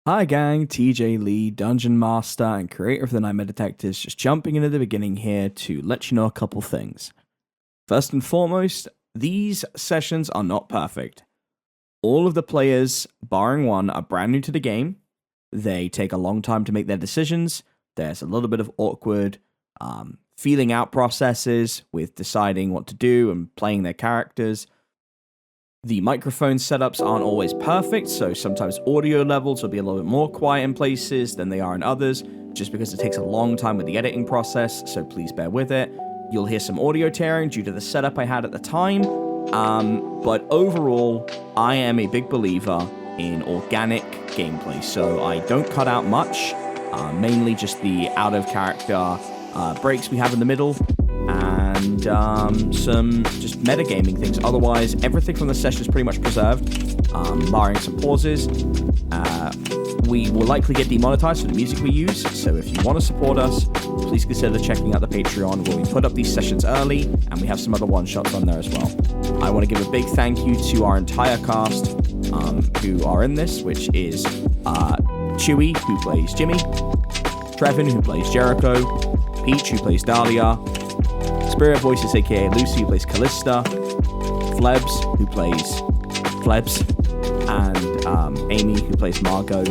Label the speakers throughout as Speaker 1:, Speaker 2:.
Speaker 1: Hi gang, TJ Lee, Dungeon Master and creator of the Nightmare Detectives, just jumping into the beginning here to let you know a couple things. First and foremost, these sessions are not perfect. All of the players, barring one, are brand new to the game. They take a long time to make their decisions. There's a little bit of awkward feeling out processes with deciding what to do and playing their characters. The microphone setups aren't always perfect, so sometimes audio levels will be a little bit more quiet in places than they are in others, just because it takes a long time with the editing process, so please bear with it. You'll hear some audio tearing due to the setup I had at the time, but overall, I am a big believer in organic gameplay, so I don't cut out much, mainly just the out-of-character breaks we have in the middle, and some just metagaming things. Otherwise, everything from the session is pretty much preserved, barring some pauses. We will likely get demonetized for the music we use, so if you want to support us, please consider checking out the Patreon, where we put up these sessions early, and we have some other one-shots on there as well. I want to give a big thank you to our entire cast who are in this, which is Chewy, who plays Jimmy, Trevin, who plays Jericho, Peach, who plays Dahlia, Spirit Voices, aka Luce, who plays Callista, Flebs, who plays Flebs, and Amy, who plays Margot.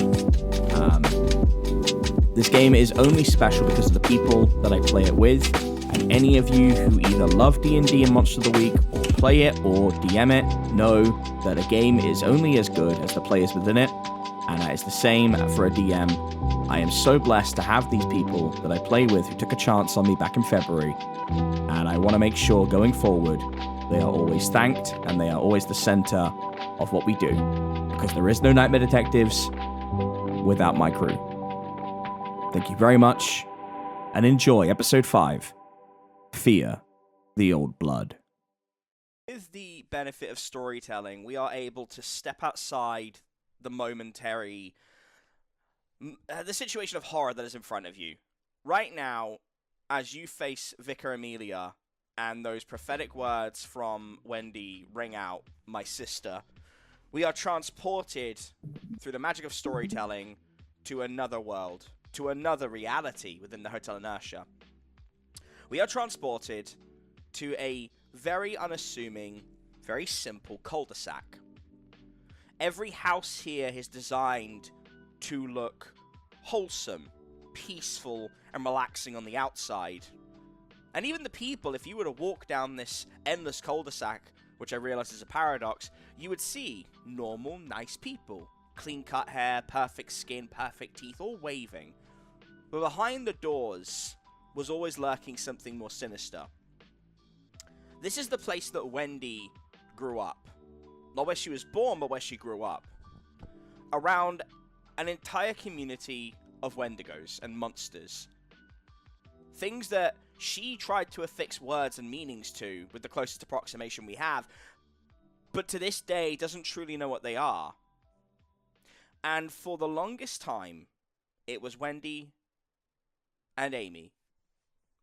Speaker 1: This game is only special because of the people that I play it with, and any of you who either love D&D and Monster of the Week, or play it, or DM it, know that a game is only as good as the players within it, and that is the same for a DM. I am so blessed to have these people that I play with who took a chance on me back in February, and I want to make sure going forward they are always thanked and they are always the center of what we do, because there is no Nightmare Detectives without my crew. Thank you very much, and enjoy episode 5, Fear the Old Blood.
Speaker 2: With the benefit of storytelling, we are able to step outside the momentary the situation of horror that is in front of you. Right now, as you face Vicar Amelia and those prophetic words from Wendy ring out, "My sister," we are transported through the magic of storytelling to another world, to another reality within the Hotel Inertia. We are transported to a very unassuming, very simple cul-de-sac. Every house here is designed to look wholesome, peaceful, and relaxing on the outside. And even the people, if you were to walk down this endless cul-de-sac, which I realize is a paradox, you would see normal, nice people. Clean-cut hair, perfect skin, perfect teeth, all waving. But behind the doors was always lurking something more sinister. This is the place that Wendy grew up. Not where she was born, but where she grew up. Around an entire community of Wendigos and monsters. Things that she tried to affix words and meanings to with the closest approximation we have, but to this day doesn't truly know what they are. And for the longest time, it was Wendy and Amy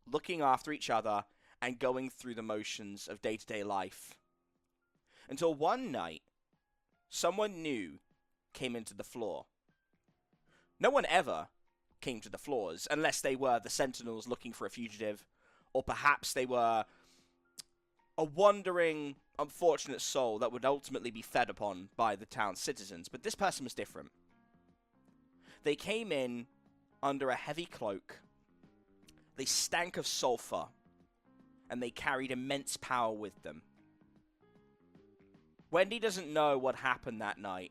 Speaker 2: looking after each other and going through the motions of day-to-day life. Until one night, someone new came into the floor. No one ever came to the floors, unless they were the sentinels looking for a fugitive, or perhaps they were a wandering, unfortunate soul that would ultimately be fed upon by the town's citizens. But this person was different. They came in under a heavy cloak. They stank of sulfur, and they carried immense power with them. Wendy doesn't know what happened that night,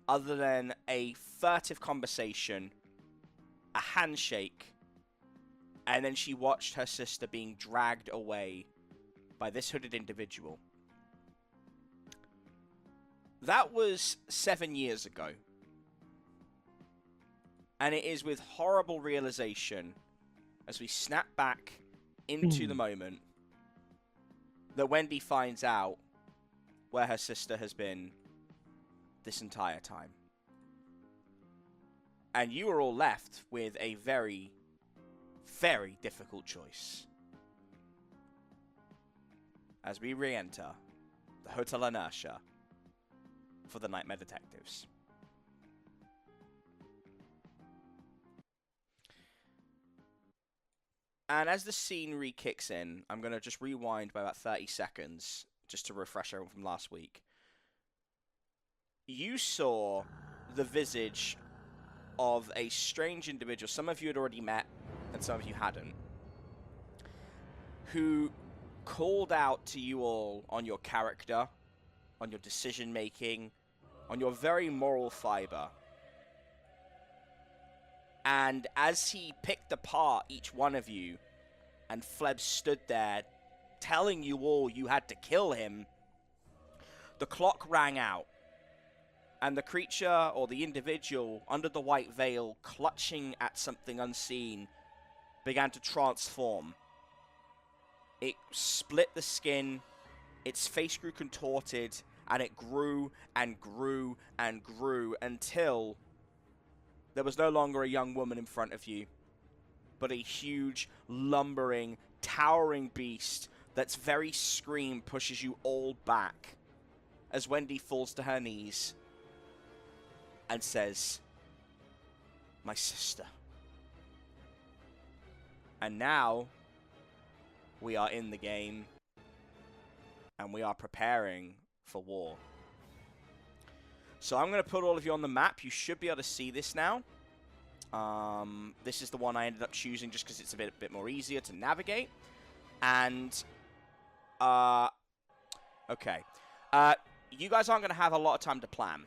Speaker 2: other than a furtive conversation, a handshake, and then she watched her sister being dragged away by this hooded individual. That was 7 years ago. And it is with horrible realization, as we snap back into the moment, that Wendy finds out where her sister has been this entire time. And you are all left with a very, very difficult choice. As we re-enter the Hotel Inertia for the Nightmare Detectives. And as the scenery kicks in, I'm going to just rewind by about 30 seconds just to refresh everyone from last week. You saw the visage of a strange individual. Some of you had already met, and some of you hadn't. Who called out to you all on your character, on your decision making, on your very moral fiber. And as he picked apart each one of you, and Flebs stood there telling you all you had to kill him, the clock rang out. And the creature, or the individual, under the white veil, clutching at something unseen, began to transform. It split the skin, its face grew contorted, and it grew and grew and grew until there was no longer a young woman in front of you, but a huge, lumbering, towering beast that's very scream pushes you all back as Wendy falls to her knees and says, "My sister." And now we are in the game and we are preparing for war. So I'm going to put all of you on the map. You should be able to see this now. This is the one I ended up choosing just because it's a bit more easier to navigate. And, okay. You guys aren't going to have a lot of time to plan.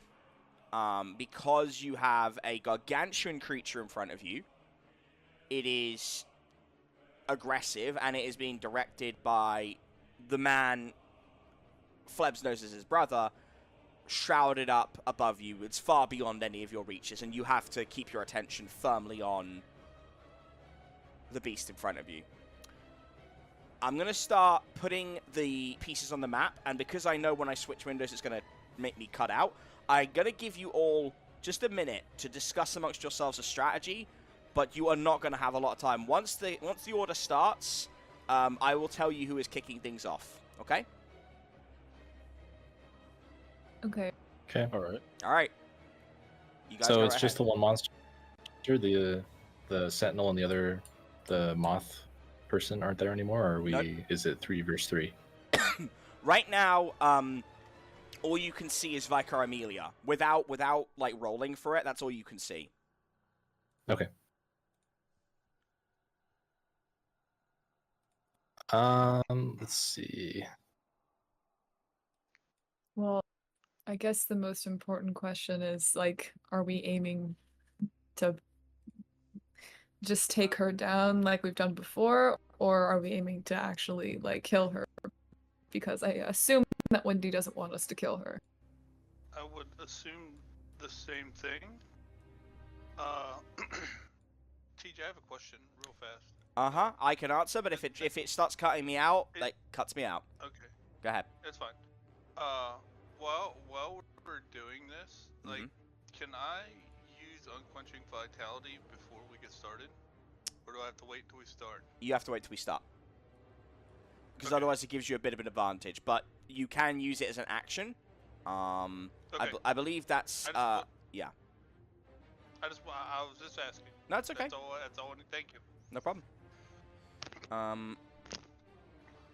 Speaker 2: Because you have a gargantuan creature in front of you. It is aggressive, and it is being directed by the man Flebs knows as his brother, shrouded up above you. It's far beyond any of your reaches, and you have to keep your attention firmly on the beast in front of you. I'm going to start putting the pieces on the map, and because I know when I switch windows it's going to make me cut out, I'm going to give you all just a minute to discuss amongst yourselves a strategy, but you are not going to have a lot of time. Once the order starts, I will tell you who is kicking things off, okay?
Speaker 3: Okay.
Speaker 4: Okay, all right.
Speaker 2: All right. You guys
Speaker 4: So
Speaker 2: go
Speaker 4: it's
Speaker 2: right
Speaker 4: just the
Speaker 2: ahead.
Speaker 4: one monster, the sentinel, and the other, the moth person aren't there anymore, or are we?
Speaker 2: Nope.
Speaker 4: Is it 3 versus 3?
Speaker 2: Right now, all you can see is Vicar Amelia. Without like rolling for it, that's all you can see.
Speaker 4: Okay. Let's see.
Speaker 3: Well, I guess the most important question is, like, are we aiming to just take her down like we've done before, or are we aiming to actually, like, kill her? Because I assume that Wendy doesn't want us to kill her.
Speaker 5: I would assume the same thing. TJ, I have a question real fast.
Speaker 2: Uh-huh, I can answer, but if it starts cutting me out, like, cuts me out.
Speaker 5: Okay.
Speaker 2: Go ahead.
Speaker 5: That's fine. While we're doing this, like, can I use Unquenching Vitality before we get started? Or do I have to wait till we start?
Speaker 2: You have to wait till we start. Because
Speaker 5: Okay.
Speaker 2: otherwise it gives you a bit of an advantage. But you can use it as an action.
Speaker 5: Okay.
Speaker 2: I believe that's, yeah.
Speaker 5: I was just asking.
Speaker 2: No, it's okay.
Speaker 5: That's all I need. Thank you.
Speaker 2: No problem.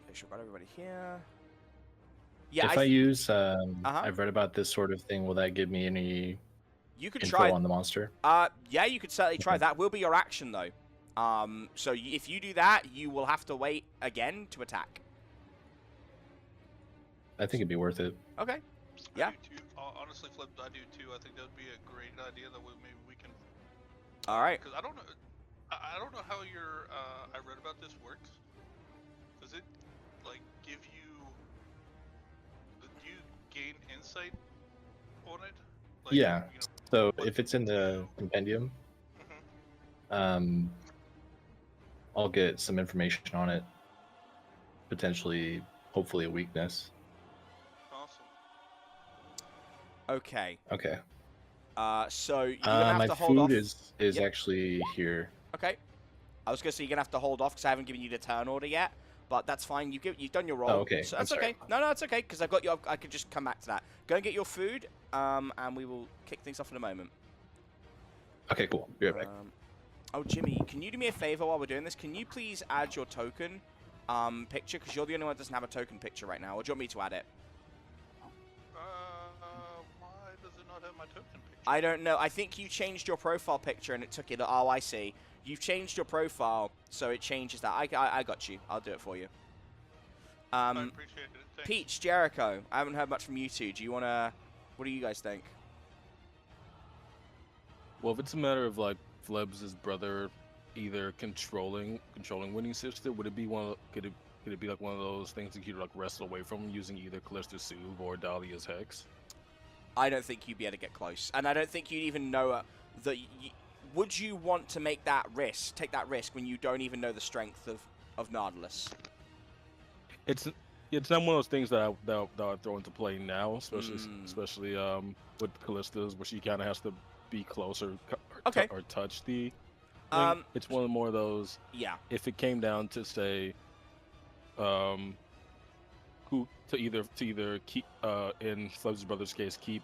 Speaker 2: Make sure I've got everybody here. Yeah,
Speaker 4: If I use,
Speaker 2: Uh-huh.
Speaker 4: I've read about this sort of thing. Will that give me any
Speaker 2: you could
Speaker 4: info
Speaker 2: try.
Speaker 4: on the monster?
Speaker 2: Yeah, you could certainly try.
Speaker 4: Okay.
Speaker 2: That will be your action, though. So if you do that, you will have to wait again to attack.
Speaker 4: I think it'd be worth it.
Speaker 2: Okay.
Speaker 5: I
Speaker 2: Yeah.
Speaker 5: do too. Honestly, Flip, I do too. I think that would be a great idea. That way, maybe we can.
Speaker 2: All right.
Speaker 5: Because I don't know. I don't know how your I read about this works. Does it like give you? Do you gain insight on it? Like,
Speaker 4: Yeah.
Speaker 5: You know,
Speaker 4: So
Speaker 5: what
Speaker 4: if it's in the compendium,
Speaker 5: Mhm.
Speaker 4: I'll get some information on it. Potentially, hopefully, a weakness.
Speaker 5: Awesome.
Speaker 2: Okay.
Speaker 4: Okay.
Speaker 2: So you're gonna have
Speaker 4: my
Speaker 2: to hold off.
Speaker 4: food is
Speaker 2: Yep.
Speaker 4: actually here.
Speaker 2: Okay. I was gonna say you're gonna have to hold off because I haven't given you the turn order yet. But that's fine. You've done your roll.
Speaker 4: Oh, okay.
Speaker 2: So
Speaker 4: I'm
Speaker 2: that's
Speaker 4: sorry.
Speaker 2: okay. No, it's okay because I've got you. I can just come back to that. Go and get your food. And we will kick things off in a moment.
Speaker 4: Okay, cool. Be right back.
Speaker 2: Oh, Jimmy, can you do me a favor while we're doing this? Can you please add your token picture? Because you're the only one that doesn't have a token picture right now. Or do you want me to add it?
Speaker 5: Why does it not have my token picture?
Speaker 2: I don't know. I think you changed your profile picture and it took it. Oh, I see. You've changed your profile, so it changes that. I got you. I'll do it for you.
Speaker 5: I appreciate it. Thanks.
Speaker 2: Peach, Jericho, I haven't heard much from you two. Do you want to... What do you guys think?
Speaker 6: Well, if it's a matter of, like, Flebs' brother either controlling Winnie's sister, would it be could it be like one of those things that you'd like wrestle away from using either Callista's Soothe or Dahlia's Hex?
Speaker 2: I don't think you'd be able to get close, and I don't think you'd even know that. Would you want to take that risk when you don't even know the strength of Nautilus?
Speaker 6: It's not one of those things that I throw into play now, especially with Callista's, where she kind of has to be closer or touch the. It's one more of those.
Speaker 2: Yeah.
Speaker 6: If it came down to say, who to either keep in Flebs' brother's case keep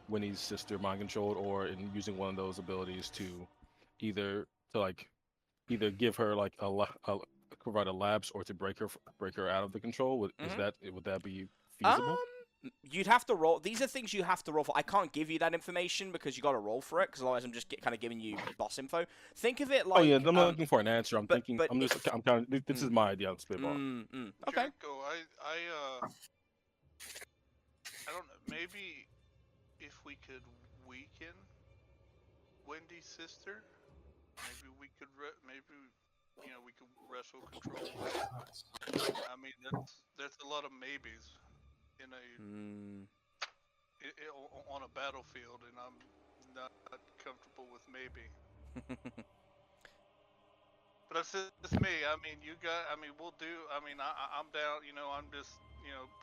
Speaker 6: Winnie's sister mind controlled, or in using one of those abilities to either give her like provide a lapse or to break her out of the control. Would that be feasible?
Speaker 2: You'd have to roll. These are things you have to roll for. I can't give you that information because you got to roll for it. Because otherwise, I'm just kind of giving you boss info. Think of it like.
Speaker 6: Oh yeah, I'm not looking for an answer. I'm thinking.
Speaker 2: But
Speaker 6: I'm kind of. This is my idea on spitball.
Speaker 2: Okay.
Speaker 5: Jericho, I don't know. Maybe if we could weaken Wendy's sister, maybe we could. We could wrestle control. I mean, that's a lot of maybes in on a battlefield, and I'm not comfortable with maybe. But that's me. I mean, we'll do. I mean, I'm down. I'm just,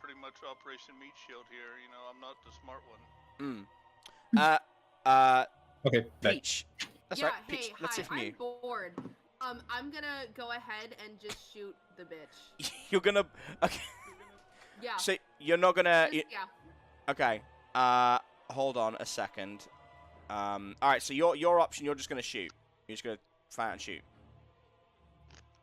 Speaker 5: pretty much Operation Meat Shield here. I'm not the smart one.
Speaker 4: Okay.
Speaker 2: Peach. That's right.
Speaker 7: Hey,
Speaker 2: Peach, let's hear from you.
Speaker 7: I'm bored. I'm gonna go ahead and just shoot the bitch.
Speaker 2: You're gonna. Okay.
Speaker 7: Yeah.
Speaker 2: So you're not gonna.
Speaker 7: Yeah.
Speaker 2: Okay. Hold on a second. All right. So your option, you're just gonna shoot. You're just gonna fire and shoot.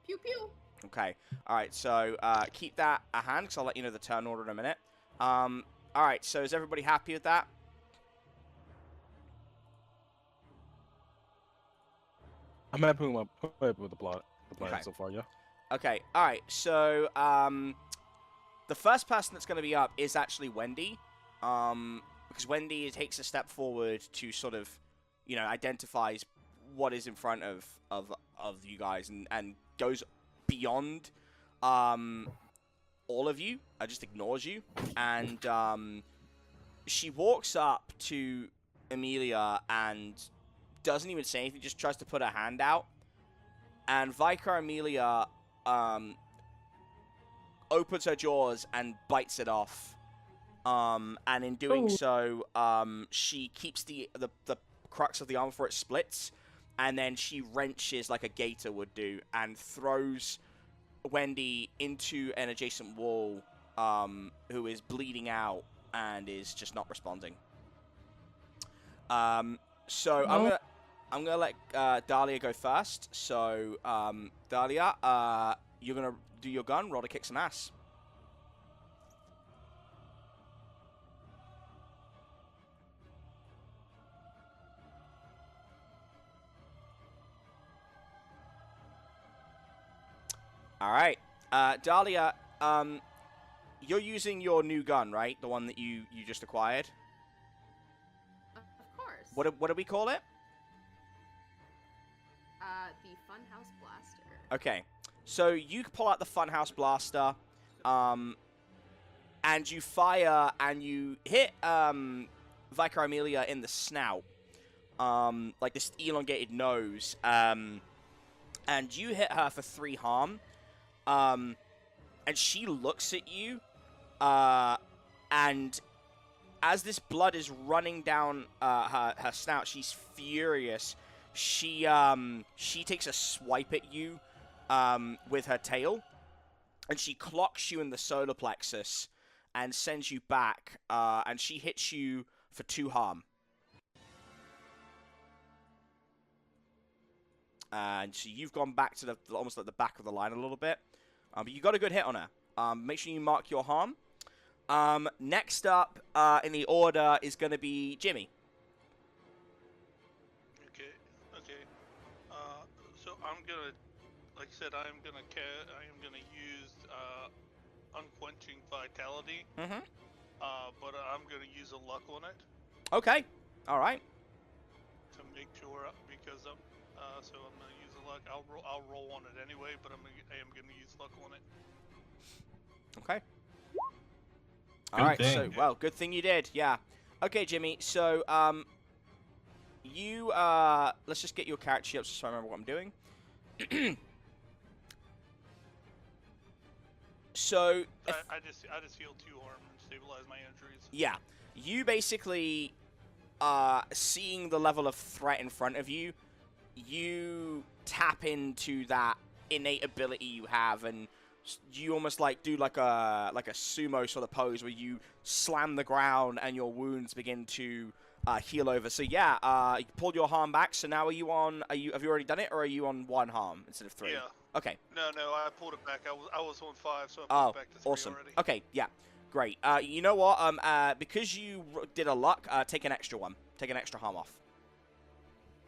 Speaker 7: Pew pew.
Speaker 2: Okay. All right. So keep that at hand, because I'll let you know the turn order in a minute. All right. So is everybody happy with that?
Speaker 6: I'm happy with the plan
Speaker 2: Okay.
Speaker 6: so far. Yeah.
Speaker 2: Okay. All right. So the first person that's going to be up is actually Wendy, because Wendy takes a step forward to sort of, identifies what is in front of you guys and goes beyond all of you. Just ignores you, and she walks up to Amelia and doesn't even say anything, just tries to put her hand out, and Vicar Amelia opens her jaws and bites it off, and in doing so, she keeps the crux of the arm before it splits, and then she wrenches like a gator would do and throws Wendy into an adjacent wall, who is bleeding out and is just not responding. So I'm gonna let Dahlia go first. So Dahlia, you're gonna do your gun, roll to kick some ass. All right, Dahlia, you're using your new gun, right? The one that you just acquired.
Speaker 7: Of course.
Speaker 2: What do we call it?
Speaker 7: The Funhouse Blaster.
Speaker 2: Okay, so you pull out the Funhouse Blaster, and you fire, and you hit Vicar Amelia in the snout, like this elongated nose, and you hit her for 3 harm, and she looks at you, and as this blood is running down her snout, she's furious. She takes a swipe at you with her tail, and she clocks you in the solar plexus and sends you back, and she hits you for 2 harm. And so you've gone back to the almost like the back of the line a little bit. But you got a good hit on her. Make sure you mark your harm. Next up in the order is going to be Jimmy.
Speaker 5: Okay. So I'm gonna, like I said, I am gonna use unquenching vitality.
Speaker 2: Mm-hmm.
Speaker 5: But I'm gonna use a luck on it
Speaker 2: Okay. All right.
Speaker 5: to make sure because so I'm gonna use a luck. I'll roll on it anyway, but I am gonna use luck on it.
Speaker 2: Okay.
Speaker 4: Good
Speaker 2: All right.
Speaker 4: thing.
Speaker 2: So, well, good thing you did. Yeah. Okay, Jimmy. So, you let's just get your character sheet up so I remember what I'm doing. So,
Speaker 5: I just heal 2 harm and stabilize my injuries.
Speaker 2: yeah, you basically seeing the level of threat in front of you, you tap into that innate ability you have, and you almost like do like a sumo sort of pose where you slam the ground and your wounds begin to heal over. So yeah, you pulled your harm back. So now have you already done it, or are you on 1 harm instead of 3?
Speaker 5: Yeah.
Speaker 2: Okay.
Speaker 5: No, I pulled it back. I was on 5, so I pulled it back to 3
Speaker 2: awesome.
Speaker 5: already.
Speaker 2: Okay, yeah, great. You know what? Because you did a luck, take an extra one. Take an extra harm off.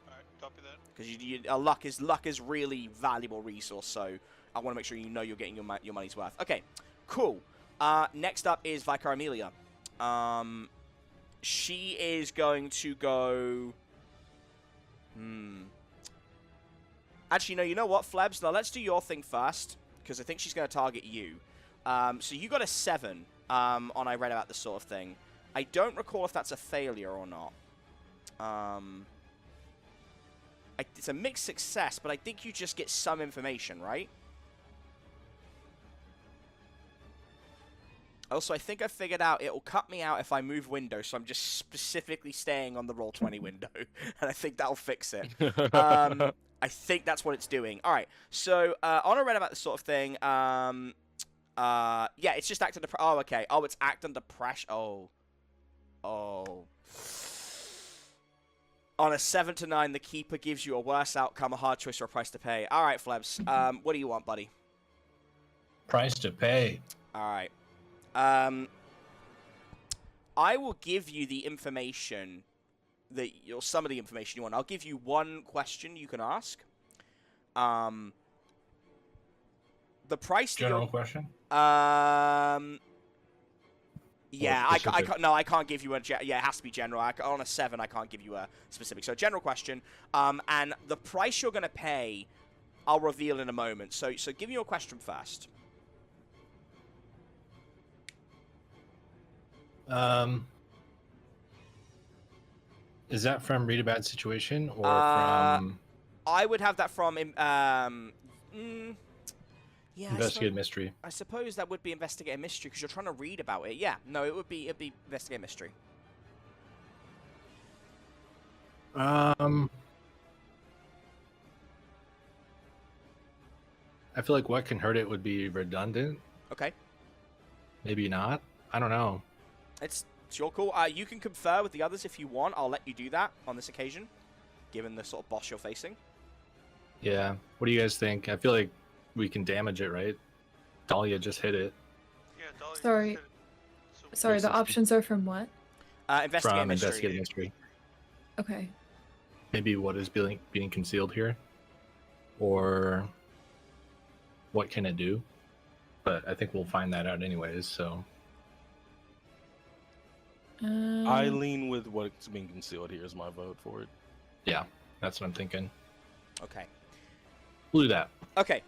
Speaker 5: All right, copy that.
Speaker 2: Because luck is really valuable resource. So I want to make sure you know you're getting your money's worth. Okay, cool. Next up is Vicar Amelia. She is going to go. Actually, no, you know what, Flebs? Now, let's do your thing first, because I think she's going to target you. So you got a 7 on I read about this sort of thing. I don't recall if that's a failure or not. It's a mixed success, but I think you just get some information, right? Also, I think I figured out it will cut me out if I move window, so I'm just specifically staying on the Roll20 window, and I think that'll fix it. I think that's what it's doing. All right, so Honor read about this sort of thing. Yeah, it's just act under pressure. Oh, okay. Oh, it's act under pressure. Oh. On a 7 to 9, the Keeper gives you a worse outcome, a hard choice, or a price to pay. All right, Flebs. What do you want, buddy?
Speaker 4: Price to pay.
Speaker 2: All right. I will give you the information or some of the information you want. I'll give you one question you can ask. The price.
Speaker 4: General question.
Speaker 2: Yeah, I can't give you a. Yeah, it has to be general. On a 7, I can't give you a specific. So general question. And the price you're gonna pay, I'll reveal in a moment. So give me your question first.
Speaker 4: Is that from Read a Bad Situation or from
Speaker 2: I would have that from yeah,
Speaker 4: Investigative Mystery?
Speaker 2: I suppose that would be Investigative Mystery because you're trying to read about it. Yeah, no, it'd be Investigative Mystery.
Speaker 4: I feel like what can hurt it would be redundant.
Speaker 2: Okay.
Speaker 4: Maybe not. I don't know.
Speaker 2: It's your call. You can confer with the others if you want. I'll let you do that on this occasion, given the sort of boss you're facing.
Speaker 4: Yeah. What do you guys think? I feel like we can damage it, right? Dahlia just hit it.
Speaker 5: Yeah, Dahlia just
Speaker 3: Sorry.
Speaker 5: hit it. So
Speaker 3: Sorry, the options are from what?
Speaker 2: Investigative
Speaker 4: From
Speaker 2: Mystery.
Speaker 4: Investigative Mystery.
Speaker 3: Okay.
Speaker 4: Maybe what is being concealed here, or what can it do? But I think we'll find that out anyways. So
Speaker 6: I lean with what's being concealed here is my vote for it.
Speaker 4: yeah, that's what I'm thinking.
Speaker 2: Okay.
Speaker 4: We'll do that.
Speaker 2: Okay.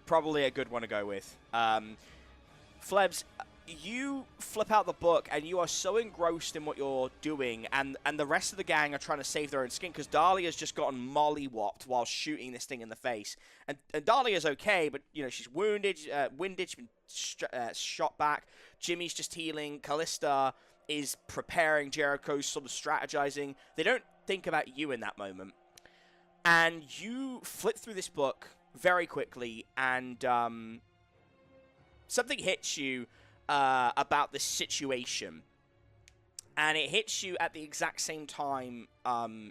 Speaker 2: Probably a good one to go with. Flebs, you flip out the book and you are so engrossed in what you're doing, and the rest of the gang are trying to save their own skin because Dahlia's just gotten mollywopped while shooting this thing in the face. And Dahlia's okay, but you know she's wounded, winded, she's been shot back. Jimmy's just healing. Callista is preparing. Jericho's sort of strategizing. They don't think about you in that moment. And you flip through this book very quickly, and something hits you about this situation. And it hits you at the exact same time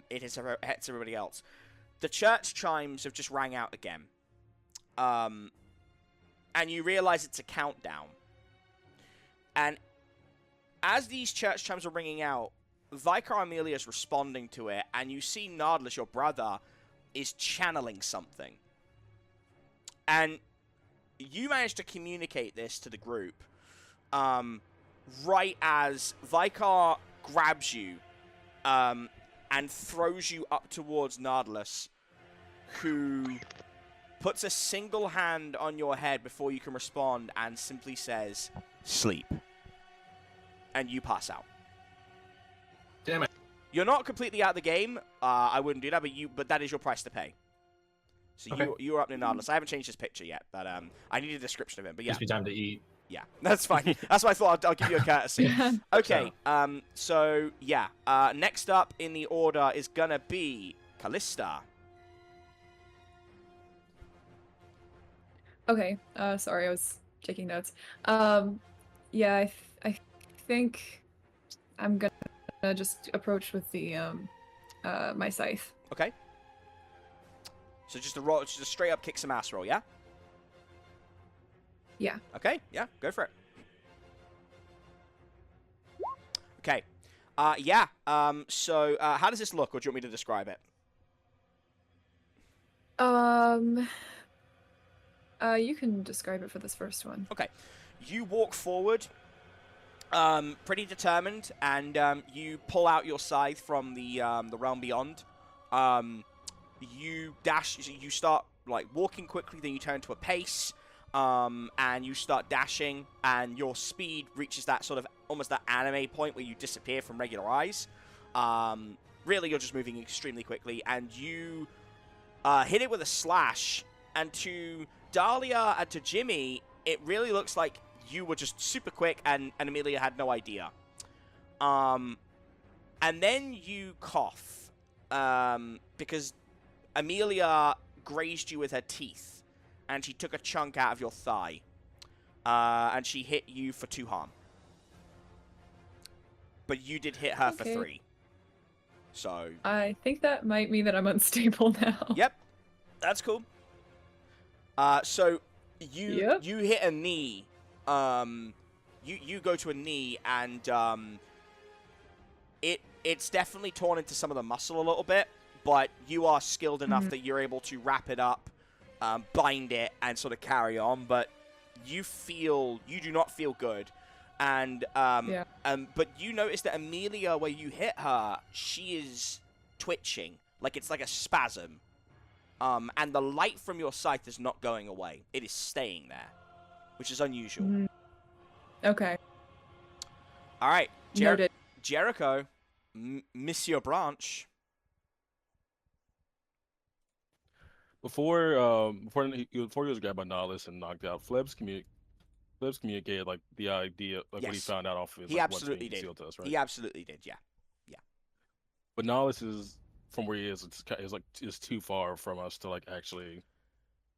Speaker 2: it hits everybody else. the church chimes have just rang out again. And you realize it's a countdown. And as these church chimes are ringing out, Vicar Amelia is responding to it, and you see Nardless, your brother, is channeling something. And you manage to communicate this to the group right as Vicar grabs you and throws you up towards Nardless, who puts a single hand on your head before you can respond and simply says, "Sleep." And you pass out.
Speaker 4: Damn it.
Speaker 2: You're not completely out of the game. I wouldn't do that, but that is your price to pay. So
Speaker 4: Okay.
Speaker 2: you're up near Nardless. I haven't changed his picture yet, but I need a description of him. But yeah,
Speaker 4: Gives me time to eat.
Speaker 2: yeah, that's fine. That's why I thought I'll give you a courtesy.
Speaker 3: Yeah.
Speaker 2: Okay. So yeah. Next up in the order is gonna be Callista.
Speaker 3: Okay. Sorry, I was taking notes. Yeah, I think I'm gonna just approach with the my scythe.
Speaker 2: Okay. So just a straight up kick some ass roll, yeah?
Speaker 3: Yeah.
Speaker 2: Okay, yeah, go for it. Okay. Yeah. So how does this look, or do you want me to describe it?
Speaker 3: You can describe it for this first one.
Speaker 2: Okay. You walk forward, pretty determined, and you pull out your scythe from the realm beyond. You dash. You start like walking quickly, then you turn to a pace, and you start dashing, and your speed reaches that sort of almost that anime point where you disappear from regular eyes. Really, you're just moving extremely quickly, and you hit it with a slash. And to Dahlia and to Jimmy, it really looks like you were just super quick, and Amelia had no idea. And then you cough, because Amelia grazed you with her teeth, and she took a chunk out of your thigh, and she hit you for 2 harm. But you did hit her for 3. So
Speaker 3: I think that might mean that I'm unstable now.
Speaker 2: yep, that's cool. So you hit a knee. You go to a knee, and it's definitely torn into some of the muscle a little bit, but you are skilled enough that you're able to wrap it up, bind it, and sort of carry on. But you do not feel good, and but you notice that Amelia, where you hit her, she is twitching, like it's like a spasm. And the light from your scythe is not going away; it is staying there, which is unusual.
Speaker 3: Okay.
Speaker 2: All right,
Speaker 3: Noted.
Speaker 2: Jericho, Monsieur Branch.
Speaker 6: Before he was grabbed by Nardless and knocked out, Flebs communicated like the idea, like what he
Speaker 2: Yes.
Speaker 6: found out off of his.
Speaker 2: He
Speaker 6: like,
Speaker 2: absolutely
Speaker 6: what's being
Speaker 2: did.
Speaker 6: concealed to us, right?
Speaker 2: He absolutely did. Yeah.
Speaker 6: But Nardless is from where he is. It's too far from us to like actually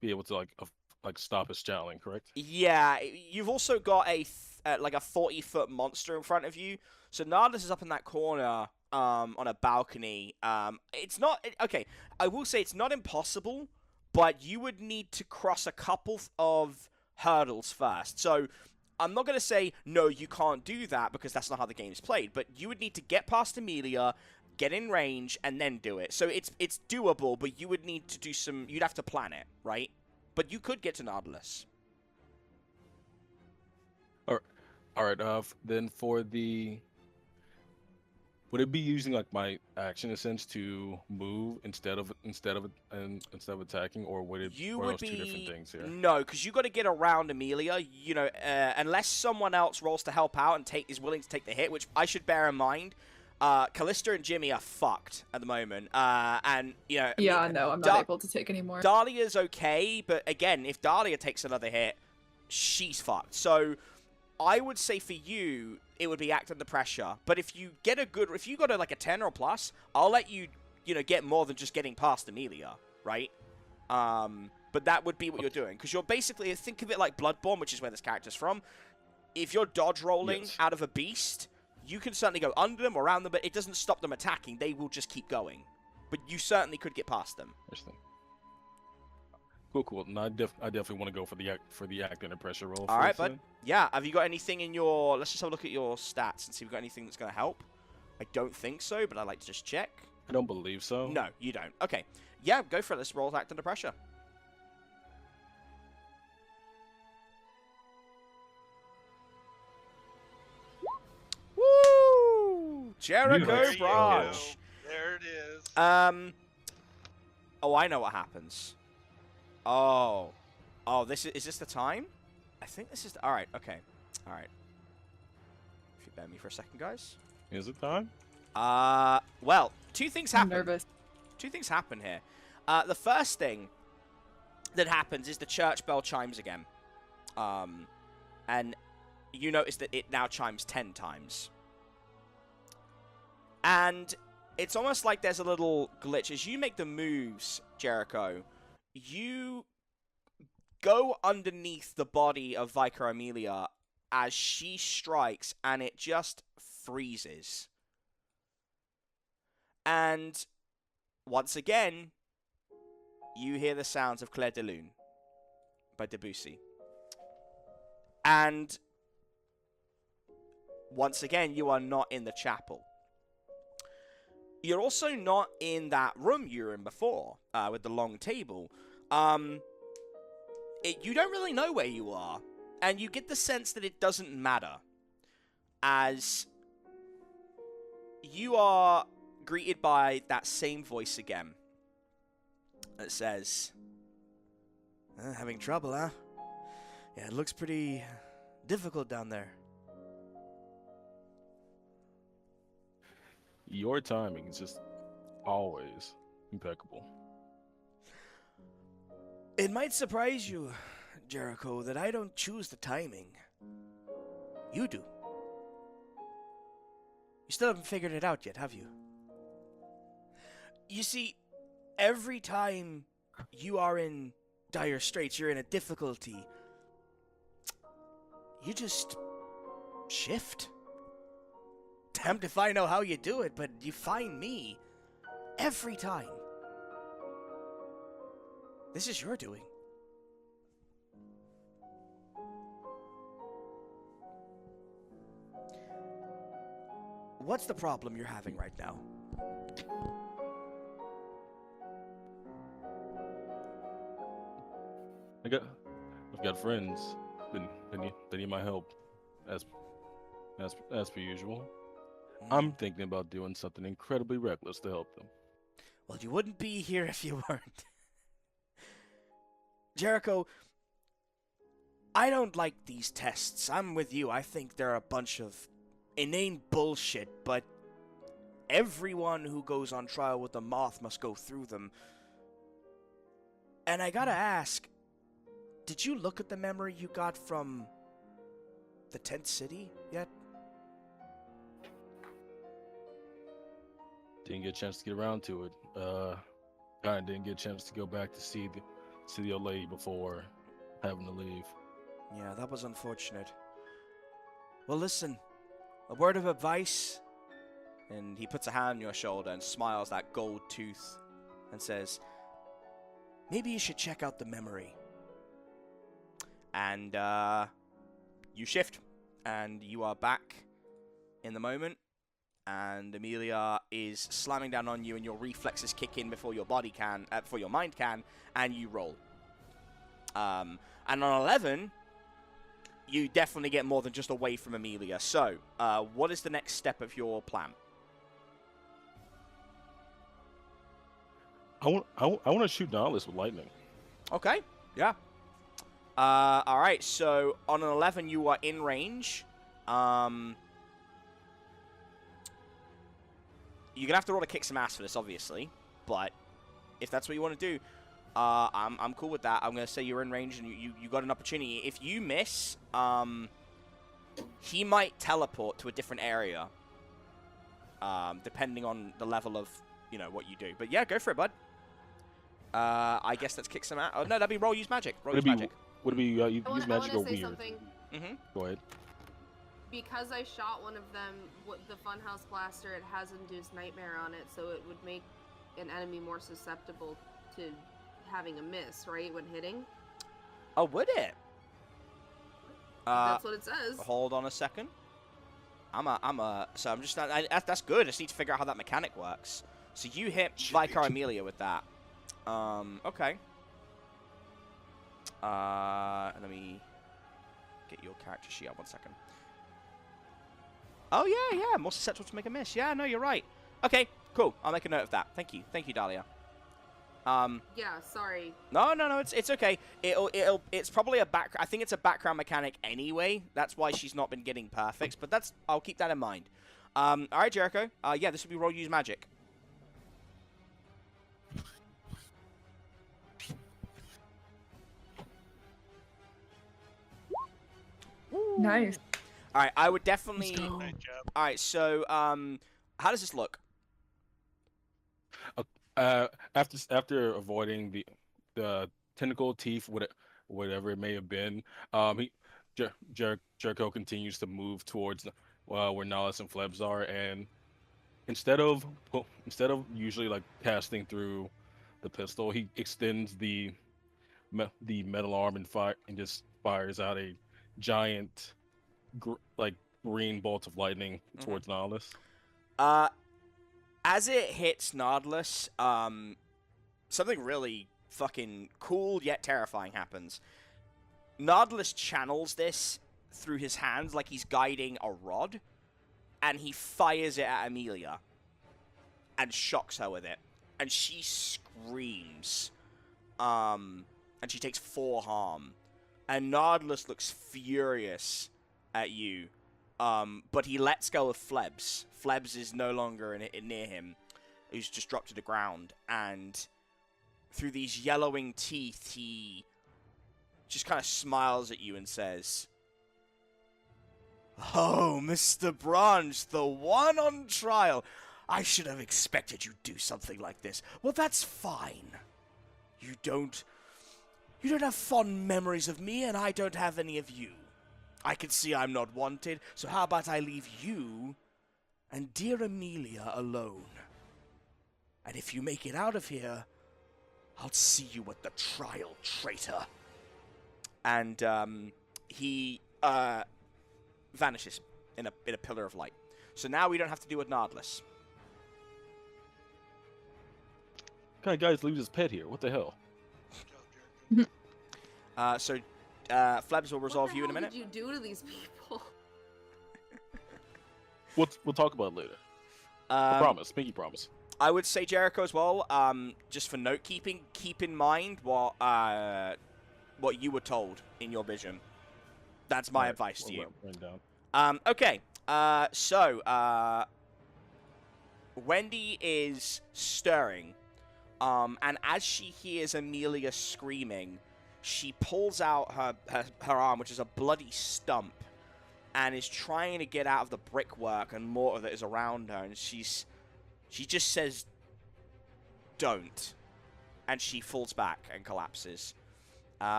Speaker 6: be able to like stop his channeling. Correct?
Speaker 2: Yeah. You've also got like a 40-foot monster in front of you. So Nardless is up in that corner on a balcony. It's not okay. I will say it's not impossible, but you would need to cross a couple of hurdles first. So I'm not going to say, no, you can't do that, because that's not how the game is played. But you would need to get past Amelia, get in range, and then do it. So it's doable, but you would need to do some... You'd have to plan it, right? But you could get to Nardless.
Speaker 6: All right. Then for the, would it be using like my action in a sense to move instead of attacking, or would it?
Speaker 2: You
Speaker 6: or
Speaker 2: would
Speaker 6: those
Speaker 2: be...
Speaker 6: two different things here?
Speaker 2: No, because you got to get around Amelia. You know, unless someone else rolls to help out and is willing to take the hit, which I should bear in mind. Callista and Jimmy are fucked at the moment. And, you know...
Speaker 3: Yeah, no, I'm not able to take any more.
Speaker 2: Dahlia's okay, but again, if Dahlia takes another hit, she's fucked. So I would say for you, it would be act under pressure. But if you got like a 10 or plus, I'll let you, get more than just getting past Amelia, right? But that would be what you're doing. Because you're basically, think of it like Bloodborne, which is where this character's from. If you're dodge rolling out of a beast, you can certainly go under them or around them, but it doesn't stop them attacking. They will just keep going. but you certainly could get past them.
Speaker 6: Interesting. Cool. No, I definitely want to go for the act under pressure roll.
Speaker 2: All right,
Speaker 6: first,
Speaker 2: bud.
Speaker 6: then.
Speaker 2: Yeah, have you got anything in your... Let's just have a look at your stats and see if we've got anything that's going to help. I don't think so, but I'd like to just check.
Speaker 6: I don't believe so.
Speaker 2: No, you don't. Okay. Yeah, go for it. Let's roll act under pressure. Woo! Jericho
Speaker 5: There you go.
Speaker 2: Branch.
Speaker 5: There it is.
Speaker 2: Oh, I know what happens. Oh, this is this the time? I think this is the, all right. Okay, all right. If you bear me for a second, guys.
Speaker 6: Is it time?
Speaker 2: Well, two things
Speaker 3: I'm
Speaker 2: happen.
Speaker 3: nervous.
Speaker 2: Two things happen here. The first thing that happens is the church bell chimes again. And you notice that it now chimes 10 times. And it's almost like there's a little glitch. As you make the moves, Jericho, you go underneath the body of Vicar Amelia as she strikes, and it just freezes. And once again, you hear the sounds of Clair de Lune by Debussy. And once again, you are not in the chapel. You're also not in that room you were in before, with the long table. You don't really know where you are, and you get the sense that it doesn't matter, as you are greeted by that same voice again. That says, having trouble, huh? Yeah, it looks pretty difficult down there.
Speaker 6: Your timing is just always impeccable.
Speaker 2: It might surprise you, Jericho, that I don't choose the timing. You do. You still haven't figured it out yet, have you? You see, every time you are in dire straits, you're in a difficulty, you just shift. Damned if I know how you do it, but you find me every time. This is your doing. What's the problem you're having right now?
Speaker 6: I've got friends. They need my help, as per usual. I'm thinking about doing something incredibly reckless to help them.
Speaker 2: Well, you wouldn't be here if you weren't. Jericho, I don't like these tests. I'm with you. I think they're a bunch of inane bullshit, but everyone who goes on trial with the moth must go through them. And I gotta ask, did you look at the memory you got from the tent city yet?
Speaker 6: Didn't get a chance to get around to it. Kinda didn't get a chance to go back to see the old lady before having to leave.
Speaker 2: Yeah, that was unfortunate. Well, listen, a word of advice. And he puts a hand on your shoulder and smiles that gold tooth and says, maybe you should check out the memory. And you shift, and you are back in the moment. And Amelia is slamming down on you, and your reflexes kick in before your body can, before your mind can, and you roll. And on 11, you definitely get more than just away from Amelia. So, what is the next step of your plan?
Speaker 6: I want to shoot Nautilus with lightning.
Speaker 2: Okay, yeah. All right, so on an 11, you are in range. You're gonna have to roll to kick some ass for this, obviously. But if that's what you want to do, I'm cool with that. I'm gonna say you're in range and you got an opportunity. If you miss, he might teleport to a different area, depending on the level of what you do. But yeah, go for it, bud. I guess let's kick some ass. Oh no, that'd be roll use magic. Roll use magic.
Speaker 6: Would it be use
Speaker 7: I
Speaker 6: magic or
Speaker 7: want to say
Speaker 6: weird?
Speaker 7: something.
Speaker 6: Go ahead.
Speaker 7: Because I shot one of them with the Funhouse Blaster, it has Induced Nightmare on it, so it would make an enemy more susceptible to having a miss, right, when hitting?
Speaker 2: Oh, would it?
Speaker 7: That's what it says.
Speaker 2: Hold on a second. So I'm just, that's good. I just need to figure out how that mechanic works. So you hit Vicar Amelia with that. Okay. Let me get your character sheet up 1 second. Oh, yeah, more susceptible to make a miss. Yeah, no, you're right. Okay, cool. I'll make a note of that. Thank you, Dahlia.
Speaker 7: Yeah, sorry.
Speaker 2: No, it's okay. It's probably I think it's a background mechanic anyway. That's why she's not been getting perfects, but I'll keep that in mind. All right, Jericho. Yeah, this will be roll use magic.
Speaker 3: Nice.
Speaker 2: All right, I would definitely.
Speaker 3: Let's go.
Speaker 5: Nice job.
Speaker 2: All right, so how does this look?
Speaker 6: After avoiding the tentacle teeth, whatever it may have been, Jericho continues to move towards where Nahlis and Flebs are, and instead of usually like casting through the pistol, he extends the metal arm and just fires out a giant green bolt of lightning towards Nahlis.
Speaker 2: As it hits Nardless, something really fucking cool yet terrifying happens. Nardless channels this through his hands like he's guiding a rod, and he fires it at Amelia and shocks her with it, and she screams, and she takes 4 harm, and Nardless looks furious at you. But he lets go of Flebs. Flebs is no longer near him. He's just dropped to the ground. And through these yellowing teeth, he just kind of smiles at you and says, "Oh, Mr. Branch, the one on trial. I should have expected you'd do something like this. Well, that's fine. You don't have fond memories of me, and I don't have any of you. I can see I'm not wanted, so how about I leave you and dear Amelia alone? And if you make it out of here, I'll see you at the trial, traitor." And he vanishes in a pillar of light. So now we don't have to do with Nardless.
Speaker 6: What kind of guys leaves his pet here? What the hell?
Speaker 5: Good job, Jericho.
Speaker 2: Flebs will resolve you in a minute.
Speaker 7: What did you do to these people?
Speaker 6: We'll talk about it later. I promise. Pinky promise.
Speaker 2: I would say, Jericho, as well, just for note keeping, keep in mind what you were told in your vision. That's my advice to you. Okay, so Wendy is stirring, and as she hears Amelia screaming, she pulls out her arm, which is a bloody stump, and is trying to get out of the brickwork and mortar that is around her, and she just says, "Don't," and she falls back and collapses.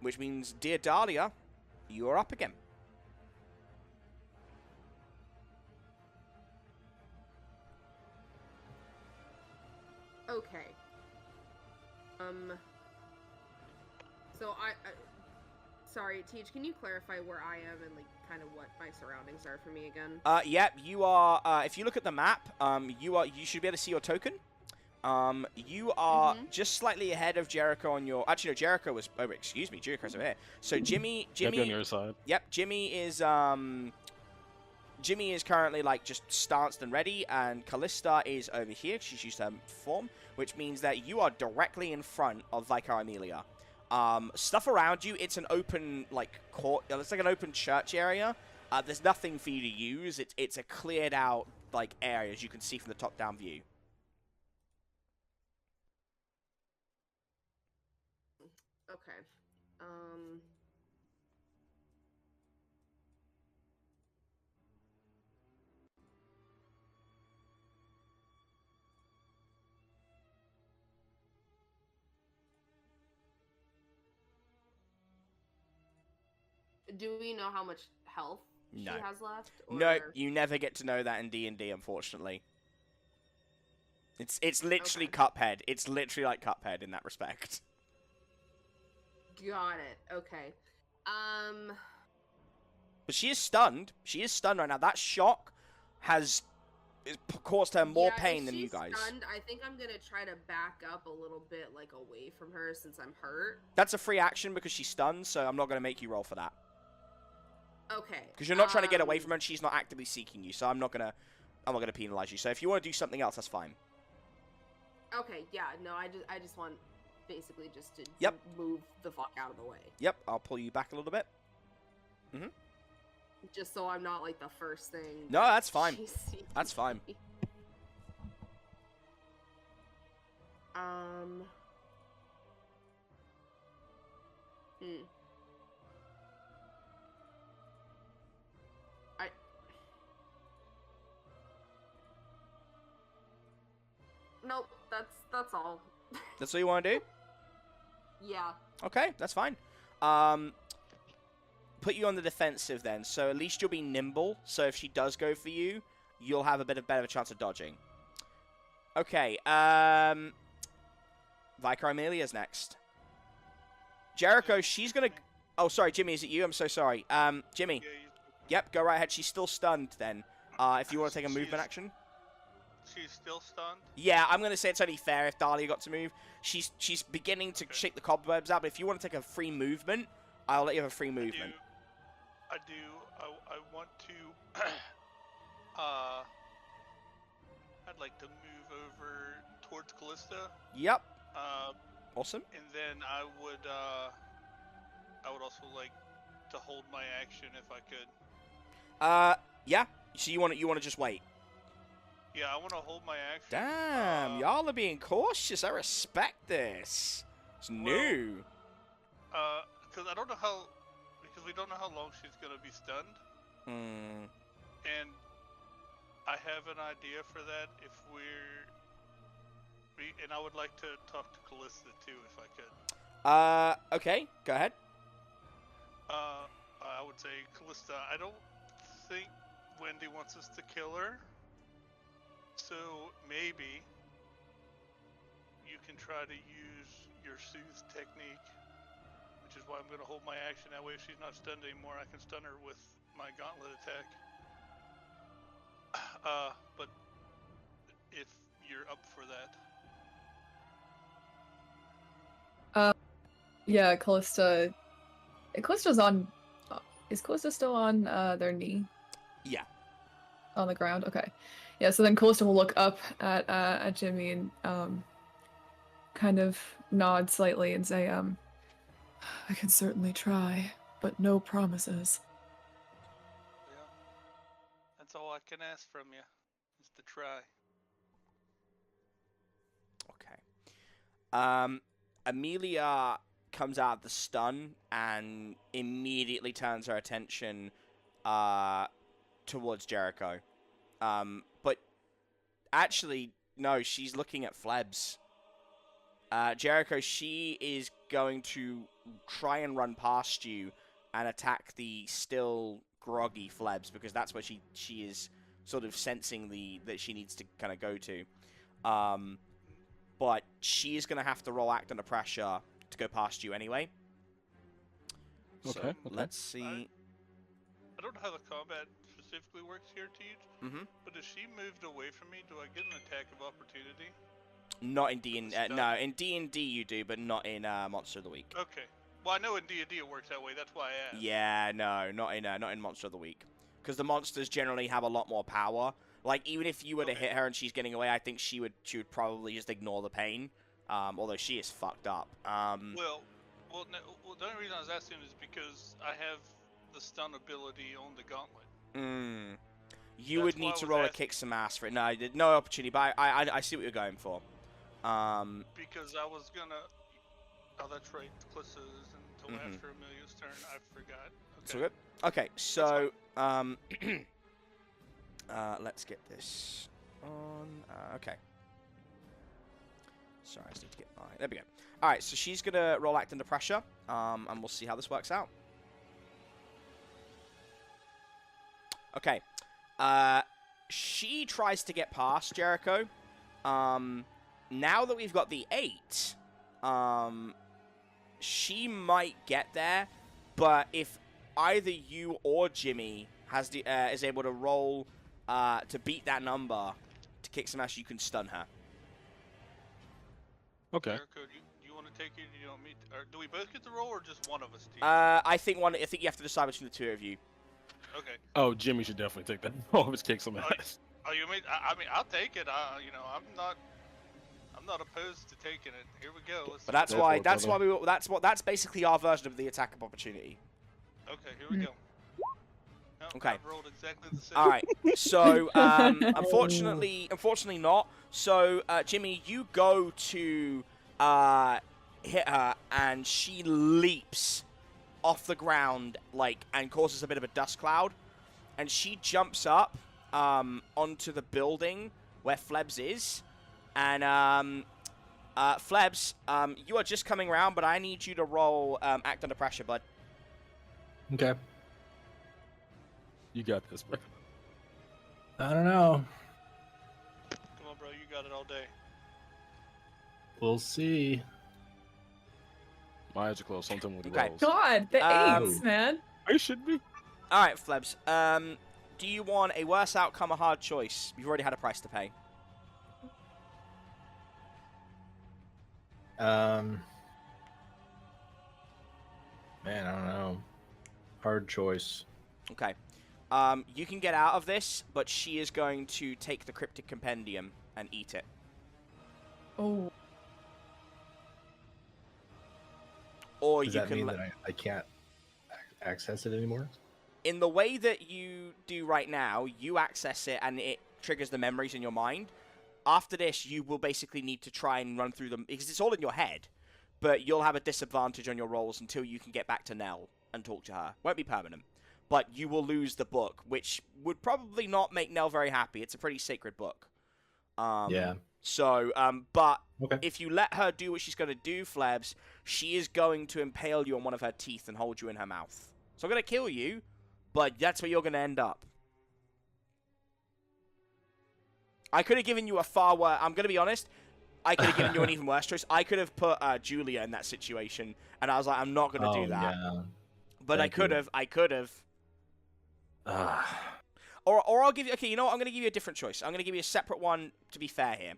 Speaker 2: Which means, dear Dahlia, you are up again.
Speaker 7: Okay. So sorry, Teach, can you clarify where I am and, like, kind of what my surroundings are for me again?
Speaker 2: Yep, you are, if you look at the map, you should be able to see your token. You are just slightly ahead of Jericho on your, actually, no, Jericho was, oh, excuse me, Jericho's over here. So Jimmy,
Speaker 6: on your side.
Speaker 2: Yep, Jimmy is currently, like, just stanced and ready, and Callista is over here. She's used her form, which means that you are directly in front of Vicar Amelia. Stuff around you, it's an open, like, court, it's like an open church area. There's nothing for you to use. It's a cleared out, like, area, as you can see from the top-down view.
Speaker 7: Okay. Do we know how much health she
Speaker 2: No.
Speaker 7: has left? Or...
Speaker 2: No, you never get to know that in D&D, unfortunately. It's literally
Speaker 7: Okay.
Speaker 2: Cuphead. It's literally like Cuphead in that respect.
Speaker 7: Got it. Okay.
Speaker 2: But she is stunned. She is stunned right now. That shock has caused her more
Speaker 7: yeah,
Speaker 2: pain
Speaker 7: if
Speaker 2: than you
Speaker 7: she's
Speaker 2: guys.
Speaker 7: Stunned, I think I'm gonna try to back up a little bit, like away from her, since I'm hurt.
Speaker 2: That's a free action because she's stunned, so I'm not going to make you roll for that.
Speaker 7: Okay.
Speaker 2: Because you're not trying to get away from her and she's not actively seeking you, so I'm not going to penalize you. So if you want to do something else, that's fine.
Speaker 7: Okay. Yeah. No. I just want basically just to
Speaker 2: Yep.
Speaker 7: move the fuck out of the way.
Speaker 2: Yep, I'll pull you back a little bit.
Speaker 7: Just so I'm not like the first thing.
Speaker 2: No, that's fine.
Speaker 7: she sees.
Speaker 2: That's fine.
Speaker 7: Nope. That's all.
Speaker 2: That's what you want to do?
Speaker 7: Yeah.
Speaker 2: Okay, that's fine. Put you on the defensive then, so at least you'll be nimble. So if she does go for you, you'll have a better chance of dodging. Okay, Vicar Amelia's next. Jericho, she's gonna... Oh, sorry, Jimmy, is it you? I'm so sorry. Jimmy.
Speaker 5: Yeah,
Speaker 2: Yep, go right ahead. She's still stunned then. If you want to take a
Speaker 5: She
Speaker 2: movement
Speaker 5: is-
Speaker 2: action.
Speaker 5: she's still stunned.
Speaker 2: Yeah, I'm gonna say it's only fair if Dahlia got to move. She's beginning to shake the cobwebs out, but if you want to take a free movement, I'll let you have a free movement.
Speaker 5: I want to. I'd like to move over towards Callista.
Speaker 2: Yep. Awesome.
Speaker 5: And then I would also like to hold my action if I could.
Speaker 2: Yeah. So you want to just wait?
Speaker 5: Yeah, I want to hold my action.
Speaker 2: Damn, y'all are being cautious. I respect this. It's new.
Speaker 5: Because we don't know how long she's gonna be stunned. And I have an idea for that if and I would like to talk to Callista too if I could.
Speaker 2: Okay, go ahead.
Speaker 5: I would say, Callista, I don't think Wendy wants us to kill her. So maybe you can try to use your soothe technique, which is why I'm going to hold my action. That way if she's not stunned anymore, I can stun her with my gauntlet attack. But if you're up for that.
Speaker 3: Yeah, Callista. Callista's on. Is Callista still on their knee?
Speaker 2: Yeah.
Speaker 3: On the ground. Okay. Yeah. So then Callista will look up at Jimmy and kind of nod slightly and say, "I can certainly try, but no promises."
Speaker 5: Yeah. That's all I can ask from you, is to try.
Speaker 2: Okay. Amelia comes out of the stun and immediately turns her attention towards Jericho. But actually, no, she's looking at Flebs. Jericho, she is going to try and run past you and attack the still groggy Flebs, because that's where she is sort of sensing that she needs to kind of go to. But she is going to have to roll act under pressure to go past you anyway.
Speaker 6: Okay,
Speaker 2: So let's see.
Speaker 5: I don't know how the combat specifically works here, Teach. But if she moved away from me, do I get an attack of opportunity?
Speaker 2: Not in D&D. No, in D&D you do, but not in Monster of the Week.
Speaker 5: Okay. Well, I know in D&D it works that way. That's why I asked.
Speaker 2: Yeah, no, not in Monster of the Week, because the monsters generally have a lot more power. Like, even if you were to hit her and she's getting away, I think she would probably just ignore the pain. Although she is fucked up.
Speaker 5: Well, the only reason I was asking is because I have the stun ability on the gauntlet.
Speaker 2: You
Speaker 5: That's
Speaker 2: would
Speaker 5: why
Speaker 2: need
Speaker 5: I
Speaker 2: to
Speaker 5: was
Speaker 2: roll a
Speaker 5: asking.
Speaker 2: kick some ass for it. No, no opportunity, but I see what you're going for.
Speaker 5: Because I was gonna. Oh, that's right. Callista isn't until after Amelia's turn. I forgot.
Speaker 2: So good. Okay, so let's get this on. Okay. Sorry, I just need to get my. There we go. All right, so she's gonna roll act under pressure, and we'll see how this works out. Okay. She tries to get past Jericho, Now that we've got the 8, she might get there, but if either you or Jimmy is able to roll to beat that number to kick some ass, you can stun her.
Speaker 6: Okay.
Speaker 5: Jericho, do you want to take it? You don't meet, or do we both get the roll, or just one of us?
Speaker 2: I think you have to decide between the 2 of you.
Speaker 5: Okay.
Speaker 6: Oh, Jimmy should definitely take that. Always kick some ass.
Speaker 5: Oh, you mean? I mean, I'll take it. You know, I'm not opposed to taking it. Here we go. Let's
Speaker 2: But that's
Speaker 6: Go
Speaker 2: why
Speaker 6: for it,
Speaker 2: that's basically our version of the attack of opportunity.
Speaker 5: Okay, here we go. No,
Speaker 2: Okay.
Speaker 5: I've rolled exactly the same.
Speaker 2: All right. So, unfortunately not. So, Jimmy, you go to hit her, and she leaps off the ground and causes a bit of a dust cloud, and she jumps up onto the building where Flebs is, and Flebs, you are just coming around, but I need you to roll act under pressure, bud.
Speaker 4: Okay.
Speaker 6: You got this, bro.
Speaker 4: I don't know.
Speaker 5: Come on, bro. You got it all day.
Speaker 4: We'll see.
Speaker 6: My eyes are closed. Something with the
Speaker 2: Okay.
Speaker 6: rolls.
Speaker 3: God, the
Speaker 2: Um,
Speaker 3: 8s, man.
Speaker 6: I should be.
Speaker 2: All right, Flebs. Do you want a worse outcome, a hard choice? You've already had a price to pay.
Speaker 4: Man, I don't know. Hard choice.
Speaker 2: Okay. You can get out of this, but she is going to take the cryptic compendium and eat it.
Speaker 3: Oh.
Speaker 2: Or
Speaker 4: Does
Speaker 2: you
Speaker 4: that
Speaker 2: can
Speaker 4: mean that I can't access it anymore?
Speaker 2: in the way that you do right now, you access it and it triggers the memories in your mind. After this, you will basically need to try and run through them because it's all in your head, but you'll have a disadvantage on your rolls until you can get back to Nell and talk to her. Won't be permanent, but you will lose the book, which would probably not make Nell very happy. It's a pretty sacred book.
Speaker 4: Yeah.
Speaker 2: So, but
Speaker 4: Okay.
Speaker 2: if you let her do what she's going to do, Flebs, she is going to impale you on one of her teeth and hold you in her mouth. So I'm going to kill you, but that's where you're going to end up. I could have given you a far worse... I'm going to be honest. I could have given you an even worse choice. I could have put Julia in that situation, and I was like, I'm not going to do that.
Speaker 4: Yeah.
Speaker 2: But
Speaker 4: Thank
Speaker 2: I
Speaker 4: you.
Speaker 2: could have. Or I'll give you... Okay, you know what? I'm going to give you a different choice. I'm going to give you a separate one to be fair here.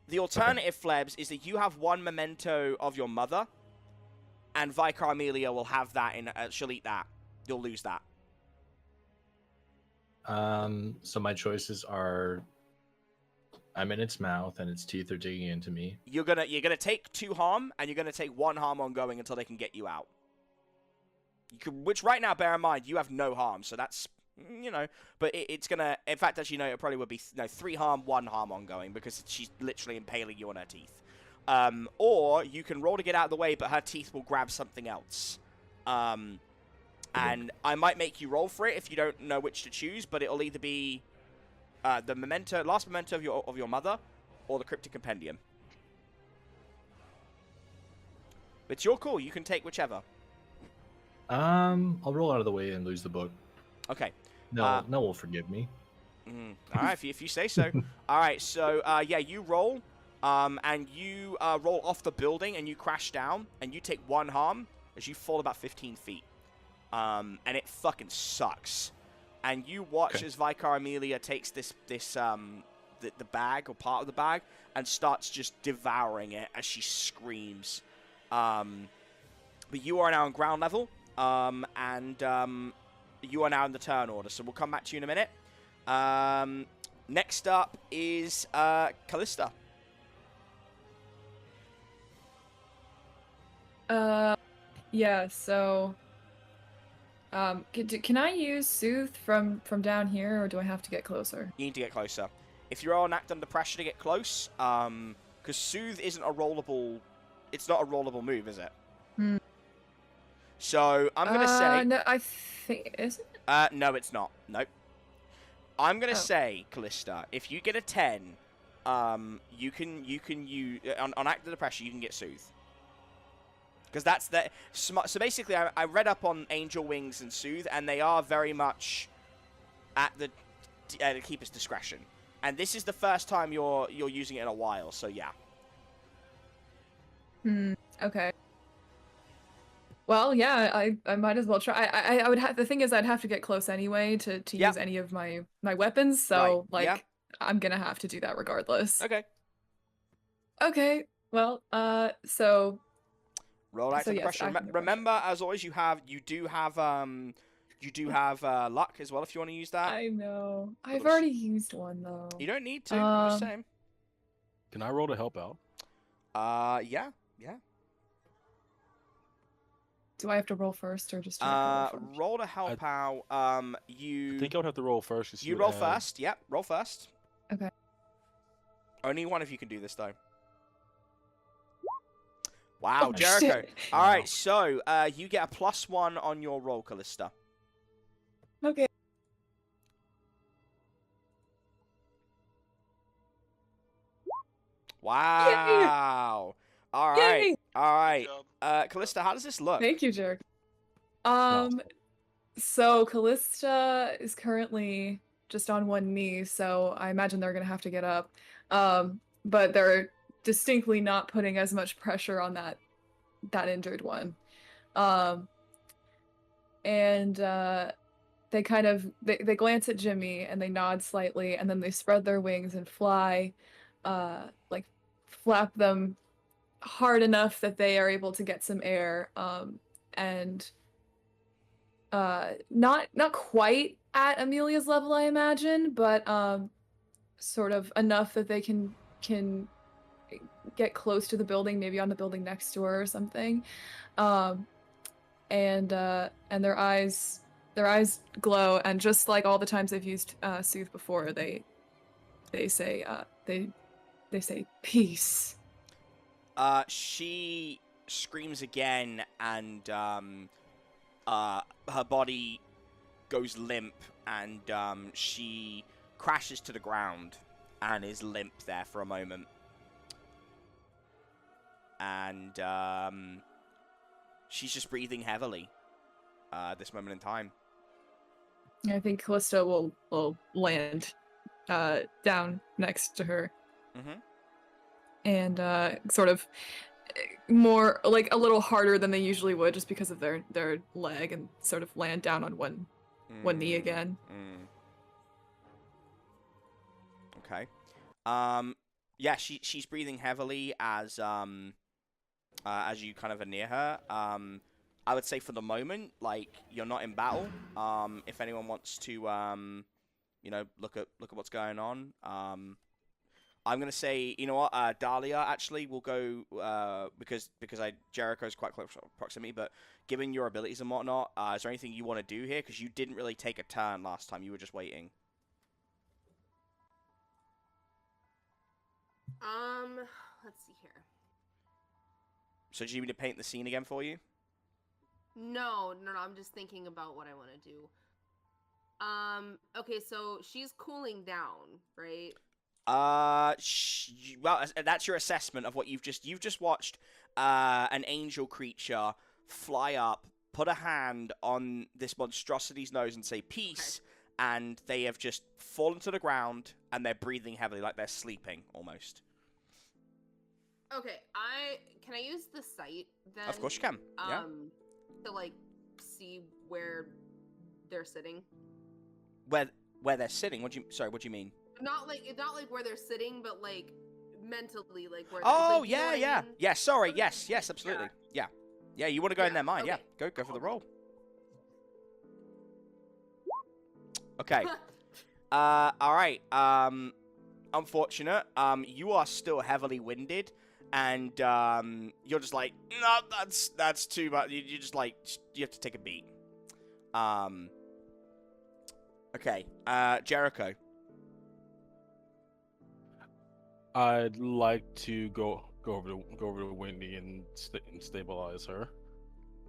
Speaker 2: The alternative, Flebs, is that you have one memento of your mother, and Vicar Amelia will have that in... she'll eat that. You'll lose that.
Speaker 4: So my choices are I'm in its mouth and its teeth are digging into me.
Speaker 2: You're gonna take 2 harm, and you're gonna take 1 harm ongoing until they can get you out. Which right now, bear in mind, you have no harm, so that's, but it's gonna, in fact, as you know, it probably would be 3 harm, 1 harm ongoing, because she's literally impaling you on her teeth. Or you can roll to get out of the way, but her teeth will grab something else. And I might make you roll for it if you don't know which to choose, but it'll either be the last memento of your mother, or the cryptic compendium. It's your call. You can take whichever.
Speaker 4: I'll roll out of the way and lose the book.
Speaker 2: Okay.
Speaker 4: No, no will forgive me.
Speaker 2: All right, if you say so. All right, so yeah, you roll, and you roll off the building, and you crash down, and you take 1 harm as you fall about 15 feet. And it fucking sucks. And you watch as Vicar Amelia takes the bag or part of the bag and starts just devouring it as she screams. But you are now on ground level, and you are now in the turn order. So we'll come back to you in a minute. Next up is Callista.
Speaker 3: Yeah, so can I use Soothe from down here, or do I have to get closer?
Speaker 2: You need to get closer. If you're on act under pressure to get close, because Soothe isn't a rollable... It's not a rollable move, is it? So, I'm going to say...
Speaker 3: No, I think... Is it?
Speaker 2: No, it's not. Nope. I'm going to say, Callista, if you get a 10, you can use... On act under pressure, you can get Soothe. Because that's the... So basically, I read up on Angel Wings and Soothe, and they are very much at the keeper's discretion. And this is the first time you're using it in a while, so yeah.
Speaker 3: Okay. Well, yeah, I might as well try. I would have, the thing is I'd have to get close anyway to
Speaker 2: Yep.
Speaker 3: use any of my weapons, so
Speaker 2: Right,
Speaker 3: like
Speaker 2: yeah.
Speaker 3: I'm gonna have to do that regardless.
Speaker 2: Okay.
Speaker 3: Okay. Well, so
Speaker 2: Roll act
Speaker 3: So
Speaker 2: under
Speaker 3: yes,
Speaker 2: pressure.
Speaker 3: act under
Speaker 2: Remember, as always, you do have luck as well if you want to use that.
Speaker 3: I know. I've
Speaker 2: Little
Speaker 3: already used one though.
Speaker 2: You don't need to. I'm just saying.
Speaker 6: Can I roll to help out?
Speaker 2: Yeah.
Speaker 3: Do I have to roll first or just Jericho roll first?
Speaker 2: Roll to help out. You.
Speaker 6: I think I would have to roll first. To see
Speaker 2: You
Speaker 6: what
Speaker 2: roll
Speaker 6: I have.
Speaker 2: first. Yep. Roll first.
Speaker 3: Okay.
Speaker 2: Only one of you can do this though. Wow,
Speaker 3: Oh,
Speaker 2: Jericho.
Speaker 3: shit.
Speaker 2: All right, so you get a +1 on your roll, Callista.
Speaker 3: Okay.
Speaker 2: Wow. All right.
Speaker 3: Yay!
Speaker 2: All right.
Speaker 5: Good job.
Speaker 2: Callista, how does this look?
Speaker 3: Thank you, Jericho.
Speaker 6: No.
Speaker 3: So Callista is currently just on one knee, so I imagine they're gonna have to get up. But they're distinctly not putting as much pressure on that injured one. And they kind of they glance at Jimmy and they nod slightly, and then they spread their wings and fly, like flap them hard enough that they are able to get some air, and not quite at Amelia's level, I imagine, but sort of enough that they can get close to the building, maybe on the building next to her or something. And their eyes glow, and just like all the times they've used soothe before, they say peace.
Speaker 2: She screams again, and her body goes limp, and she crashes to the ground and is limp there for a moment. And she's just breathing heavily at this moment in time.
Speaker 3: I think Callista will land down next to her.
Speaker 2: Mm-hmm.
Speaker 3: And sort of more, like, a little harder than they usually would, just because of their leg, and sort of land down on one knee again.
Speaker 2: Okay. Yeah, she's breathing heavily as you kind of are near her. I would say for the moment, like, you're not in battle. If anyone wants to, look at what's going on. I'm gonna say, you know what, Dahlia actually will go because Jericho's quite close proximity. But given your abilities and whatnot, is there anything you want to do here? Because you didn't really take a turn last time; you were just waiting.
Speaker 7: Let's see here.
Speaker 2: So do you need me to paint the scene again for you?
Speaker 7: No, I'm just thinking about what I want to do. Okay, so she's cooling down, right?
Speaker 2: Well, that's your assessment of what you've just watched. An angel creature fly up, put a hand on this monstrosity's nose, and say peace. Okay. And they have just fallen to the ground, and they're breathing heavily, like they're sleeping almost.
Speaker 7: Okay, can I use the sight then?
Speaker 2: Of course you can. Yeah.
Speaker 7: To like see where they're sitting.
Speaker 2: Where they're sitting? What do you mean?
Speaker 7: Not like where they're sitting, but like mentally, like where.
Speaker 2: Oh,
Speaker 7: like,
Speaker 2: yeah, yeah,
Speaker 7: I mean?
Speaker 2: yeah. Sorry, yes, absolutely, yeah. You want to go in their mind?
Speaker 7: Okay.
Speaker 2: Yeah, go for the roll. Okay. All right. Unfortunate. You are still heavily winded, and you're just like, no, that's too much. You just like, you have to take a beat. Okay. Jericho.
Speaker 6: I'd like to go over to Wendy and stabilize her.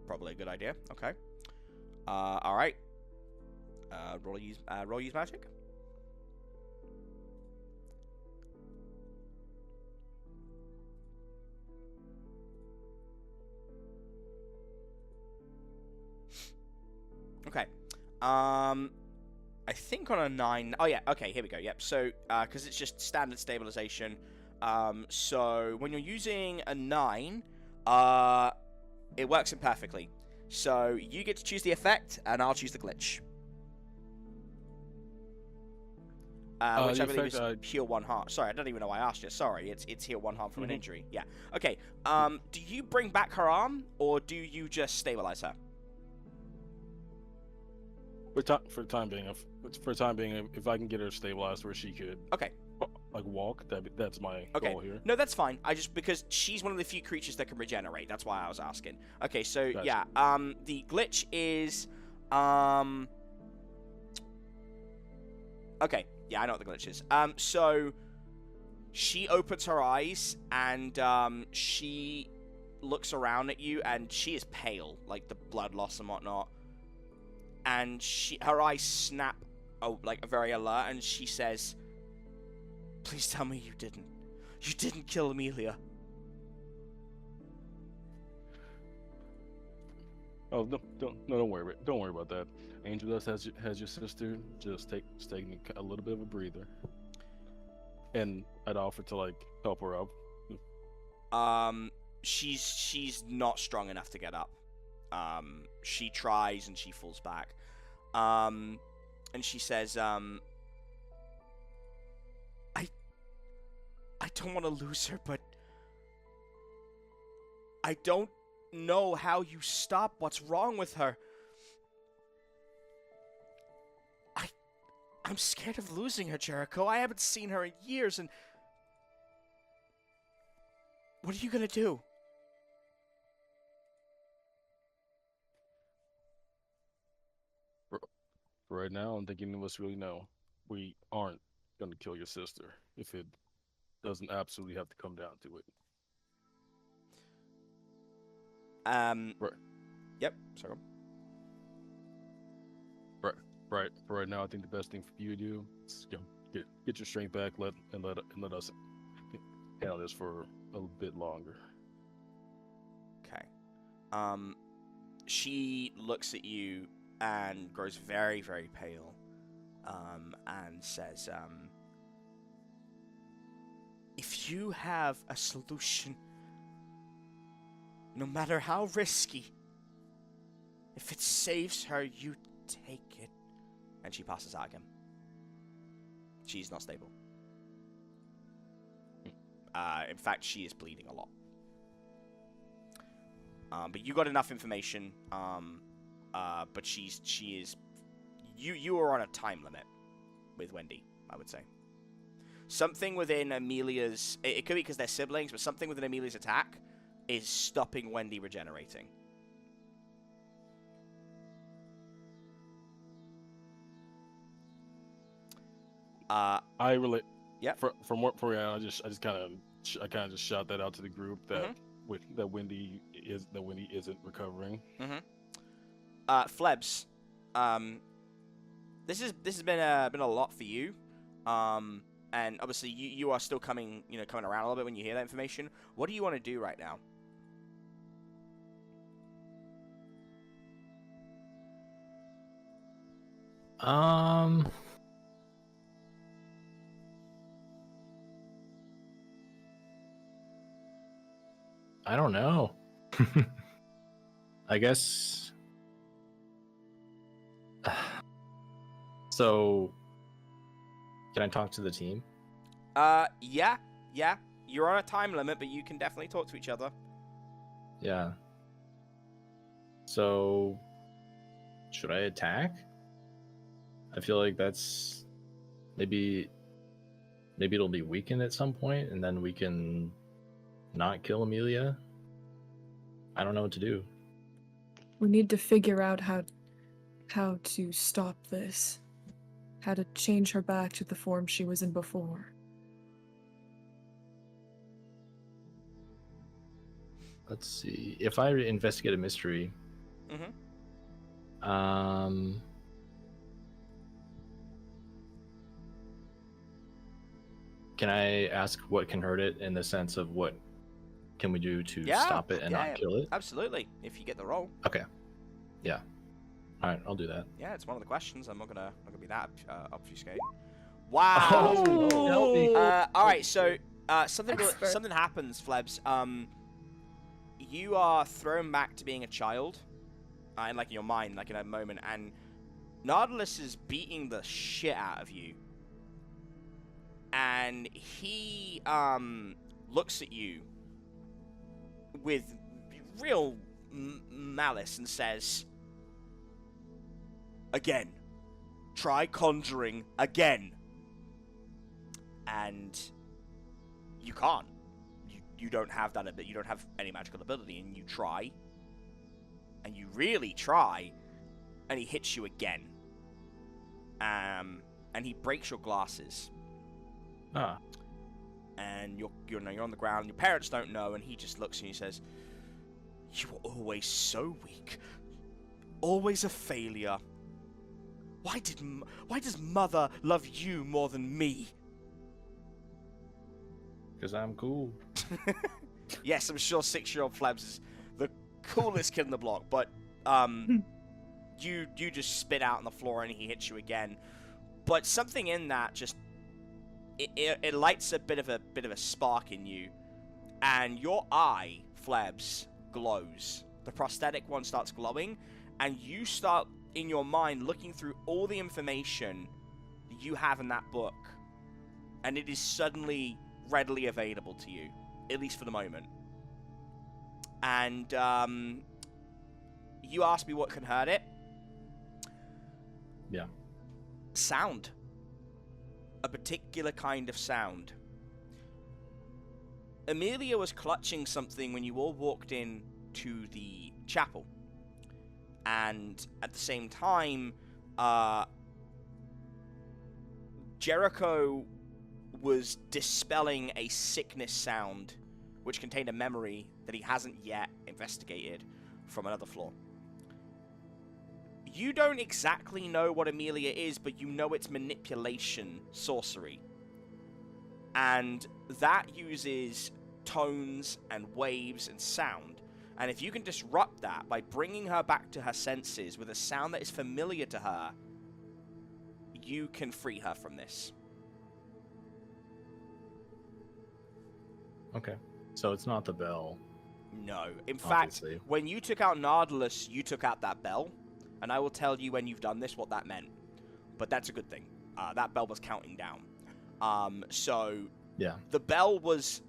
Speaker 2: Probably a good idea. Okay. All right. Roll use magic. Okay. I think on a 9. Oh yeah, okay, here we go. Yep. So because it's just standard stabilization. So when you're using a 9, it works imperfectly. So you get to choose the effect, and I'll choose the glitch. Which I believe is heal 1 heart. Sorry, I don't even know why I asked you. Sorry, it's heal 1 heart from an injury. Yeah. Okay. Do you bring back her arm, or do you just stabilize her?
Speaker 6: For time being, if I can get her stabilized where she could,
Speaker 2: Okay.
Speaker 6: like walk, that's my goal here.
Speaker 2: No, that's fine. Because she's one of the few creatures that can regenerate. That's why I was asking. Okay, so
Speaker 6: Gotcha.
Speaker 2: yeah, the glitch is okay, yeah, I know what the glitch is. So she opens her eyes and she looks around at you, and she is pale, like the blood loss and whatnot. And her eyes snap, like very alert, and she says, "Please tell me you didn't kill Amelia."
Speaker 6: Oh no, don't worry about that. Angel Dust has your sister. Just take a little bit of a breather, and I'd offer to like help her up.
Speaker 2: She's not strong enough to get up. She tries and she falls back. And she says, I don't want to lose her, but I don't know how you stop what's wrong with her. I'm scared of losing her, Jericho. I haven't seen her in years, and what are you gonna do?
Speaker 6: Right now, I'm thinking of us really know we aren't gonna kill your sister if it doesn't absolutely have to come down to it.
Speaker 2: Right. Yep. Sorry.
Speaker 6: Right. For right now, I think the best thing for you to do is get your strength back. Let us handle this for a bit longer.
Speaker 2: Okay. She looks at you and grows very, very pale. And says, if you have a solution, no matter how risky, if it saves her, you take it. And she passes out again. She's not stable. In fact, she is bleeding a lot. But you got enough information. But she is. You are on a time limit with Wendy, I would say. Something within Amelia's... It could be because they're siblings, but something within Amelia's attack is stopping Wendy regenerating.
Speaker 6: I relate.
Speaker 2: Yeah.
Speaker 6: From what I just kind of just shout that out to the group that that Wendy isn't recovering.
Speaker 2: Flebs, this has been a lot for you, and obviously you are still coming around a little bit when you hear that information. What do you want to do right now?
Speaker 4: I don't know. I guess. So, can I talk to the team?
Speaker 2: Yeah. You're on a time limit, but you can definitely talk to each other.
Speaker 4: Yeah. So, should I attack? I feel like that's maybe it'll be weakened at some point, and then we can not kill Amelia. I don't know what to do.
Speaker 3: We need to figure out how to stop this. How to change her back to the form she was in before.
Speaker 4: Let's see. If I investigate a mystery, can I ask what can hurt it in the sense of what can we do to stop it and not kill it?
Speaker 2: Absolutely, if you get the roll.
Speaker 4: Okay. Yeah. All right, I'll do that.
Speaker 2: Yeah, it's one of the questions. I'm not gonna be that obfuscate. Wow.
Speaker 4: Oh, help me.
Speaker 2: All right, so
Speaker 3: Expert.
Speaker 2: something happens, Flebs. You are thrown back to being a child, in like your mind, like in a moment, and Nautilus is beating the shit out of you, and he looks at you with real malice and says, "Again, try conjuring again." And you can't. You don't have that ability. You don't have any magical ability, and you try, and you really try, and he hits you again. And he breaks your glasses.
Speaker 4: Ah.
Speaker 2: And you're on the ground. Your parents don't know, and he just looks at you and says, "You were always so weak, always a failure. Why does Mother love you more than me?"
Speaker 4: Because I'm cool.
Speaker 2: Yes, I'm sure 6-year-old Flebs is the coolest kid in the block, but you just spit out on the floor and he hits you again. But something in that just it lights a bit of a spark in you, and your eye, Flebs, glows. The prosthetic one starts glowing, and you start in your mind looking through all the information that you have in that book, and it is suddenly readily available to you, at least for the moment. And you asked me what can hurt it.
Speaker 4: Yeah.
Speaker 2: Sound. A particular kind of sound. Amelia was clutching something when you all walked in to the chapel. And at the same time, Jericho was dispelling a sickness sound which contained a memory that he hasn't yet investigated from another floor. You don't exactly know what Amelia is, but you know it's manipulation sorcery. And that uses tones and waves and sound. And if you can disrupt that by bringing her back to her senses with a sound that is familiar to her, you can free her from this.
Speaker 4: Okay. So it's not the bell.
Speaker 2: No. In
Speaker 4: Obviously.
Speaker 2: fact, when you took out Nautilus, you took out that bell. And I will tell you when you've done this what that meant. But that's a good thing. That bell was counting down. So
Speaker 4: Yeah.
Speaker 2: the bell was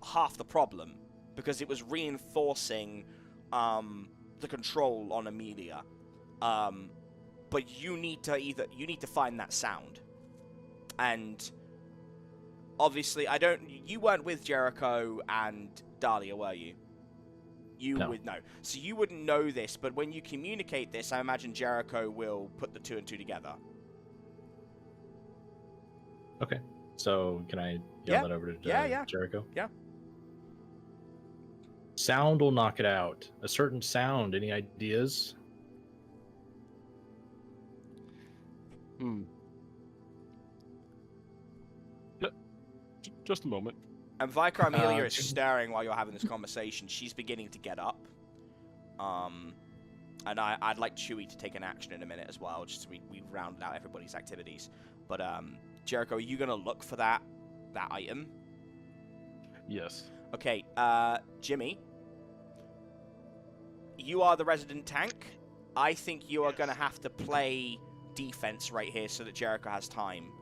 Speaker 2: half the problem, because it was reinforcing the control on Amelia. But you need to find that sound. And obviously, you weren't with Jericho and Dahlia, were you?
Speaker 4: No.
Speaker 2: So you wouldn't know this, but when you communicate this, I imagine Jericho will put the 2 and 2 together.
Speaker 4: Okay. So can I yell
Speaker 2: Yeah.
Speaker 4: that over to
Speaker 2: Yeah.
Speaker 4: Jericho?
Speaker 2: Yeah.
Speaker 4: Sound will knock it out. A certain sound. Any ideas?
Speaker 6: Just a moment.
Speaker 2: And Vicar Amelia is
Speaker 4: can-
Speaker 2: staring while you're having this conversation. She's beginning to get up. And I'd like Chewy to take an action in a minute as well, just so we've rounded out everybody's activities. But Jericho, are you gonna look for that item?
Speaker 6: Yes.
Speaker 2: Okay, Jimmy, you are the resident tank. I think you are gonna have to play defense right here so that Jericho has time.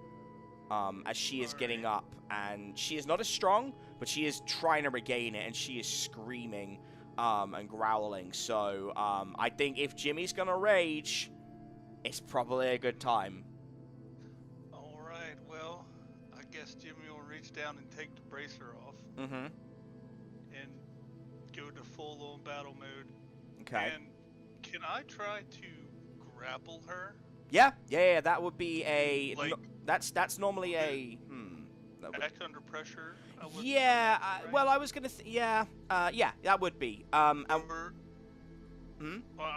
Speaker 2: As she is getting up, and she is not as strong, but she is trying to regain it, and she is screaming and growling. So I think if Jimmy's gonna rage, it's probably a good time.
Speaker 5: Alright, well, I guess Jimmy will reach down and take the bracer off
Speaker 2: Mm-hmm.
Speaker 5: and go to full-on battle mode.
Speaker 2: Okay.
Speaker 5: And can I try to grapple her?
Speaker 2: Yeah. That would be a.
Speaker 5: Like-
Speaker 2: That's normally a. That would,
Speaker 5: Act under pressure?
Speaker 2: yeah.
Speaker 5: right?
Speaker 2: Well, I was gonna. Yeah. Yeah. That would be.
Speaker 5: Or,
Speaker 2: Hmm?
Speaker 5: well,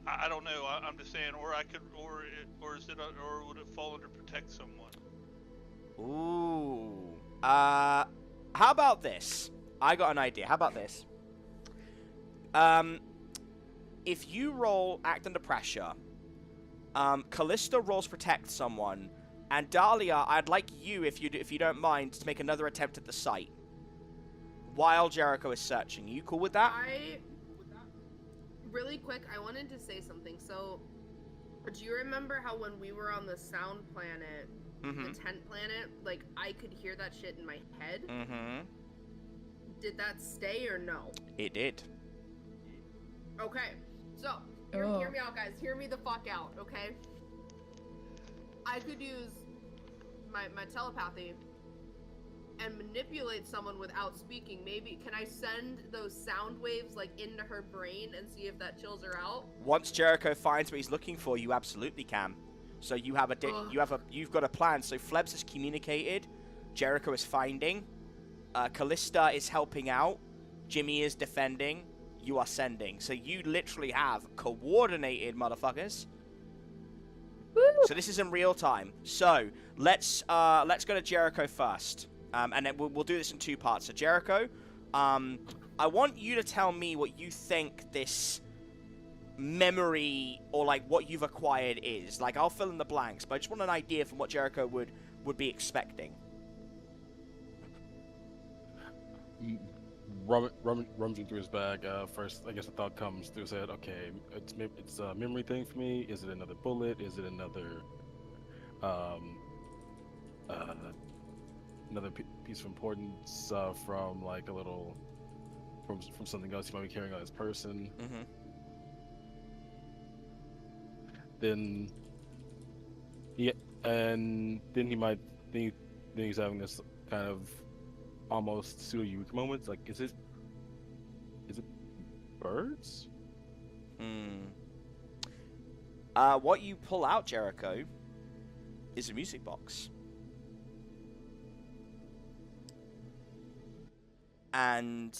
Speaker 5: I don't know. I'm just saying, or I could, or is it, or would it fall under protect someone?
Speaker 2: Ooh. How about this? I got an idea. How about this? If you roll act under pressure, Callista rolls protect someone, and Dahlia, I'd like you, if you don't mind, to make another attempt at the site while Jericho is searching. Are you cool with that?
Speaker 7: Really quick, I wanted to say something. So, do you remember how when we were on the sound planet, the tent planet, like, I could hear that shit in my head?
Speaker 2: Mm-hmm.
Speaker 7: Did that stay or no?
Speaker 2: It did.
Speaker 7: Okay, so, hear me out, guys. Hear me the fuck out, okay? I could use my telepathy and manipulate someone without speaking. Maybe, can I send those sound waves, like, into her brain and see if that chills her out?
Speaker 2: Once Jericho finds what he's looking for, you absolutely can. So you have you've got a plan. So Flebs has communicated, Jericho is finding, Callista is helping out, Jimmy is defending, you are sending. So you literally have coordinated, motherfuckers.
Speaker 3: Woo!
Speaker 2: So this is in real time. So let's go to Jericho first, and then we'll do this in two parts. So Jericho, I want you to tell me what you think this memory or like what you've acquired is. Like, I'll fill in the blanks, but I just want an idea from what Jericho would be expecting.
Speaker 6: Rummaging through his bag, first, I guess the thought comes through his head, okay, it's a memory thing for me. Is it another bullet? Is it another piece of importance from like a little from something else he might be carrying on his person?
Speaker 2: Mm-hmm.
Speaker 6: Then he's having this kind of almost pseudo-youth moments. Like, is it birds?
Speaker 2: What you pull out, Jericho, is a music box. And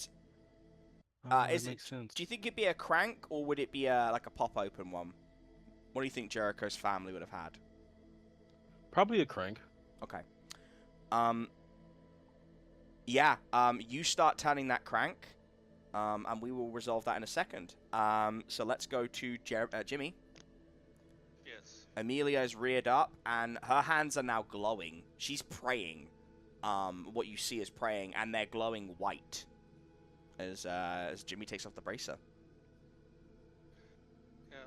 Speaker 6: Makes sense.
Speaker 2: do you think it'd be a crank, or would it be like a pop-open one? What do you think Jericho's family would have had?
Speaker 6: Probably a crank.
Speaker 2: Okay. You start turning that crank, and we will resolve that in a second. So let's go to Jimmy.
Speaker 5: Yes.
Speaker 2: Amelia is reared up, and her hands are now glowing. She's praying. What you see is praying, and they're glowing white as Jimmy takes off the bracer.
Speaker 5: Yeah.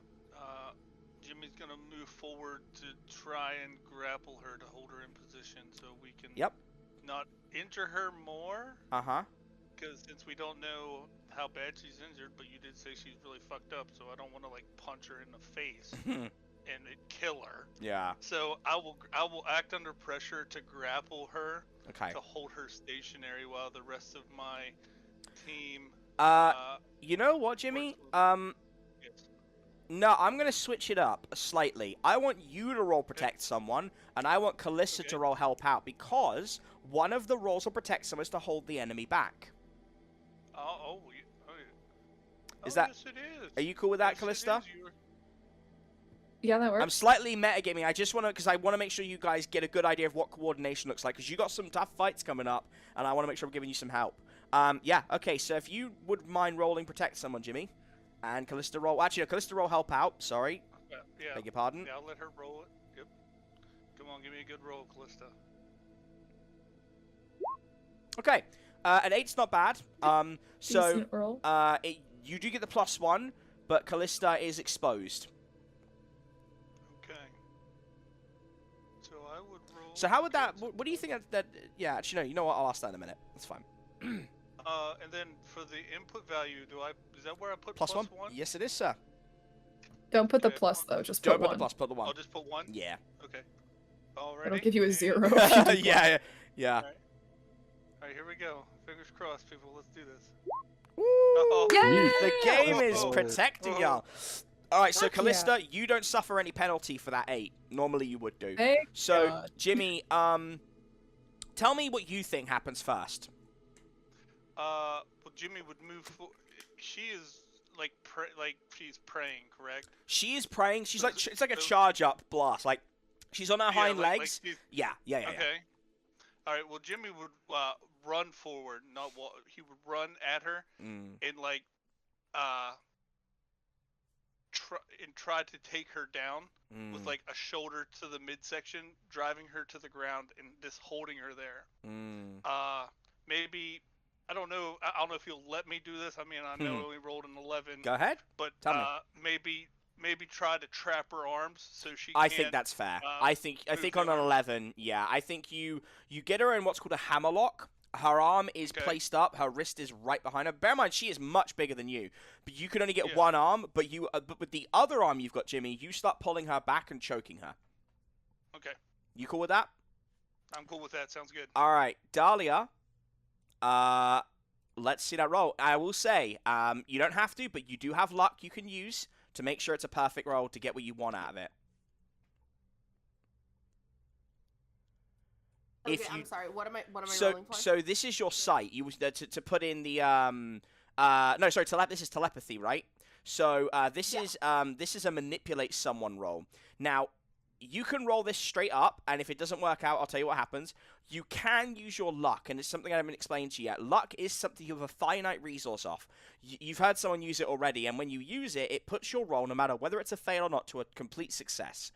Speaker 5: Jimmy's gonna move forward to try and grapple her to hold her in position so we can not injure her more.
Speaker 2: Uh-huh.
Speaker 5: Because since we don't know how bad she's injured, but you did say she's really fucked up, so I don't want to like punch her in the face and it kill her.
Speaker 2: Yeah.
Speaker 5: So I will act under pressure to grapple her.
Speaker 2: Okay.
Speaker 5: To hold her stationary while the rest of my team.
Speaker 2: You know what, Jimmy?
Speaker 5: Yes.
Speaker 2: No, I'm going to switch it up slightly. I want you to roll protect someone, and I want Callista to roll help out, because one of the rolls will protect someone is to hold the enemy back. Is that?
Speaker 5: Yes, it is.
Speaker 2: Are you cool with that,
Speaker 5: Yes,
Speaker 2: Callista?
Speaker 3: Yeah, that works.
Speaker 2: I'm slightly metagaming. I just want to, because I want to make sure you guys get a good idea of what coordination looks like, because you got some tough fights coming up, and I want to make sure I'm giving you some help. Yeah, okay, so if you would mind rolling protect someone, Jimmy, and Callista roll... Actually, no, Callista roll help out, sorry.
Speaker 5: Yeah.
Speaker 2: Beg your pardon.
Speaker 5: Yeah, I'll let her roll it. Yep. Come on, give me a good roll, Callista.
Speaker 2: Okay, an 8's not bad. So,
Speaker 3: Decent roll.
Speaker 2: you do get the +1, but Callista is exposed.
Speaker 5: Okay. So I would roll...
Speaker 2: So how would that... What do you think that... Yeah, actually, no, you know what? I'll ask that in a minute. That's fine.
Speaker 5: And then for the input value, is that where I put
Speaker 2: +1?
Speaker 5: +1?
Speaker 2: Yes, it is, sir.
Speaker 3: Don't put the
Speaker 5: Okay,
Speaker 3: plus though. Just put
Speaker 2: Don't put
Speaker 3: one.
Speaker 2: the plus, put the 1.
Speaker 5: I'll just put 1?
Speaker 2: Yeah.
Speaker 5: Okay. Alrighty.
Speaker 3: It'll give you a 0. if you do
Speaker 2: yeah.
Speaker 5: Alright, here we go. Fingers crossed, people. Let's do this.
Speaker 2: Woo!
Speaker 5: Oh.
Speaker 3: Yay!
Speaker 2: The game is
Speaker 5: Oh.
Speaker 2: protecting
Speaker 5: Oh.
Speaker 2: y'all. Alright, so
Speaker 3: Fuck yeah.
Speaker 2: Callista, you don't suffer any penalty for that 8. Normally you would do.
Speaker 3: Thank
Speaker 2: So,
Speaker 3: God.
Speaker 2: Jimmy, tell me what you think happens first.
Speaker 5: Well, Jimmy would move she is like she's praying, correct?
Speaker 2: She is praying. She's like, it's like a charge up blast. Like, she's on her hind
Speaker 5: like
Speaker 2: legs.
Speaker 5: she's-
Speaker 2: Yeah.
Speaker 5: Okay. Alright, well, Jimmy would run forward, not walk. He would run at her
Speaker 2: Mm.
Speaker 5: and, like, tried to take her down with
Speaker 2: Mm.
Speaker 5: like a shoulder to the midsection, driving her to the ground and just holding her there.
Speaker 2: Mm.
Speaker 5: Maybe I don't know. I don't know if you'll let me do this. I mean, I know I only rolled an 11.
Speaker 2: Go ahead.
Speaker 5: But
Speaker 2: Tell me.
Speaker 5: maybe try to trap her arms so she.
Speaker 2: I
Speaker 5: can't,
Speaker 2: think that's fair. I think
Speaker 5: move
Speaker 2: on an
Speaker 5: her.
Speaker 2: 11, yeah. I think you get her in what's called a hammerlock. Her arm is
Speaker 5: Okay.
Speaker 2: placed up. Her wrist is right behind her. Bear in mind, she is much bigger than you. But you can only get
Speaker 5: Yeah.
Speaker 2: one arm. But but with the other arm you've got, Jimmy, you start pulling her back and choking her.
Speaker 5: Okay,
Speaker 2: You cool with that?
Speaker 5: I'm cool with that. Sounds good.
Speaker 2: All right, Dahlia. Let's see that roll. I will say, you don't have to, but you do have luck you can use to make sure it's a perfect roll to get what you want out of it.
Speaker 7: Okay, I'm sorry. What am I rolling for?
Speaker 2: So this is your sight. You was to put in the no, sorry, this is telepathy, right? So this is a manipulate someone roll. Now, you can roll this straight up, and if it doesn't work out, I'll tell you what happens. You can use your luck, and it's something I haven't explained to you yet. Luck is something you have a finite resource of. You've heard someone use it already, and when you use it, it puts your roll, no matter whether it's a fail or not, to a complete success.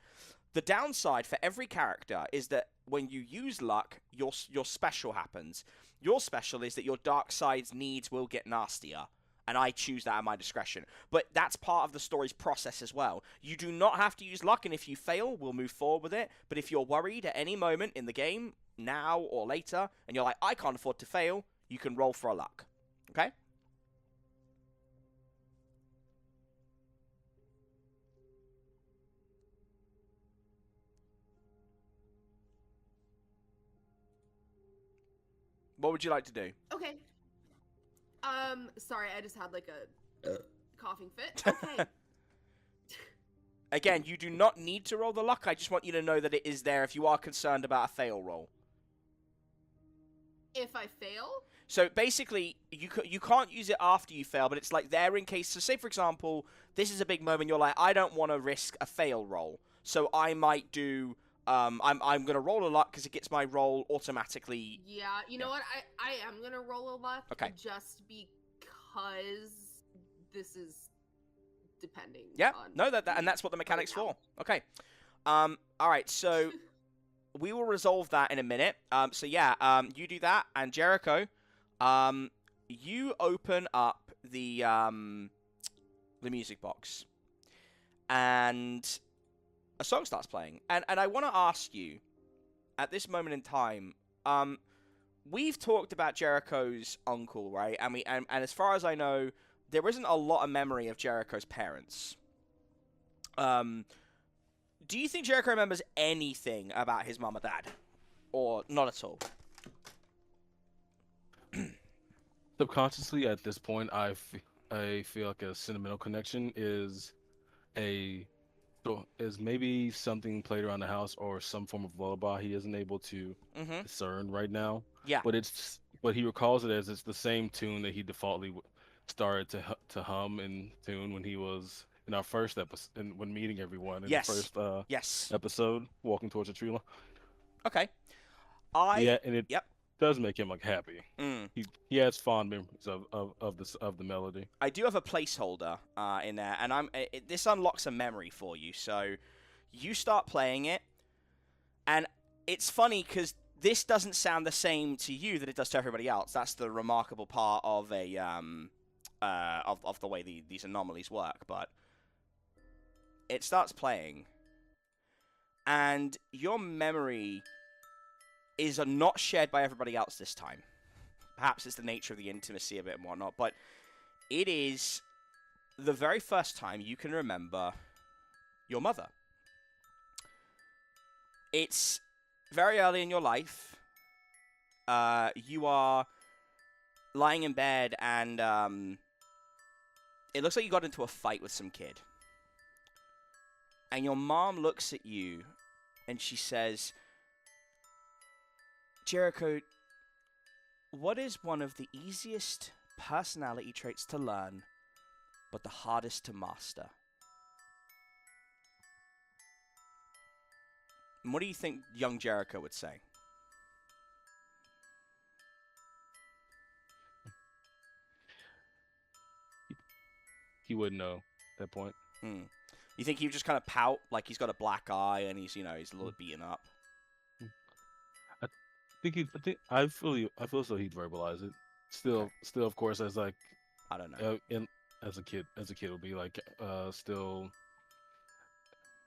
Speaker 2: The downside for every character is that when you use luck, your special happens. Your special is that your dark side's needs will get nastier, and I choose that at my discretion. But that's part of the story's process as well. You do not have to use luck, and if you fail, we'll move forward with it. But if you're worried at any moment in the game, now or later, and you're like, I can't afford to fail, you can roll for a luck. Okay? What would you like to do?
Speaker 7: Okay. Sorry, I just had like a coughing fit. Okay.
Speaker 2: Again, you do not need to roll the luck. I just want you to know that it is there if you are concerned about a fail roll.
Speaker 7: If I fail?
Speaker 2: So basically, you can't use it after you fail, but it's like there in case. So say, for example, this is a big moment. You're like, I don't want to risk a fail roll. So I might do... I'm going to roll a luck because it gets my roll automatically.
Speaker 7: Yeah, you know what? I am going to roll a luck.
Speaker 2: Okay.
Speaker 7: Just because this is depending
Speaker 2: Yeah,
Speaker 7: on
Speaker 2: no, and that's what the mechanic's
Speaker 7: now.
Speaker 2: for. Okay. All right, so we will resolve that in a minute. So yeah, you do that, and Jericho, you open up the music box, and a song starts playing. And I want to ask you, at this moment in time, we've talked about Jericho's uncle, right? And as far as I know, there isn't a lot of memory of Jericho's parents. Do you think Jericho remembers anything about his mom or dad? Or not at all?
Speaker 6: Subconsciously, at this point, I feel like a sentimental connection is maybe something played around the house or some form of lullaby he isn't able to discern right now.
Speaker 2: Yeah.
Speaker 6: But he recalls it as it's the same tune that he defaultly started to hum and tune when he was in our first episode, when meeting everyone in
Speaker 2: Yes.
Speaker 6: the first
Speaker 2: Yes.
Speaker 6: episode, walking towards the tree line.
Speaker 2: Okay.
Speaker 6: Yeah, and it
Speaker 2: Yep.
Speaker 6: does make him like happy.
Speaker 2: Mm.
Speaker 6: He has fond memories of the melody.
Speaker 2: I do have a placeholder in there, and this unlocks a memory for you. So you start playing it, and it's funny because this doesn't sound the same to you that it does to everybody else. That's the remarkable part of a of the way these anomalies work. But it starts playing, and your memory is not shared by everybody else this time. Perhaps it's the nature of the intimacy of it and whatnot, but it is the very first time you can remember your mother. It's very early in your life. You are lying in bed, and it looks like you got into a fight with some kid. And your mom looks at you, and she says, Jericho, what is one of the easiest personality traits to learn, but the hardest to master? And what do you think young Jericho would say?
Speaker 6: He wouldn't know at that point.
Speaker 2: You think he would just kind of pout, like he's got a black eye and he's, he's a little beaten up?
Speaker 6: I feel as though he'd verbalize it. Still, of course, as like
Speaker 2: I don't know.
Speaker 6: as a kid would be like still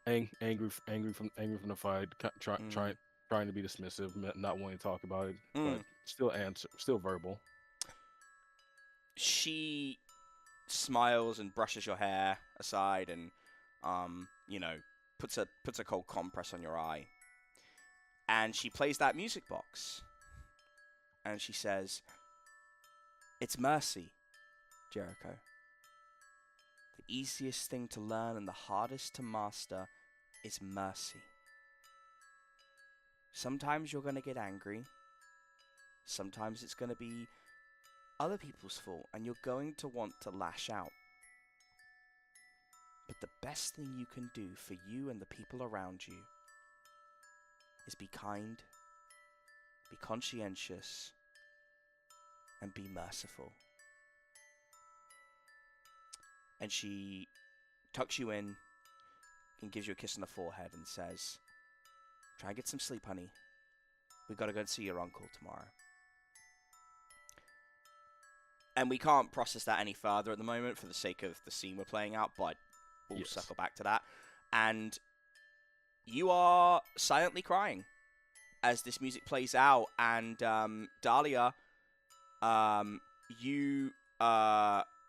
Speaker 6: angry from the fight, trying to be dismissive, not wanting to talk about it, but still verbal.
Speaker 2: She smiles and brushes your hair aside and puts a cold compress on your eye. And she plays that music box. And she says, "It's mercy, Jericho. The easiest thing to learn and the hardest to master is mercy. Sometimes you're going to get angry. Sometimes it's going to be other people's fault, and you're going to want to lash out. But the best thing you can do for you and the people around you is be kind, be conscientious, and be merciful." And she tucks you in and gives you a kiss on the forehead and says, "Try and get some sleep, honey. We've got to go and see your uncle tomorrow." And we can't process that any further at the moment for the sake of the scene we're playing out, but we'll circle back to that. And you are silently crying as this music plays out. And Dahlia,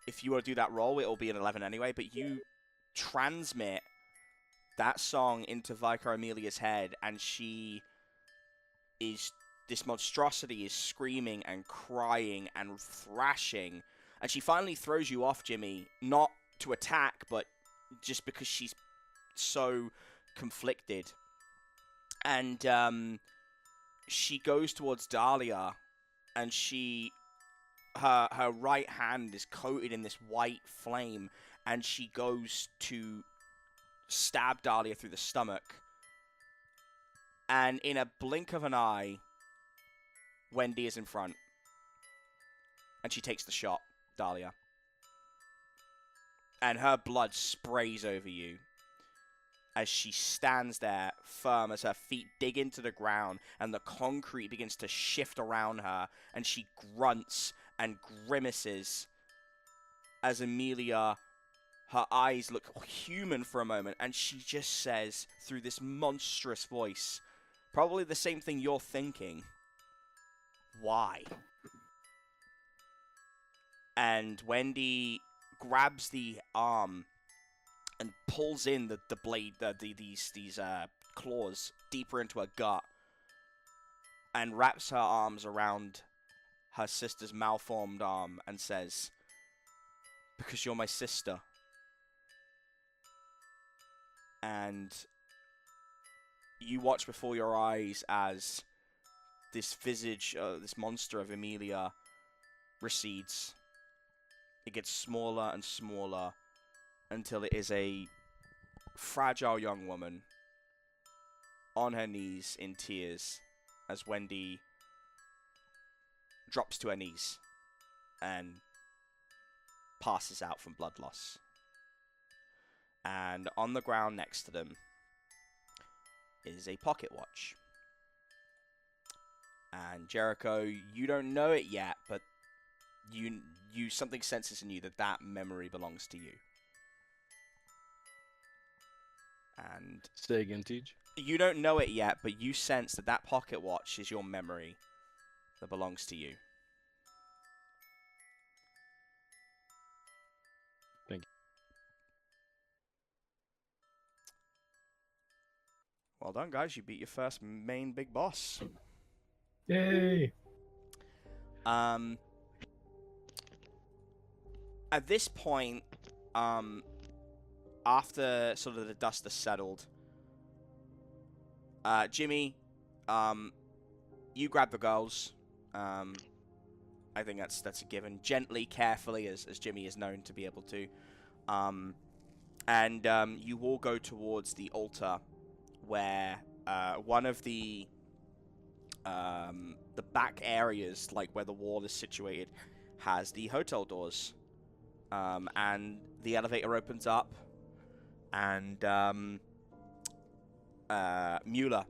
Speaker 2: if you want to do that roll, it'll be an 11 anyway, but you transmit that song into Vicar Amelia's head, and this monstrosity is screaming and crying and thrashing, and she finally throws you off, Jimmy, not to attack, but just because she's so conflicted. And she goes towards Dahlia, and her right hand is coated in this white flame, and she goes to stab Dahlia through the stomach. And in a blink of an eye, Wendy is in front. And she takes the shot, Dahlia. And her blood sprays over you as she stands there firm as her feet dig into the ground and the concrete begins to shift around her, and she grunts and grimaces as Amelia, her eyes look human for a moment, and she just says through this monstrous voice, probably the same thing you're thinking: "Why?" And Wendy grabs the arm and pulls in the blade, these claws deeper into her gut, and wraps her arms around her sister's malformed arm and says, "Because you're my sister." And you watch before your eyes as this visage, this monster of Amelia recedes. It gets smaller and smaller until it is a fragile young woman on her knees in tears as Wendy drops to her knees and passes out from blood loss. And on the ground next to them is a pocket watch. And Jericho, you don't know it yet, but you something senses in you that memory belongs to you. And
Speaker 6: say again, Teach.
Speaker 2: You don't know it yet, but you sense that pocket watch is your memory that belongs to you.
Speaker 6: Thank you.
Speaker 2: Well done, guys. You beat your first main big boss.
Speaker 4: Yay!
Speaker 2: At this point, after sort of the dust has settled, Jimmy, you grab the girls. I think that's a given. Gently, carefully, as Jimmy is known to be able to. And you all go towards the altar where one of the back areas, like where the wall is situated, has the hotel doors. And the elevator opens up, and Mueller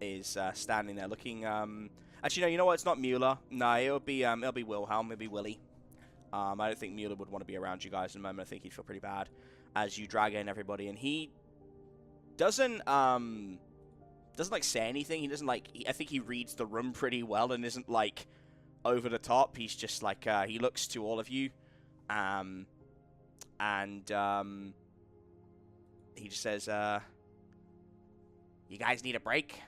Speaker 2: is standing there looking. Actually, no. You know what? It's not Mueller. No, it'll be Wilhelm. It'll be Willie. I don't think Mueller would want to be around you guys in the moment. I think he'd feel pretty bad as you drag in everybody, and he doesn't like say anything. He doesn't like. I think he reads the room pretty well and isn't like over the top. He's just like he looks to all of you, and he just says, "You guys need a break?"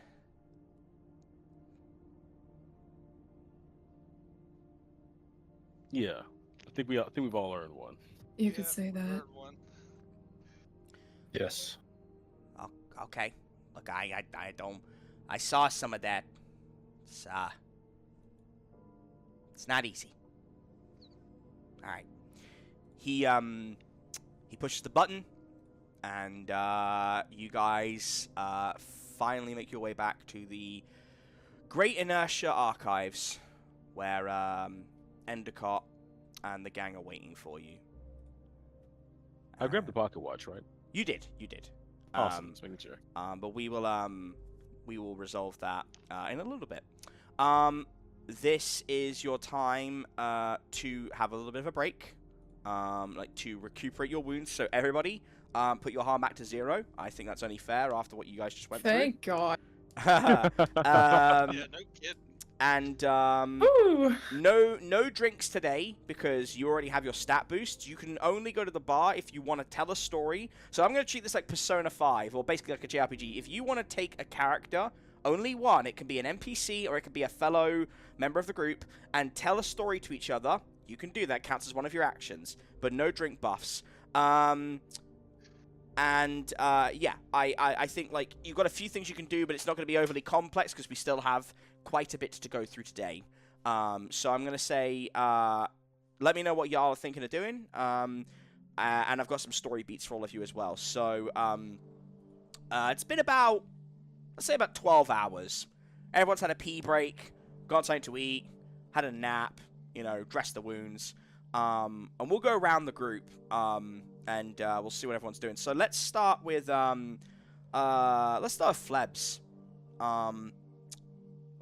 Speaker 6: Yeah, I think we've all earned one.
Speaker 3: You could say that.
Speaker 5: Third one.
Speaker 4: Yes.
Speaker 2: Oh, okay. Look, I don't. I saw some of that. It's not easy. All right. He pushes the button, and you guys finally make your way back to the Great Inertia Archives, where Endicott and the gang are waiting for you.
Speaker 6: I grabbed the pocket watch, right?
Speaker 2: You did.
Speaker 6: Awesome. Just making sure.
Speaker 2: But we will resolve that in a little bit. This is your time to have a little bit of a break, like to recuperate your wounds. So everybody, put your harm back to 0. I think that's only fair after what you guys just went
Speaker 3: Thank God.
Speaker 2: through.
Speaker 5: Yeah, no kidding.
Speaker 2: And
Speaker 3: Ooh.
Speaker 2: no drinks today because you already have your stat boost. You can only go to the bar if you want to tell a story. So I'm going to treat this like Persona 5 or basically like a JRPG. If you want to take a character, only one, it can be an NPC or it can be a fellow member of the group, and tell a story to each other. You can do that. Counts as one of your actions, but no drink buffs. Yeah, I think like you've got a few things you can do, but it's not going to be overly complex because we still have quite a bit to go through today. So I'm going to say, let me know what y'all are thinking of doing. And I've got some story beats for all of you as well. So it's been about, let's say about 12 hours. Everyone's had a pee break, got something to eat, had a nap, dressed the wounds. And we'll go around the group, and we'll see what everyone's doing. So let's start with Flebs.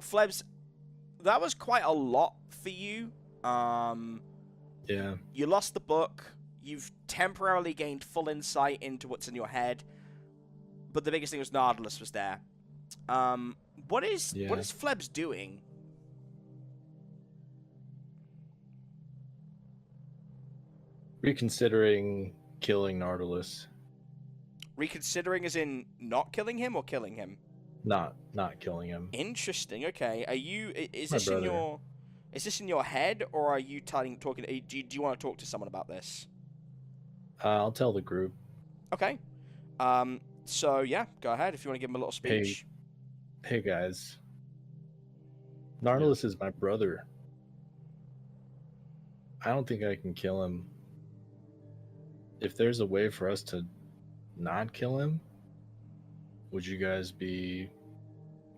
Speaker 2: Flebs, that was quite a lot for you.
Speaker 4: Yeah.
Speaker 2: You lost the book. You've temporarily gained full insight into what's in your head. But the biggest thing was Nautilus was there. What is Flebs doing?
Speaker 4: Reconsidering killing Nautilus.
Speaker 2: Reconsidering as in not killing him or killing him?
Speaker 4: Not killing him.
Speaker 2: Interesting. Okay. Are you? Is
Speaker 4: My
Speaker 2: this
Speaker 4: brother.
Speaker 2: in your? Is this in your head, or are you talking? Do you want to talk to someone about this?
Speaker 4: I'll tell the group.
Speaker 2: Okay. So yeah, go ahead if you want to give him a little speech.
Speaker 4: Hey guys. Nautilus is my brother. I don't think I can kill him. If there's a way for us to not kill him, would you guys be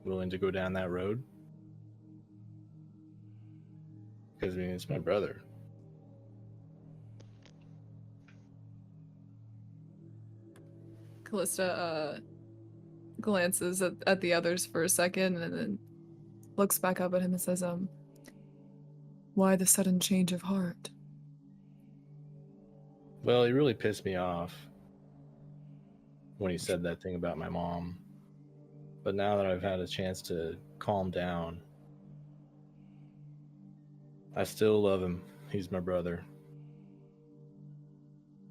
Speaker 4: willing to go down that road? Because I mean, it's my brother.
Speaker 3: Callista glances at the others for a second and then looks back up at him and says, why the sudden change of heart?
Speaker 4: Well, he really pissed me off when he said that thing about my mom. But now that I've had a chance to calm down, I still love him. He's my brother.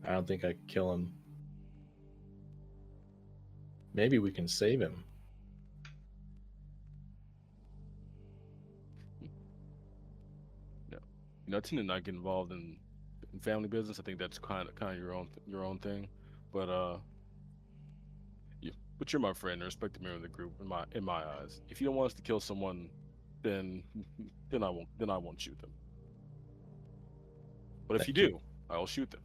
Speaker 4: I don't think I could kill him. Maybe we can save him.
Speaker 6: Yeah, tend to not get involved in family business. I think that's kind of your own thing. But but you're my friend. I respect the member of the group in my eyes. If you don't want us to kill someone, then I won't shoot them. But if you do, I will shoot them.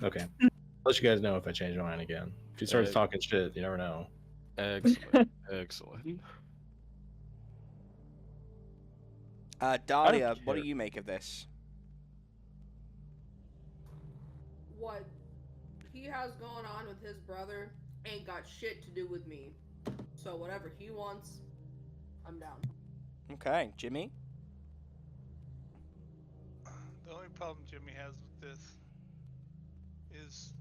Speaker 4: Okay. I'll let you guys know if I change my mind again. If he starts talking shit, you never know.
Speaker 6: Excellent. Excellent.
Speaker 2: Dahlia, what do you make of this?
Speaker 7: What? He he has going on with his brother ain't got shit to do with me. So whatever he wants, I'm down.
Speaker 2: Okay, Jimmy.
Speaker 5: The only problem Jimmy has with this is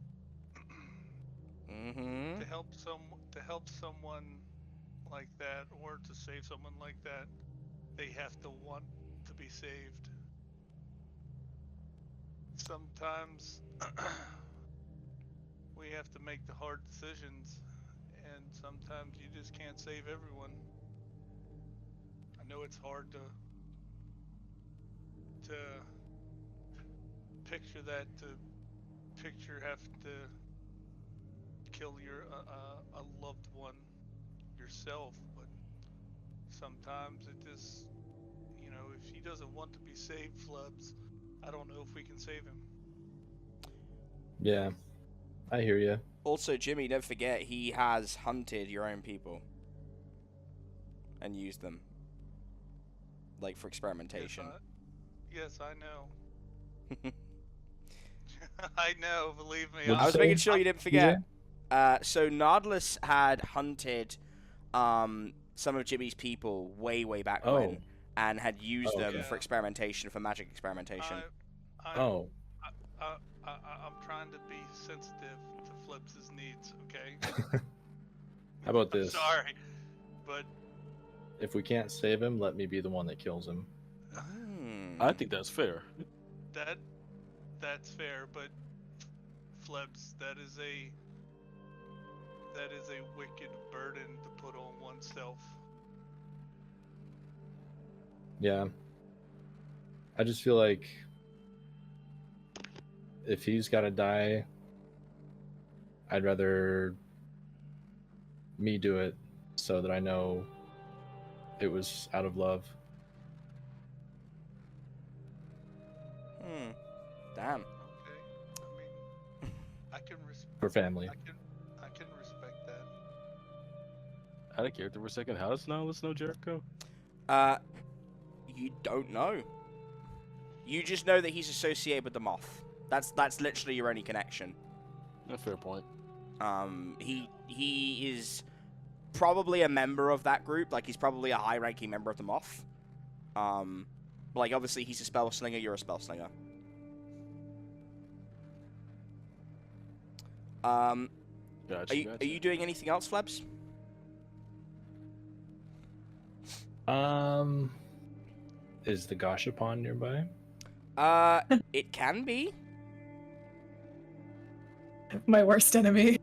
Speaker 2: Mm-hmm.
Speaker 5: to help someone like that, or to save someone like that, they have to want to be saved. Sometimes we have to make the hard decisions, and sometimes you just can't save everyone. I know it's hard to picture that, to picture having to kill your a loved one yourself, but sometimes it just, if he doesn't want to be saved, Flebs, I don't know if we can save him.
Speaker 4: Yeah, I hear you.
Speaker 2: Also, Jimmy, don't forget he has hunted your own people and used them, like for experimentation.
Speaker 5: Yes, I know. I know, believe me.
Speaker 4: What'd
Speaker 2: I
Speaker 4: you
Speaker 2: was
Speaker 4: say?
Speaker 2: making sure you didn't forget.
Speaker 4: TJ?
Speaker 2: So Nautilus had hunted some of Jimmy's people way back when, and had used them
Speaker 5: okay.
Speaker 2: for experimentation, for magic experimentation.
Speaker 4: Oh.
Speaker 5: I'm trying to be sensitive to Flebs' needs, okay?
Speaker 4: How about this?
Speaker 5: Sorry, but
Speaker 4: If we can't save him, let me be the one that kills him.
Speaker 6: I think that's fair.
Speaker 5: that's fair, but Flebs, that is a wicked burden to put on oneself.
Speaker 4: Yeah. I just feel like if he's got to die, I'd rather me do it so that I know it was out of love.
Speaker 2: Damn.
Speaker 5: Okay, I mean, I can
Speaker 4: For family.
Speaker 5: I can respect that.
Speaker 6: Out of character for a second. How does Nautilus know Jericho?
Speaker 2: You don't know. You just know that he's associated with the moth. That's literally your only connection.
Speaker 6: A fair point.
Speaker 2: He is probably a member of that group. Like, he's probably a high-ranking member of the moth. Like, obviously he's a spell slinger. You're a spell slinger.
Speaker 6: Gotcha,
Speaker 2: Are you doing anything else, Flebs?
Speaker 4: Is the Gashapon nearby?
Speaker 2: It can be.
Speaker 3: My worst enemy.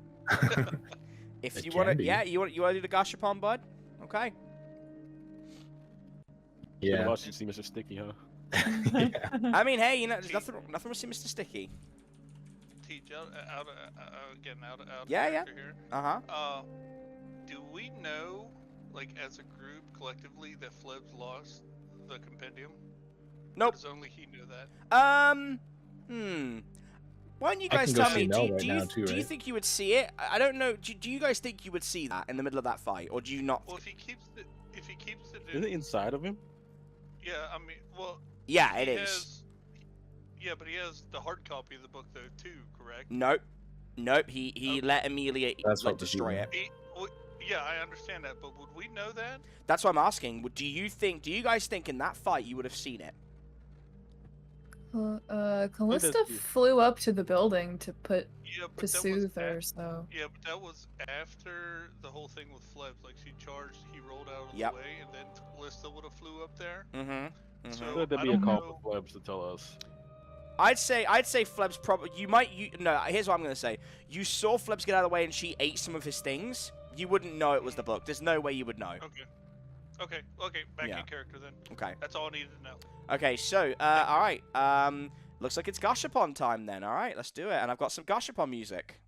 Speaker 2: If
Speaker 4: It
Speaker 2: you want
Speaker 4: can
Speaker 2: to,
Speaker 4: be.
Speaker 2: yeah, you want to do the Gashapon, bud? Okay.
Speaker 4: Yeah.
Speaker 6: About you see Mr. Sticky, huh?
Speaker 4: Yeah.
Speaker 2: I mean, hey, there's nothing wrong with Mr. Sticky.
Speaker 5: Teach out
Speaker 2: Yeah, yeah.
Speaker 5: here.
Speaker 2: Uh-huh.
Speaker 5: Do we know, like, as a group collectively, that Flebs lost the compendium?
Speaker 2: Nope.
Speaker 5: Because only he knew that.
Speaker 2: Why don't you
Speaker 4: I
Speaker 2: guys
Speaker 4: can go
Speaker 2: tell
Speaker 4: see
Speaker 2: me?
Speaker 4: Mel
Speaker 2: Do
Speaker 4: right
Speaker 2: you
Speaker 4: now too,
Speaker 2: do you
Speaker 4: right?
Speaker 2: think you would see it? I don't know. Do you guys think you would see that in the middle of that fight, or do you not?
Speaker 5: Well, if he keeps it
Speaker 6: Isn't it inside of him?
Speaker 5: yeah, I mean, well,
Speaker 2: Yeah,
Speaker 5: he
Speaker 2: it is.
Speaker 5: Yeah, but he has the hard copy of the book though too, correct?
Speaker 2: Nope. He
Speaker 5: Okay.
Speaker 2: let Amelia
Speaker 4: That's what
Speaker 2: destroy
Speaker 4: the-
Speaker 2: it.
Speaker 5: Yeah, I understand that, but would we know that?
Speaker 2: That's what I'm asking. Do you guys think in that fight you would have seen it?
Speaker 3: Callista flew up to the building to
Speaker 5: Yeah, but
Speaker 3: to soothe her, so
Speaker 5: Yeah, but that was after the whole thing with Flebs. Like, she charged, he rolled out of
Speaker 2: Yep.
Speaker 5: the way, and then Callista would have flew up there.
Speaker 2: Mm-hmm.
Speaker 5: So,
Speaker 6: I thought there'd
Speaker 5: I
Speaker 6: be a
Speaker 5: don't
Speaker 6: call
Speaker 5: know.
Speaker 6: for Flebs to tell us.
Speaker 2: I'd say Flebs probably. No, here's what I'm gonna say. You saw Flebs get out of the way and she ate some of his things. You wouldn't know it was the book. There's no way you would know.
Speaker 5: Okay. Back
Speaker 2: Yeah.
Speaker 5: in character then.
Speaker 2: Okay.
Speaker 5: That's all I needed to know.
Speaker 2: Okay, so, alright, looks like it's Gashapon time then, alright, let's do it, and I've got some Gashapon music.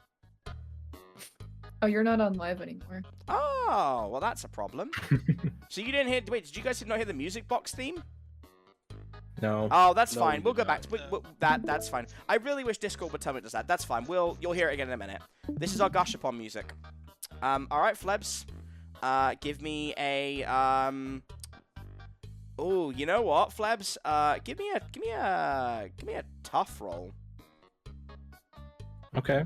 Speaker 3: oh, you're not on live anymore.
Speaker 2: Oh, well that's a problem. So you didn't hear, wait, did you guys not hear the music box theme?
Speaker 4: No.
Speaker 2: Oh, that's
Speaker 6: No,
Speaker 2: fine,
Speaker 6: we
Speaker 2: we'll
Speaker 6: did
Speaker 2: go back
Speaker 6: not.
Speaker 2: to, that's fine. I really wish Discord would tell me it does that, that's fine, you'll hear it again in a minute. This is our Gashapon music. Alright, Flebs, give me a, oh, you know what, Flebs? Give me a tough roll.
Speaker 4: Okay.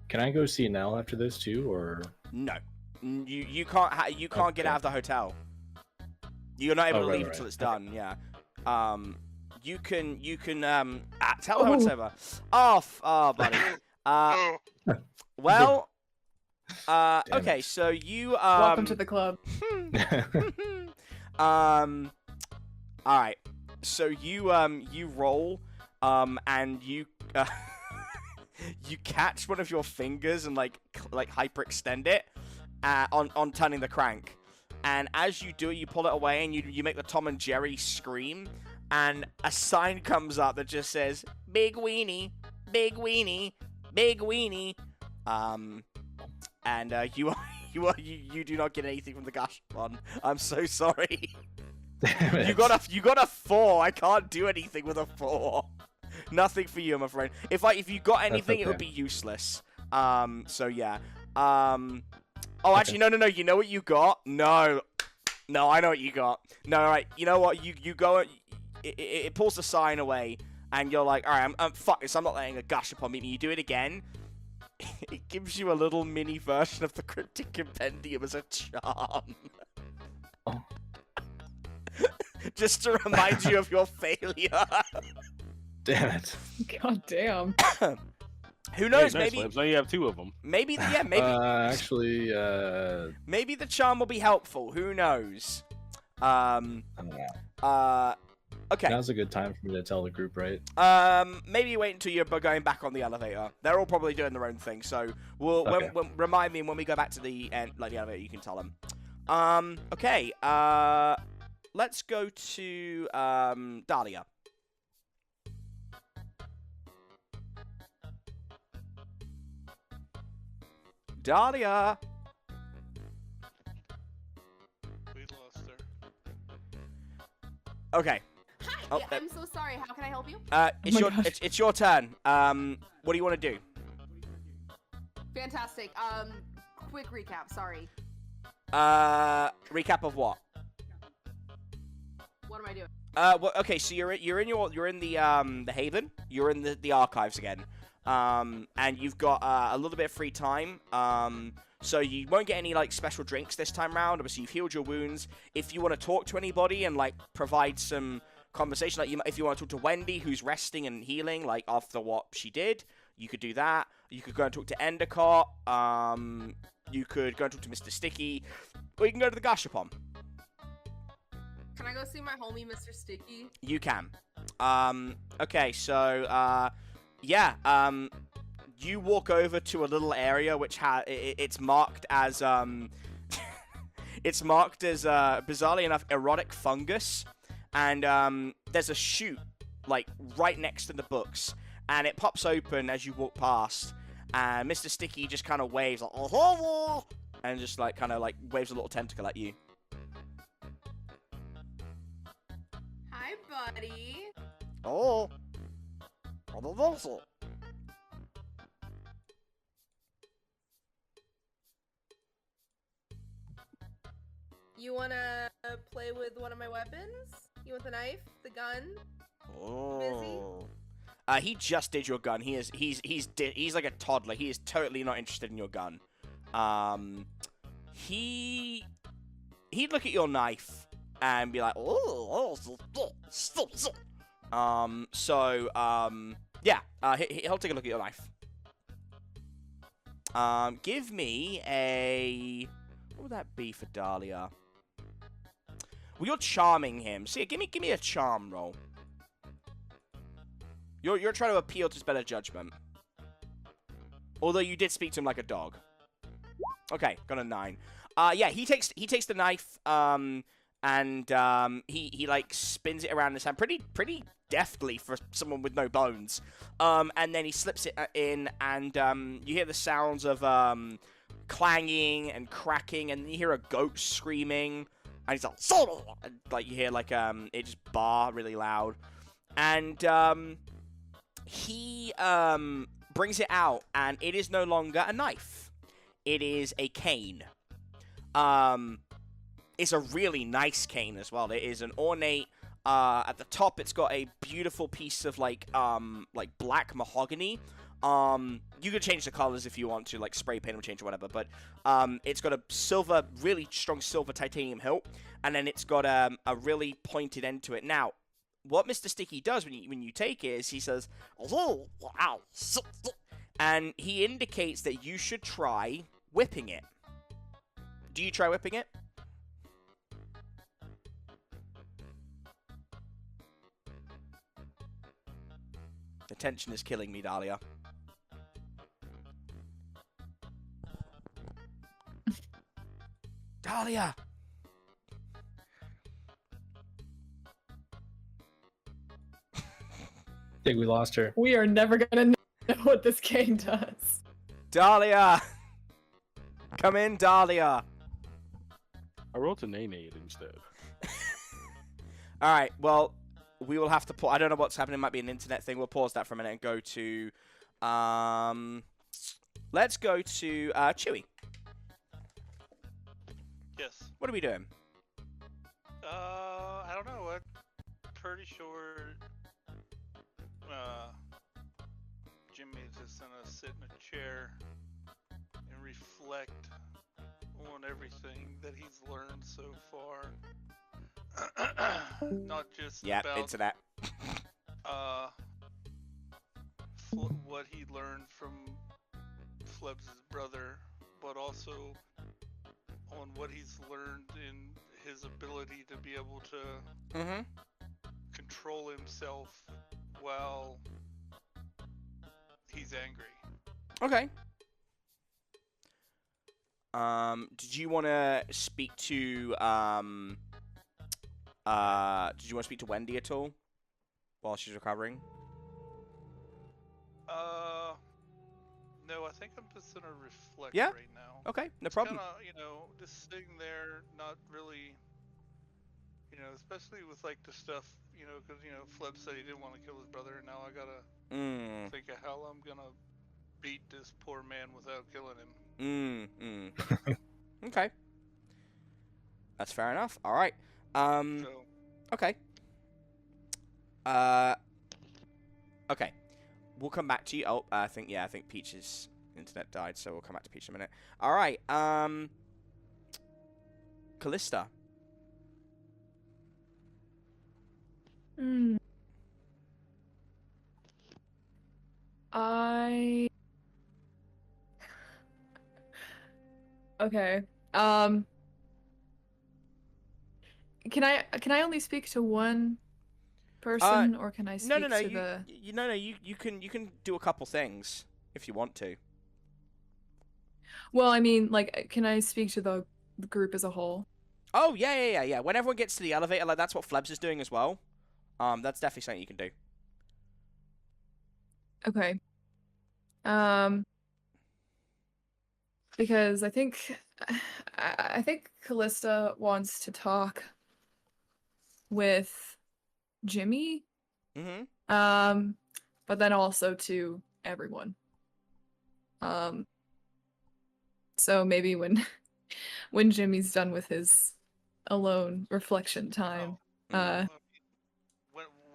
Speaker 4: Can I go see Nell after this too, or?
Speaker 2: No, you can't you can't get
Speaker 4: Okay.
Speaker 2: out of the hotel. You're not able to
Speaker 4: right,
Speaker 2: leave
Speaker 4: right.
Speaker 2: until it's done. Yeah. You can tell her when it's over. Oh, buddy.
Speaker 5: Oh,
Speaker 2: Well.
Speaker 4: Damn
Speaker 2: Okay.
Speaker 4: it.
Speaker 2: So you
Speaker 3: Welcome to the club.
Speaker 2: All right. So you roll and you you catch one of your fingers and like hyperextend it on turning the crank. And as you do it, you pull it away and you make the Tom and Jerry scream, and a sign comes up that just says "Big Weenie, Big Weenie, Big Weenie." And you do not get anything from the gosh one. I'm so sorry.
Speaker 4: Damn it.
Speaker 2: You got a 4. I can't do anything with a 4. Nothing for you, I'm afraid. If you got anything, it would be
Speaker 4: okay.
Speaker 2: useless. So yeah. Oh, actually, no. You know what you got? No, I know what you got. No, all right. You know what? You go. It pulls the sign away, and you're like, all right, I'm fuck this. I'm not letting a gush upon me. And you do it again. It gives you a little mini version of the Cryptic Compendium as a charm.
Speaker 4: Oh.
Speaker 2: Just to remind you of your failure.
Speaker 4: Damn it.
Speaker 3: God damn.
Speaker 2: Who knows?
Speaker 6: Hey, nice,
Speaker 2: maybe
Speaker 6: Flebs. Now you have 2 of them.
Speaker 2: maybe
Speaker 4: Actually,
Speaker 2: maybe the charm will be helpful. Who knows?
Speaker 4: I don't know.
Speaker 2: Okay.
Speaker 4: Now's a good time for me to tell the group, right?
Speaker 2: Maybe wait until you're going back on the elevator. They're all probably doing their own thing, so we'll
Speaker 4: Okay.
Speaker 2: remind me when we go back to the end, like the elevator. You can tell them. Okay. Let's go to Dahlia. Dahlia.
Speaker 5: we lost her.
Speaker 2: Okay.
Speaker 7: Hi,
Speaker 2: Oh,
Speaker 7: I'm so sorry. How can I help you?
Speaker 2: It's
Speaker 3: my God.
Speaker 2: it's your turn. What do you want to do?
Speaker 7: Fantastic. Quick recap. Sorry.
Speaker 2: Recap of what?
Speaker 7: What am I doing?
Speaker 2: Well, okay, so you're in the Haven. You're in the archives again. And you've got a little bit of free time. So you won't get any like special drinks this time round. Obviously, you've healed your wounds. If you want to talk to anybody and like provide some conversation, like if you want to talk to Wendy, who's resting and healing, like after what she did, you could do that. You could go and talk to Endicott. You could go and talk to Mr. Sticky, or you can go to the Gashapon.
Speaker 7: Can I go see my homie, Mr. Sticky?
Speaker 2: You can. Okay, so, yeah, you walk over to a little area which it's marked as, it's marked as, bizarrely enough, erotic fungus, and, there's a chute, like, right next to the books, and it pops open as you walk past, and Mr. Sticky just kind of waves, like, oh, and just, like, kind of, like, waves a little tentacle at you.
Speaker 7: Hi, buddy.
Speaker 2: Oh.
Speaker 7: You wanna play with one of my weapons? You want the knife, the gun?
Speaker 2: Oh. He just did your gun. He's like a toddler. He is totally not interested in your gun. He'd look at your knife and be like, oh, yeah, he'll take a look at your knife. Give me a, what would that be for Dahlia? Well, you're charming him. See, give me a charm roll. You're trying to appeal to his better judgment. Although you did speak to him like a dog. Okay, got a 9. Yeah, he takes the knife, and he like spins it around his hand pretty deftly for someone with no bones. And then he slips it in, and you hear the sounds of clanging and cracking, and you hear a goat screaming, and he's like you hear like it just bar really loud, and he brings it out, and it is no longer a knife. It is a cane. It's a really nice cane as well. It is an ornate. At the top, it's got a beautiful piece of like black mahogany. You could change the colors if you want to, like spray paint or change or whatever. But it's got a silver, really strong silver titanium hilt, and then it's got a really pointed end to it. Now, what Mr. Sticky does when you take it is he says, "Oh, wow," and he indicates that you should try whipping it. Do you try whipping it? The tension is killing me, Dahlia. Dahlia!
Speaker 4: I think we lost her.
Speaker 3: We are never gonna know what this game does.
Speaker 2: Dahlia! Come in, Dahlia!
Speaker 6: I wrote to Nene instead.
Speaker 2: Alright, well, we will have to pause. I don't know what's happening. It might be an internet thing. We'll pause that for a minute and go to... let's go to Chewy.
Speaker 5: Yes.
Speaker 2: What are we doing?
Speaker 5: I don't know. I'm pretty sure Jimmy's just gonna sit in a chair and reflect on everything that he's learned so far. Not just
Speaker 2: Yep,
Speaker 5: about
Speaker 2: internet.
Speaker 5: what he learned from Flebs' brother, but also on what he's learned in his ability to be able to control himself while he's angry.
Speaker 2: Okay. Did you want to speak to Wendy at all while she's recovering?
Speaker 5: No, I think I'm just gonna reflect
Speaker 2: Yeah?
Speaker 5: right now.
Speaker 2: Okay, no problem.
Speaker 5: Kinda, just sitting there, not really, especially with like the stuff, because Fleb said he didn't want to kill his brother, and now I gotta think of how I'm gonna beat this poor man without killing him.
Speaker 2: Okay. That's fair enough. All right.
Speaker 5: So,
Speaker 2: Okay. Okay. We'll come back to you. Oh, I think Peach's internet died, so we'll come back to Peach in a minute. All right. Callista.
Speaker 3: Okay. Can I only speak to one person, or can I speak
Speaker 2: No.
Speaker 3: to the?
Speaker 2: You can do a couple things if you want to.
Speaker 3: Well, I mean, like, can I speak to the group as a whole?
Speaker 2: Oh yeah. When everyone gets to the elevator, like that's what Flebs is doing as well. That's definitely something you can do.
Speaker 3: Okay. Because I think Callista wants to talk with Jimmy. But then also to everyone. So maybe when Jimmy's done with his alone reflection time.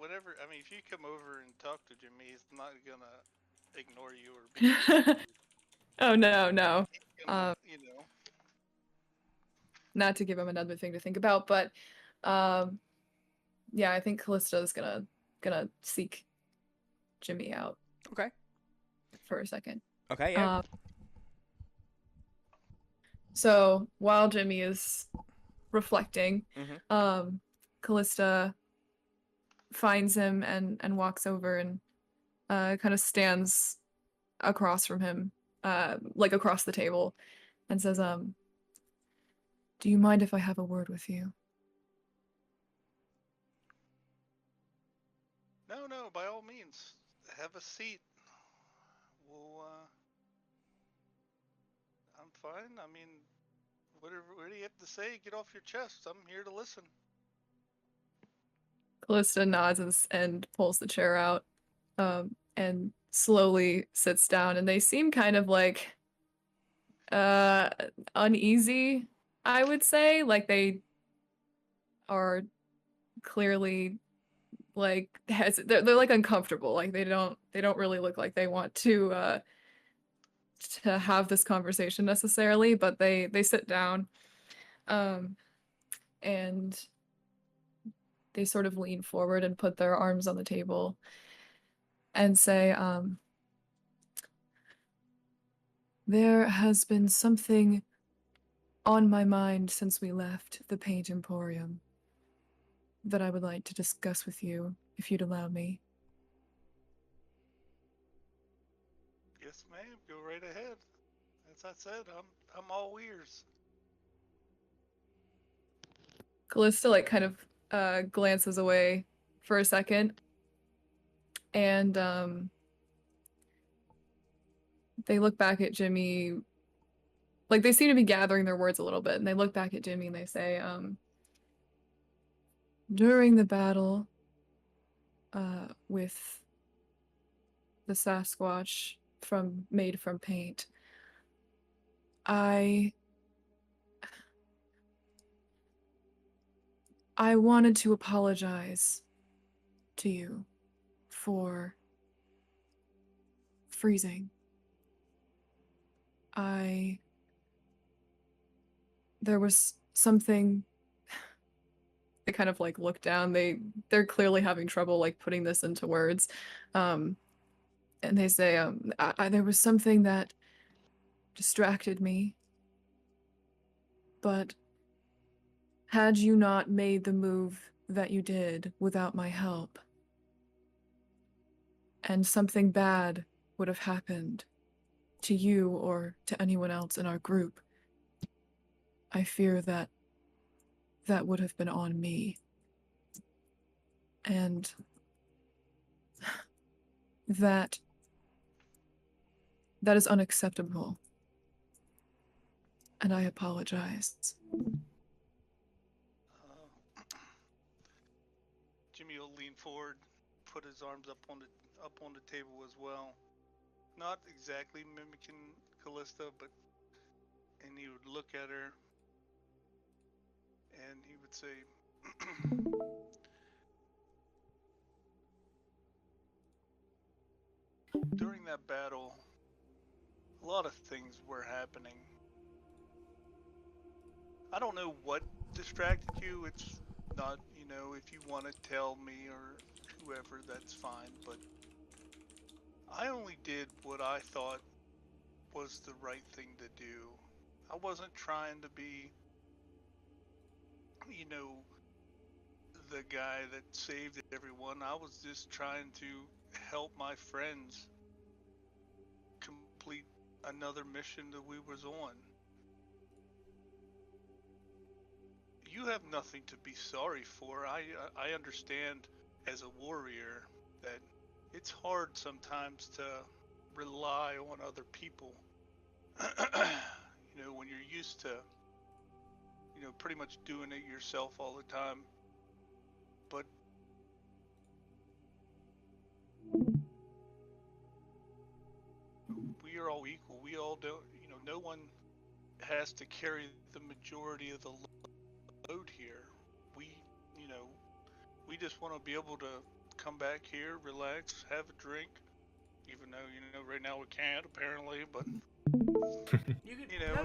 Speaker 5: whenever, if you come over and talk to Jimmy, he's not gonna ignore you or be.
Speaker 3: Oh no.
Speaker 5: Gonna,
Speaker 3: Not to give him another thing to think about, but yeah, I think Callista's gonna seek Jimmy out.
Speaker 2: Okay.
Speaker 3: For a second.
Speaker 2: Okay, yeah.
Speaker 3: So while Jimmy is reflecting, Callista finds him and walks over and kind of stands across from him, like across the table, and says, "Do you mind if I have a word with you?"
Speaker 5: No, by all means, have a seat. I'm fine. What do you have to say? Get off your chest. I'm here to listen.
Speaker 3: Callista nods and pulls the chair out, and slowly sits down, and they seem kind of like uneasy, I would say. Like they are clearly like they're like uncomfortable. Like they don't really look like they want to have this conversation necessarily, but they sit down, and they sort of lean forward and put their arms on the table and say, there has been something on my mind since we left the Paint Emporium that I would like to discuss with you, if you'd allow me.
Speaker 5: Yes, ma'am. Go right ahead. As I said, I'm all ears.
Speaker 3: Callista like kind of glances away for a second, and they look back at Jimmy. Like they seem to be gathering their words a little bit, and they look back at Jimmy and they say, during the battle with the Sasquatch made from paint, I wanted to apologize to you for freezing. There was something. They kind of like look down. They're clearly having trouble like putting this into words. And they say, there was something that distracted me. But had you not made the move that you did without my help, and something bad would have happened to you or to anyone else in our group, I fear that would have been on me. And that is unacceptable. And I apologize.
Speaker 5: Jimmy will lean forward, put his arms up on the table as well. Not exactly mimicking Callista, and he would look at her and he would say, during that battle, a lot of things were happening. I don't know what distracted you. It's not, if you want to tell me or whoever, that's fine. But I only did what I thought was the right thing to do. I wasn't trying to be, the guy that saved everyone. I was just trying to help my friends complete another mission that we was on. You have nothing to be sorry for. I understand as a warrior that it's hard sometimes to rely on other people. When you're used to, pretty much doing it yourself all the time. But we are all equal. We all don't, no one has to carry the majority of the load here. We just want to be able to come back here, relax, have a drink, even though, right now we can't, apparently, but...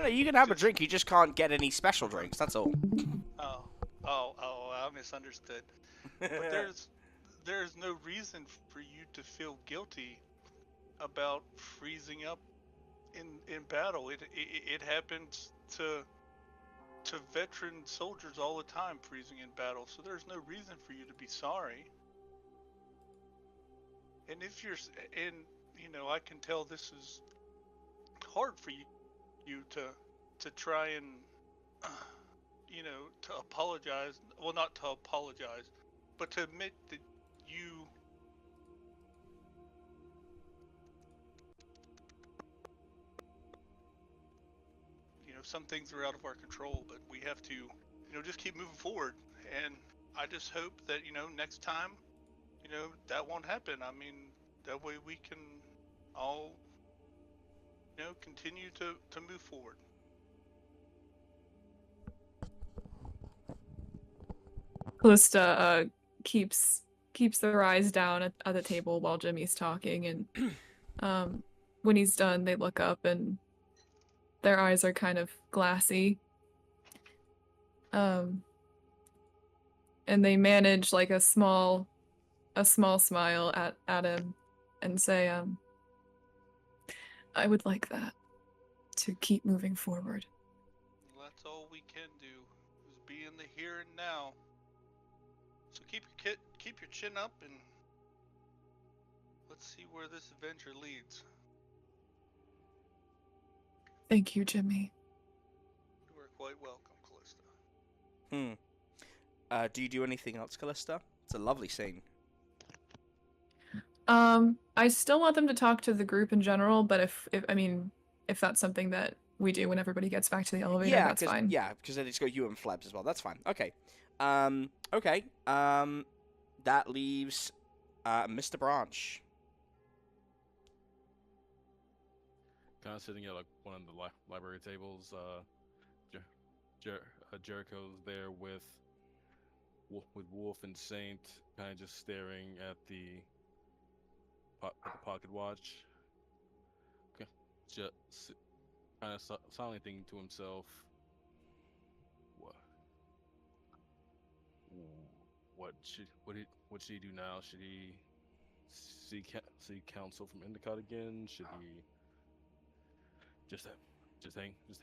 Speaker 2: You can have a drink, you just can't get any special drinks, that's all.
Speaker 5: I misunderstood. But there's no reason for you to feel guilty about freezing up in battle. It happens to veteran soldiers all the time, freezing in battle, so there's no reason for you to be sorry. And if you're, I can tell this is hard for you to try and, to apologize. Well, not to apologize, but to admit that you some things are out of our control, but we have to, just keep moving forward. And I just hope that, next time, that won't happen. I mean, that way we can all, continue to move forward.
Speaker 3: Callista keeps keeps their eyes down at the table while Jimmy's talking, and when he's done, they look up and their eyes are kind of glassy. And they manage like a small smile at him and say, I would like that to keep moving forward.
Speaker 5: That's all we can do, is be in the here and now. So keep your chin up, and let's see where this adventure leads.
Speaker 3: Thank you, Jimmy.
Speaker 5: You are quite welcome, Callista.
Speaker 2: Do you do anything else, Callista? It's a lovely scene.
Speaker 3: I still want them to talk to the group in general, but if that's something that we do when everybody gets back to the elevator, that's fine.
Speaker 2: Yeah, because then it's got you and Flebs as well. That's fine. Okay. Okay. That leaves Mr. Branch.
Speaker 6: Kind of sitting at like one of the library tables. Jericho's there with Wolf and Saint, kind of just staring at the pocket watch. Okay. Just kind of silently thinking to himself, what should he do now? Should he seek counsel from Endicott again? Should he just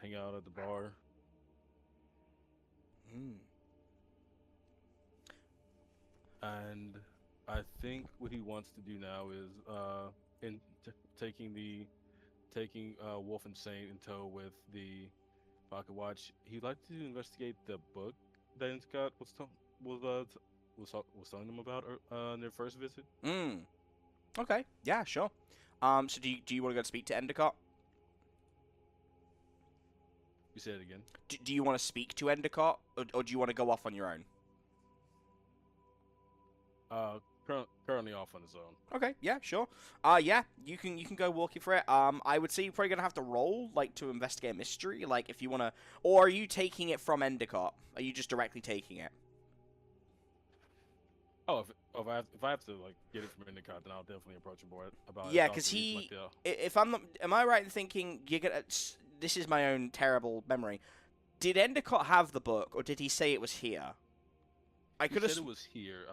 Speaker 6: hang out at the bar? And I think what he wants to do now is taking Wolf and Saint in tow with the pocket watch. He'd like to investigate the book that Endicott was telling them about on their first visit.
Speaker 2: Okay. Yeah, sure. So do you want to go speak to Endicott?
Speaker 6: You say it again.
Speaker 2: Do you want to speak to Endicott, or do you want to go off on your own?
Speaker 6: Currently off on his own.
Speaker 2: Okay, yeah, sure. Yeah, you can go walking for it. I would say you're probably gonna have to roll to investigate a mystery, if you wanna, or are you taking it from Endicott? Are you just directly taking it?
Speaker 6: Oh, if I have to get it from Endicott, then I'll definitely approach him about it.
Speaker 2: Yeah, because if I'm not, am I right in thinking you're gonna? This is my own terrible memory. Did Endicott have the book, or did he say it was here?
Speaker 6: I could have said it was here.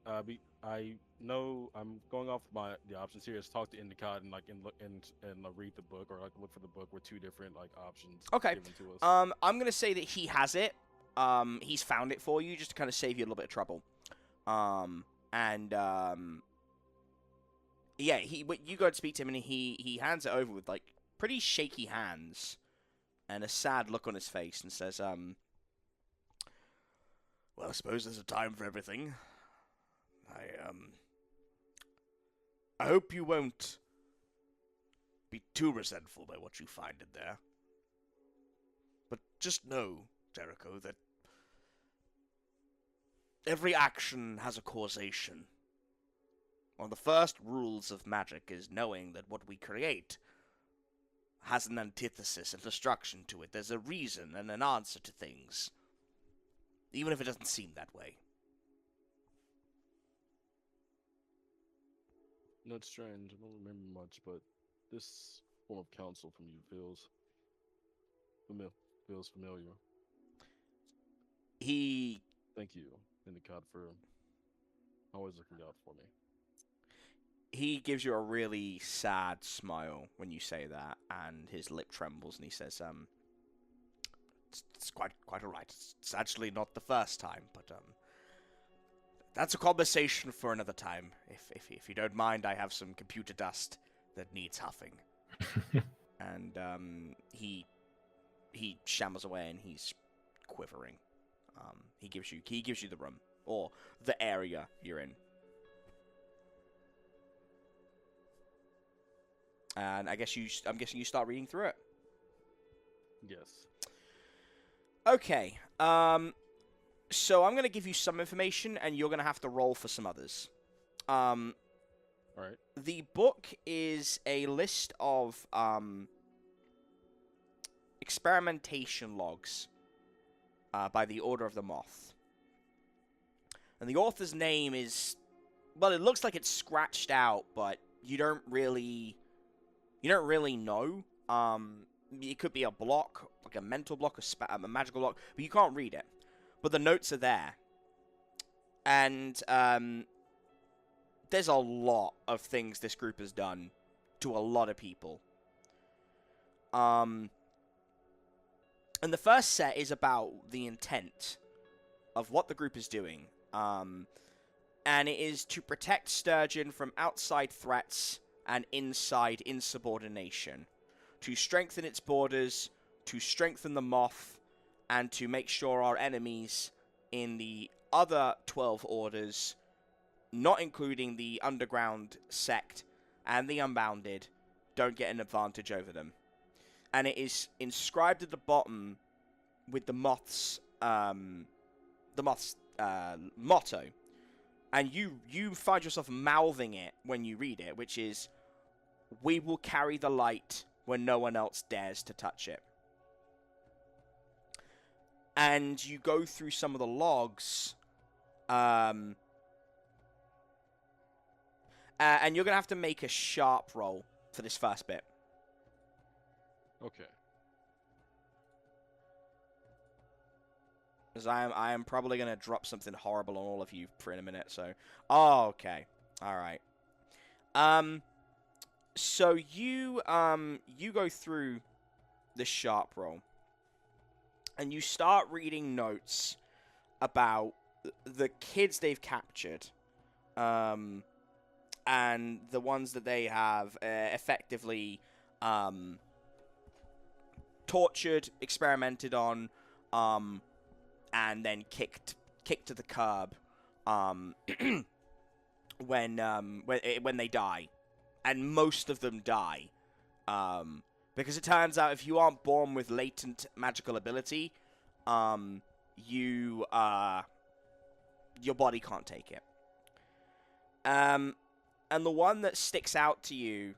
Speaker 6: I know I'm going off the options here. Is talk to Endicott and read the book, or look for the book with two different options.
Speaker 2: Okay.
Speaker 6: Given to us.
Speaker 2: I'm gonna say that he has it. He's found it for you just to kind of save you a little bit of trouble. Yeah, you go to speak to him and he hands it over with pretty shaky hands and a sad look on his face and says, well, I suppose there's a time for everything. I hope you won't be too resentful by what you find in there. But just know, Jericho, that every action has a causation. One of the first rules of magic is knowing that what we create has an antithesis, a destruction to it. There's a reason and an answer to things, even if it doesn't seem that way.
Speaker 6: That's strange. I don't remember much, but this form of counsel from you feels familiar. Thank you, Endicott, for always looking out for me.
Speaker 2: He gives you a really sad smile when you say that, and his lip trembles, and he says, it's quite all right. It's actually not the first time, but that's a conversation for another time. If you don't mind, I have some computer dust that needs huffing. And he shambles away, and he's quivering. He gives you the room, or the area you're in. And I'm guessing you start reading through it.
Speaker 6: Yes.
Speaker 2: Okay. So I'm going to give you some information, and you're going to have to roll for some others.
Speaker 6: All right.
Speaker 2: The book is a list of experimentation logs by the Order of the Moth. And the author's name is, well, it looks like it's scratched out, but you don't really know. It could be a block, like a mental block, a magical block, but you can't read it. But the notes are there. And there's a lot of things this group has done to a lot of people. And the first set is about the intent of what the group is doing. And it is to protect Sturgeon from outside threats and inside insubordination, to strengthen its borders, to strengthen the Moth, and to make sure our enemies in the other 12 orders, not including the Underground Sect and the Unbounded, don't get an advantage over them. And it is inscribed at the bottom with the Moth's motto. And you find yourself mouthing it when you read it, which is, "We will carry the light when no one else dares to touch it." And you go through some of the logs, and you're going to have to make a sharp roll for this first bit.
Speaker 6: Okay.
Speaker 2: Because I am probably going to drop something horrible on all of you for in a minute, so... Oh, okay. Alright. So you go through the sharp roll. And you start reading notes about the kids they've captured. And the ones that they have effectively tortured, experimented on, and then kicked to the curb when they die. And most of them die. Because it turns out if you aren't born with latent magical ability, your body can't take it. And the one that sticks out to you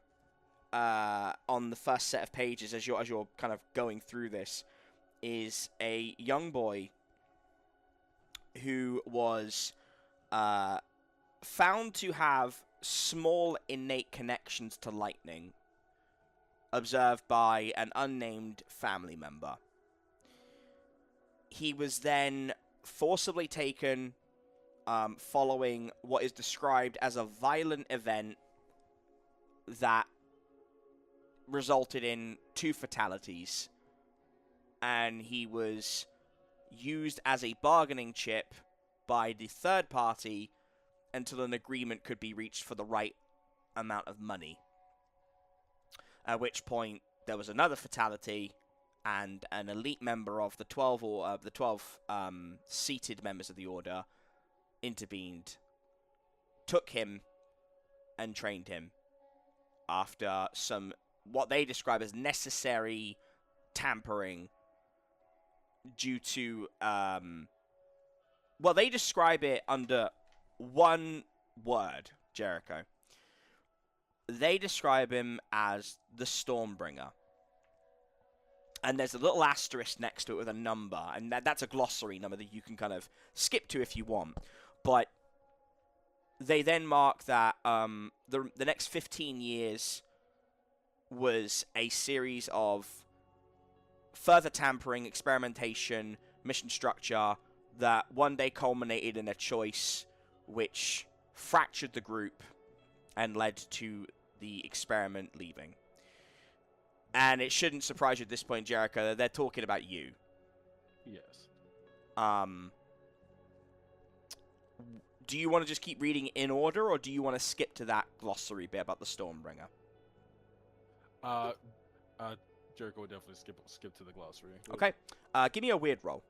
Speaker 2: on the first set of pages as you're kind of going through this is a young boy who was found to have small innate connections to lightning, observed by an unnamed family member. He was then forcibly taken following what is described as a violent event that resulted in 2 fatalities, and he was used as a bargaining chip by the third party until an agreement could be reached for the right amount of money. At which point there was another fatality, and an elite member of the 12 seated members of the order intervened, took him, and trained him after some what they describe as necessary tampering due to they describe it under one word, Jericho. They describe him as the Stormbringer. And there's a little asterisk next to it with a number, and that's a glossary number that you can kind of skip to if you want. But they then mark that the next 15 years was a series of further tampering, experimentation, mission structure that one day culminated in a choice which fractured the group and led to the experiment leaving. And it shouldn't surprise you at this point, Jericho, that they're talking about you.
Speaker 6: Yes.
Speaker 2: Do you want to just keep reading in order, or do you want to skip to that glossary bit about the Stormbringer?
Speaker 6: Jericho would definitely skip to the glossary.
Speaker 2: Okay. Give me a weird roll.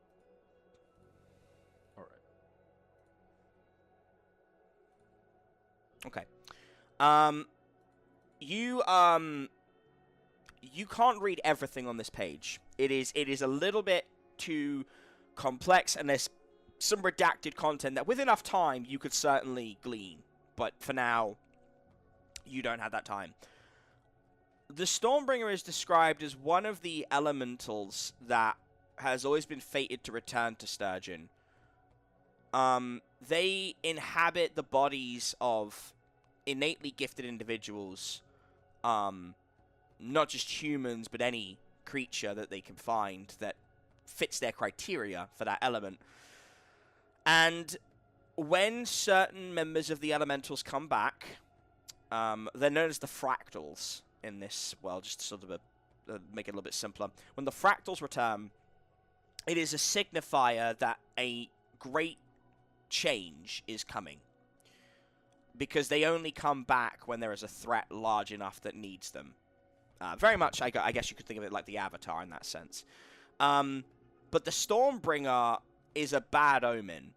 Speaker 6: All right.
Speaker 2: Okay. You can't read everything on this page. It is a little bit too complex, and there's some redacted content that with enough time you could certainly glean. But for now, you don't have that time. The Stormbringer is described as one of the elementals that has always been fated to return to Sturgeon. They inhabit the bodies of innately gifted individuals, not just humans, but any creature that they can find that fits their criteria for that element. And when certain members of the elementals come back, they're known as the fractals in this world, just to sort of make it a little bit simpler. When the fractals return, it is a signifier that a great change is coming. Because they only come back when there is a threat large enough that needs them. Very much, I guess you could think of it like the Avatar in that sense. But the Stormbringer is a bad omen.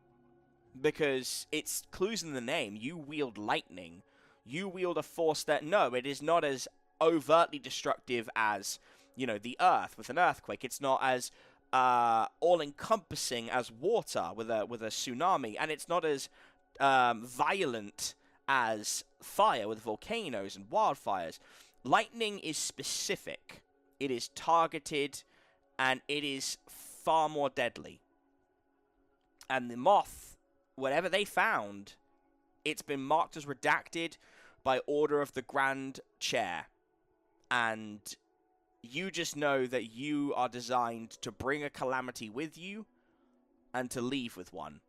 Speaker 2: Because it's clues in the name. You wield lightning. You wield a force that, no, it is not as overtly destructive as, you know, the Earth with an earthquake. It's not as all-encompassing as water with a tsunami. And it's not as violent as fire with volcanoes and wildfires. Lightning is specific. It is targeted, and it is far more deadly. And the moth, whatever they found, it's been marked as redacted by order of the Grand Chair. And you just know that you are designed to bring a calamity with you and to leave with one.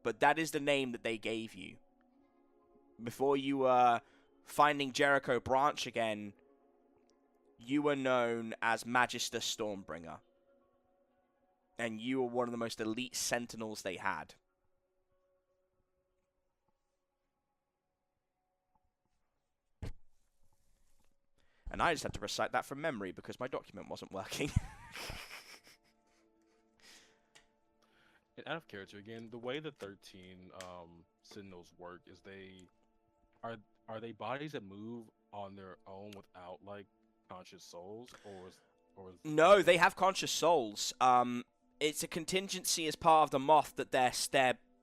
Speaker 2: But that is the name that they gave you. Before you were finding Jericho Branch again, you were known as Magister Stormbringer. And you were one of the most elite sentinels they had. And I just had to recite that from memory because my document wasn't working.
Speaker 6: And out of character again, the way the 13 Sentinels work is are they bodies that move on their own without like conscious souls, or
Speaker 2: No, they have conscious souls. It's a contingency as part of the moth that they're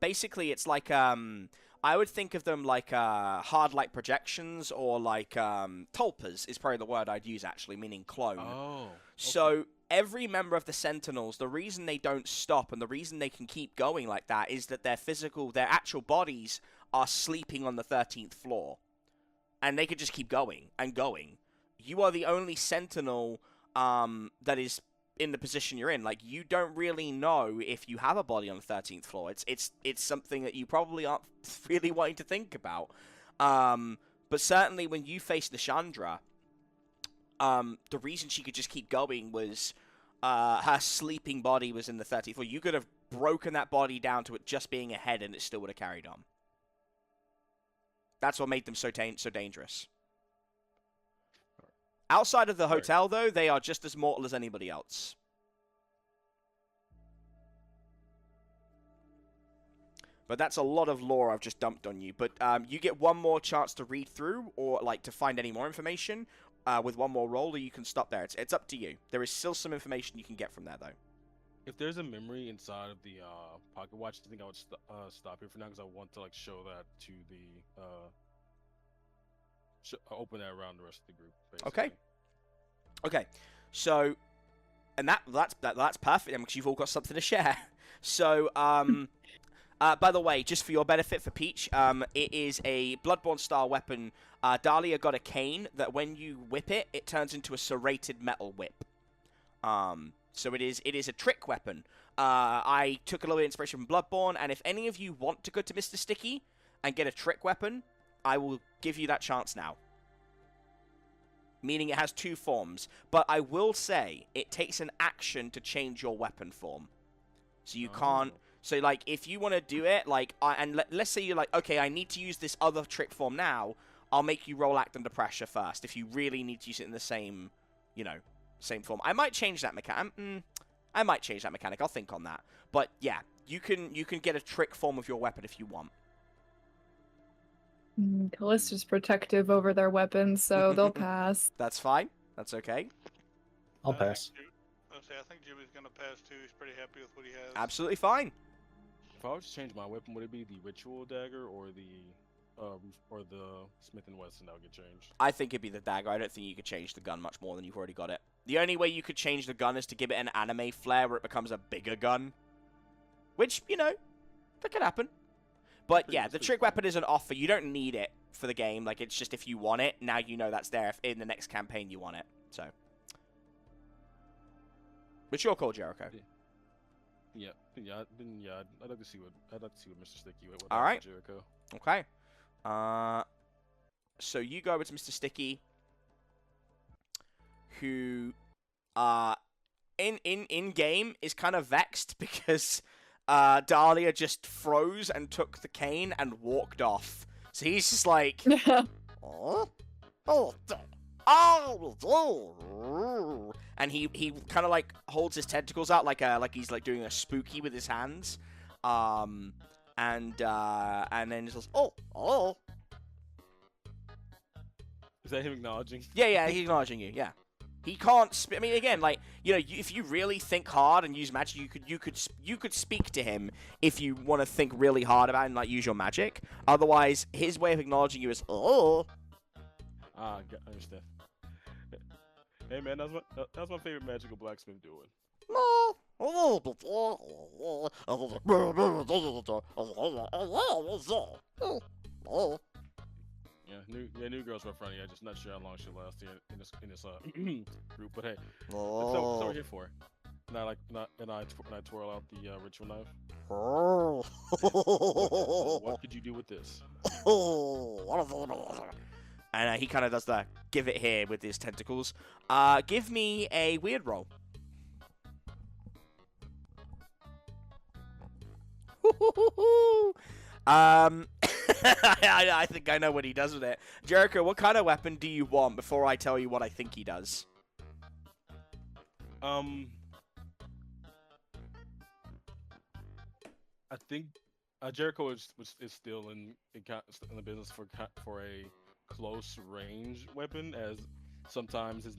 Speaker 2: basically, it's like I would think of them like hard light projections, or like tulpas is probably the word I'd use actually, meaning clone.
Speaker 6: Oh. Okay.
Speaker 2: So every member of the Sentinels, the reason they don't stop and the reason they can keep going like that is that their actual bodies are sleeping on the 13th floor. And they could just keep going and going. You are the only Sentinel that is in the position you're in. Like, you don't really know if you have a body on the 13th floor. It's something that you probably aren't really wanting to think about. But certainly when you face the Chandra, the reason she could just keep going was her sleeping body was in the 13th floor. You could have broken that body down to it just being a head and it still would have carried on. That's what made them so dangerous. Outside of the hotel, though, they are just as mortal as anybody else. But that's a lot of lore I've just dumped on you. But you get one more chance to read through, or like to find any more information with one more roll, or you can stop there. It's up to you. There is still some information you can get from there, though.
Speaker 6: If there's a memory inside of the pocket watch, I think I would stop here for now because I want to like show that to the open that around the rest of the group. Basically.
Speaker 2: Okay. So, and that's perfect because you've all got something to share. So, by the way, just for your benefit, for Peach, it is a Bloodborne style weapon. Dahlia got a cane that when you whip it, it turns into a serrated metal whip. So it is a trick weapon. I took a little bit of inspiration from Bloodborne, and if any of you want to go to Mr. Sticky and get a trick weapon, I will give you that chance now. Meaning it has two forms. But I will say, it takes an action to change your weapon form. So you can't... So, like, if you want to do it, like... let's say you're like, okay, I need to use this other trick form now. I'll make you roll act under pressure first. If you really need to use it in the same, same form. I might change that mechanic. I might change that mechanic. I'll think on that. But, yeah, you can get a trick form of your weapon if you want.
Speaker 3: Callista's protective over their weapons, so they'll pass.
Speaker 2: That's fine. That's okay.
Speaker 4: I'll pass.
Speaker 5: I think Jimmy's gonna pass too. He's pretty happy with what he has.
Speaker 2: Absolutely fine.
Speaker 6: If I was to change my weapon, would it be the ritual dagger or the Smith & Wesson that would get changed?
Speaker 2: I think it'd be the dagger. I don't think you could change the gun much more than you've already got it. The only way you could change the gun is to give it an anime flair where it becomes a bigger gun. Which, you know, that could happen. But
Speaker 6: Pretty-
Speaker 2: yeah,
Speaker 6: it's
Speaker 2: the
Speaker 6: pretty
Speaker 2: trick
Speaker 6: fun.
Speaker 2: weapon is an offer. You don't need it for the game. Like, it's just if you want it, now you know that's there. If in the next campaign you want it. So. It's your call, Jericho.
Speaker 6: Yeah. I'd like to see what Mr. Sticky would
Speaker 2: All
Speaker 6: have
Speaker 2: right.
Speaker 6: for Jericho.
Speaker 2: Okay. So you go over to Mr. Sticky, who, in game is kind of vexed because Dahlia just froze and took the cane and walked off. So he's just like, and he kind of like holds his tentacles out like he's like doing a spooky with his hands, and then he says, oh.
Speaker 6: Is that him acknowledging?
Speaker 2: Yeah, he's acknowledging you. Yeah, he can't. I mean, again, like, you know, if you really think hard and use magic, you could speak to him if you want to think really hard about it and like use your magic. Otherwise, his way of acknowledging you is oh.
Speaker 6: I understand. Hey man, that's my favorite magical blacksmith doing. Yeah, new girl's rough running. I'm just not sure how long she'll last in this group. But hey, that's what we're here for. And I twirl out the ritual knife. What could you do with this?
Speaker 2: And he kind of does the give it here with his tentacles. Give me a weird roll. I think I know what he does with it. Jericho, what kind of weapon do you want before I tell you what I think he does?
Speaker 6: I think Jericho is still in the business for a close range weapon, as sometimes his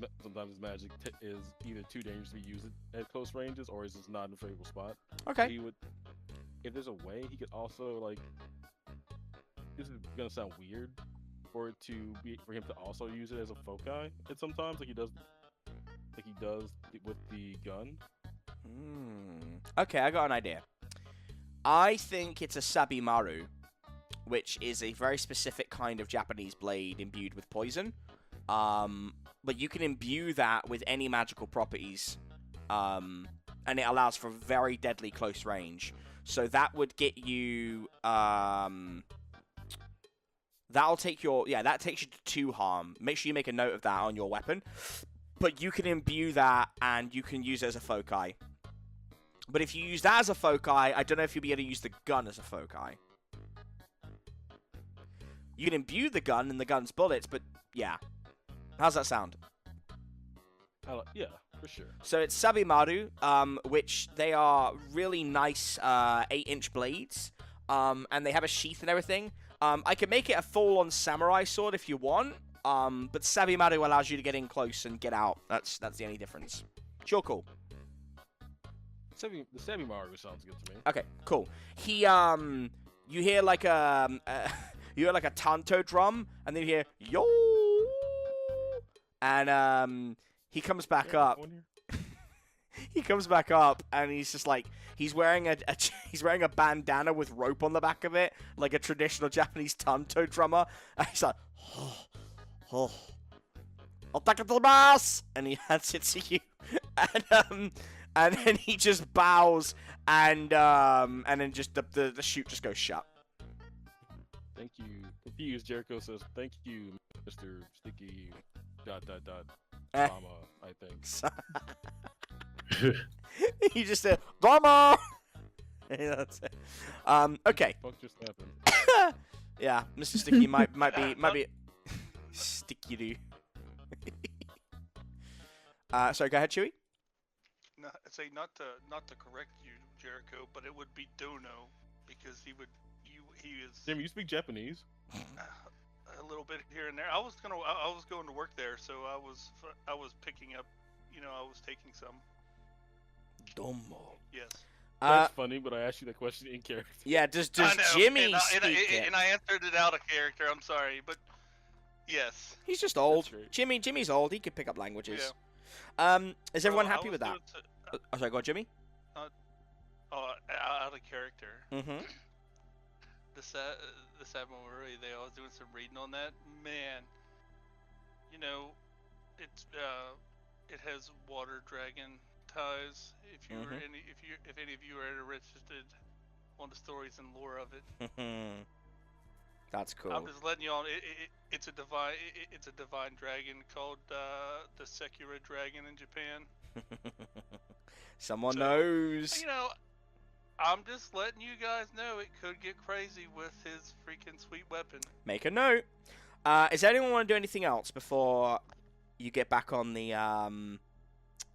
Speaker 6: magic is either too dangerous to be used at close ranges, or is just not in a favorable spot.
Speaker 2: Okay.
Speaker 6: He would, if there's a way, he could also like. This is gonna sound weird for him to also use it as a foci at sometimes, like he does with the gun.
Speaker 2: Okay, I got an idea. I think it's a Sabimaru, which is a very specific kind of Japanese blade imbued with poison. But you can imbue that with any magical properties, and it allows for very deadly close range. So that would get you, that'll take that takes you to 2 harm. Make sure you make a note of that on your weapon. But you can imbue that, and you can use it as a foci. But if you use that as a foci, I don't know if you'll be able to use the gun as a foci. You can imbue the gun and the gun's bullets, but yeah. How's that sound?
Speaker 6: Yeah, for sure.
Speaker 2: So it's Sabimaru, which they are really nice 8-inch blades, and they have a sheath and everything. I could make it a full-on samurai sword if you want, but Sabimaru allows you to get in close and get out. That's the only difference. It's your call.
Speaker 6: The Sabimaru sounds good to me.
Speaker 2: Okay, cool. He, you hear like a tanto drum, and then you hear yo, and he comes back up. He comes back up, and he's just like he's wearing a bandana with rope on the back of it, like a traditional Japanese tanto drummer. And he's like, I'll take it to the boss, and he hands it to you, and then he just bows, and then just the chute just goes shut.
Speaker 6: Thank you. Confused, Jericho says, "Thank you, Mr. Sticky." ... Drama, I think.
Speaker 2: He just said, "Drama." That's it. Okay.
Speaker 6: What just happened?
Speaker 2: Yeah, Mr. Sticky might be sticky do. Sorry, go ahead, Chewy.
Speaker 5: No, I'd say not to correct you, Jericho, but it would be Dono because he is
Speaker 6: Jimmy, you speak Japanese.
Speaker 5: a little bit here and there. I was going to work there, so I was picking up. I was taking some.
Speaker 2: Domo.
Speaker 5: Yes.
Speaker 6: That's funny, but I asked you that question in character.
Speaker 2: Yeah, does
Speaker 5: I know,
Speaker 2: Jimmy
Speaker 5: and
Speaker 2: speak it?
Speaker 5: And I answered it out of character. I'm sorry, but yes.
Speaker 2: He's just old.
Speaker 6: That's right.
Speaker 2: Jimmy's old. He can pick up languages.
Speaker 5: Yeah.
Speaker 2: Is everyone
Speaker 5: Well, I
Speaker 2: happy
Speaker 5: was
Speaker 2: with that?
Speaker 5: doing
Speaker 2: Oh, sorry, go on, Jimmy.
Speaker 5: I out of character.
Speaker 2: Mm-hmm.
Speaker 5: The Samurai, they was doing some reading on that. Man, you know, it has water dragon ties. If you were if any of you are interested on the stories and lore of it,
Speaker 2: That's cool.
Speaker 5: I'm just letting you on. It's a divine dragon called the Sekura dragon in Japan.
Speaker 2: Someone
Speaker 5: So,
Speaker 2: knows.
Speaker 5: You know, I'm just letting you guys know it could get crazy with his freaking sweet weapon.
Speaker 2: Make a note. Does anyone want to do anything else before you get back on the elevator?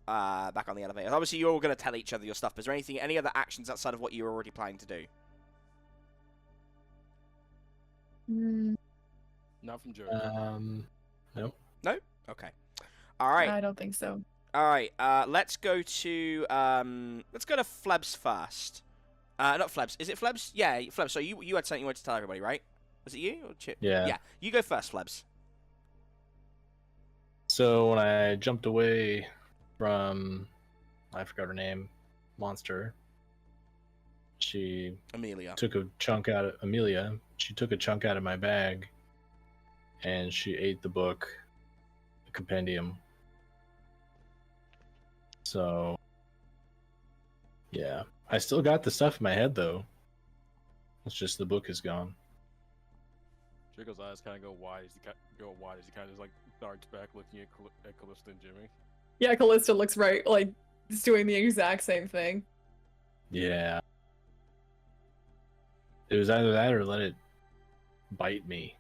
Speaker 2: Obviously, you're all going to tell each other your stuff. But is there any other actions outside of what you were already planning to do?
Speaker 6: Not from Jericho.
Speaker 4: Nope.
Speaker 2: No. Okay. All right.
Speaker 3: I don't think so.
Speaker 2: All right. Let's go to Flebs first. Not Flebs. Is it Flebs? Yeah, Flebs. So you had something you wanted to tell everybody, right? Was it you or Chip?
Speaker 4: Yeah.
Speaker 2: Yeah. You go first, Flebs.
Speaker 4: So when I jumped away from, I forgot her name, monster, she
Speaker 2: Amelia.
Speaker 4: took a chunk out of Amelia. She took a chunk out of my bag, and she ate the book, the compendium. So, yeah, I still got the stuff in my head though. It's just the book is gone.
Speaker 6: Jericho's eyes kind of go wide as he kind of just like darts back, looking at Callista and Jimmy.
Speaker 3: Yeah, Callista looks right, like, he's doing the exact same thing.
Speaker 4: Yeah. It was either that or let it bite me.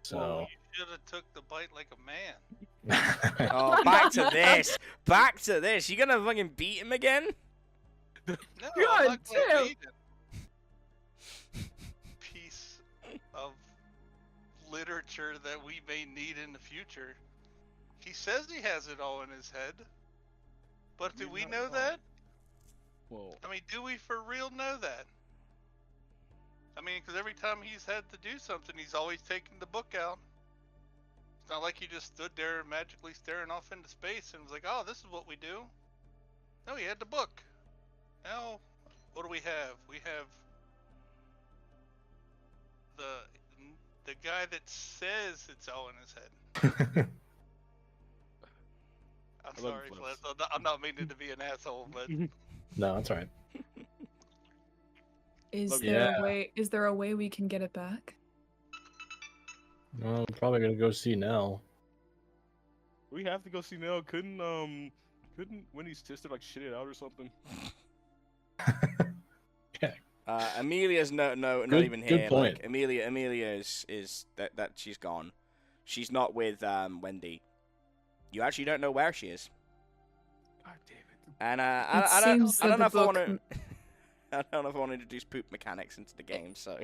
Speaker 4: So.
Speaker 5: Well, you should have took the bite like a man.
Speaker 2: Oh, back to this. Back to this. You gonna fucking beat him again?
Speaker 5: No,
Speaker 3: God
Speaker 5: I'm not gonna
Speaker 3: damn.
Speaker 5: beat it. Piece of literature that we may need in the future. He says he has it all in his head, but do we know that?
Speaker 6: Well,
Speaker 5: I mean, do we for real know that? I mean, because every time he's had to do something, he's always taking the book out. It's not like he just stood there magically staring off into space and was like, oh, this is what we do. No, he had the book. Now, what do we have? We have the guy that says it's all in his head. I'm
Speaker 6: love
Speaker 5: sorry,
Speaker 6: Flebs.
Speaker 5: Flebs. I'm not meaning to be an asshole, but
Speaker 4: No, that's all right.
Speaker 3: Is
Speaker 4: Yeah.
Speaker 3: there a way we can get it back?
Speaker 4: Well, I'm probably gonna go see Nell.
Speaker 6: we have to go see Nell. Couldn't Wendy's sister like shit it out or something?
Speaker 2: Amelia's not
Speaker 4: Good-
Speaker 2: even
Speaker 4: good
Speaker 2: here.
Speaker 4: point.
Speaker 2: Like, Amelia is that she's gone. She's not with Wendy. You actually don't know where she is.
Speaker 6: God damn it.
Speaker 2: And
Speaker 3: It seems
Speaker 2: I don't
Speaker 3: that
Speaker 2: know
Speaker 3: the
Speaker 2: if I want
Speaker 3: book
Speaker 2: to. I don't know if I want to introduce poop mechanics into the game. So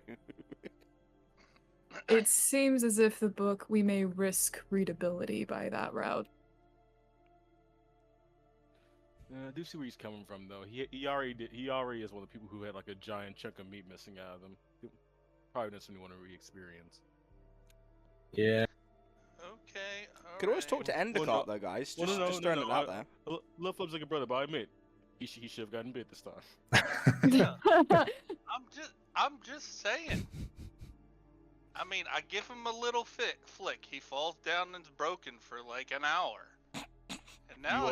Speaker 3: It seems as if the book, we may risk readability by that route.
Speaker 6: I do see where he's coming from, though. He already is one of the people who had like a giant chunk of meat missing out of them. Probably doesn't want to re-experience.
Speaker 4: Yeah.
Speaker 5: okay.
Speaker 2: could always talk to
Speaker 6: Well,
Speaker 2: Endicott
Speaker 6: no-
Speaker 2: though, guys.
Speaker 6: well,
Speaker 2: Just,
Speaker 6: no,
Speaker 2: just
Speaker 6: no,
Speaker 2: throwing
Speaker 6: no,
Speaker 2: it out there.
Speaker 6: Love Fleb's like a brother, but I admit he should have gotten bit this time.
Speaker 5: I'm just saying. I mean, I give him a little flick. He falls down and's broken for like an hour, and now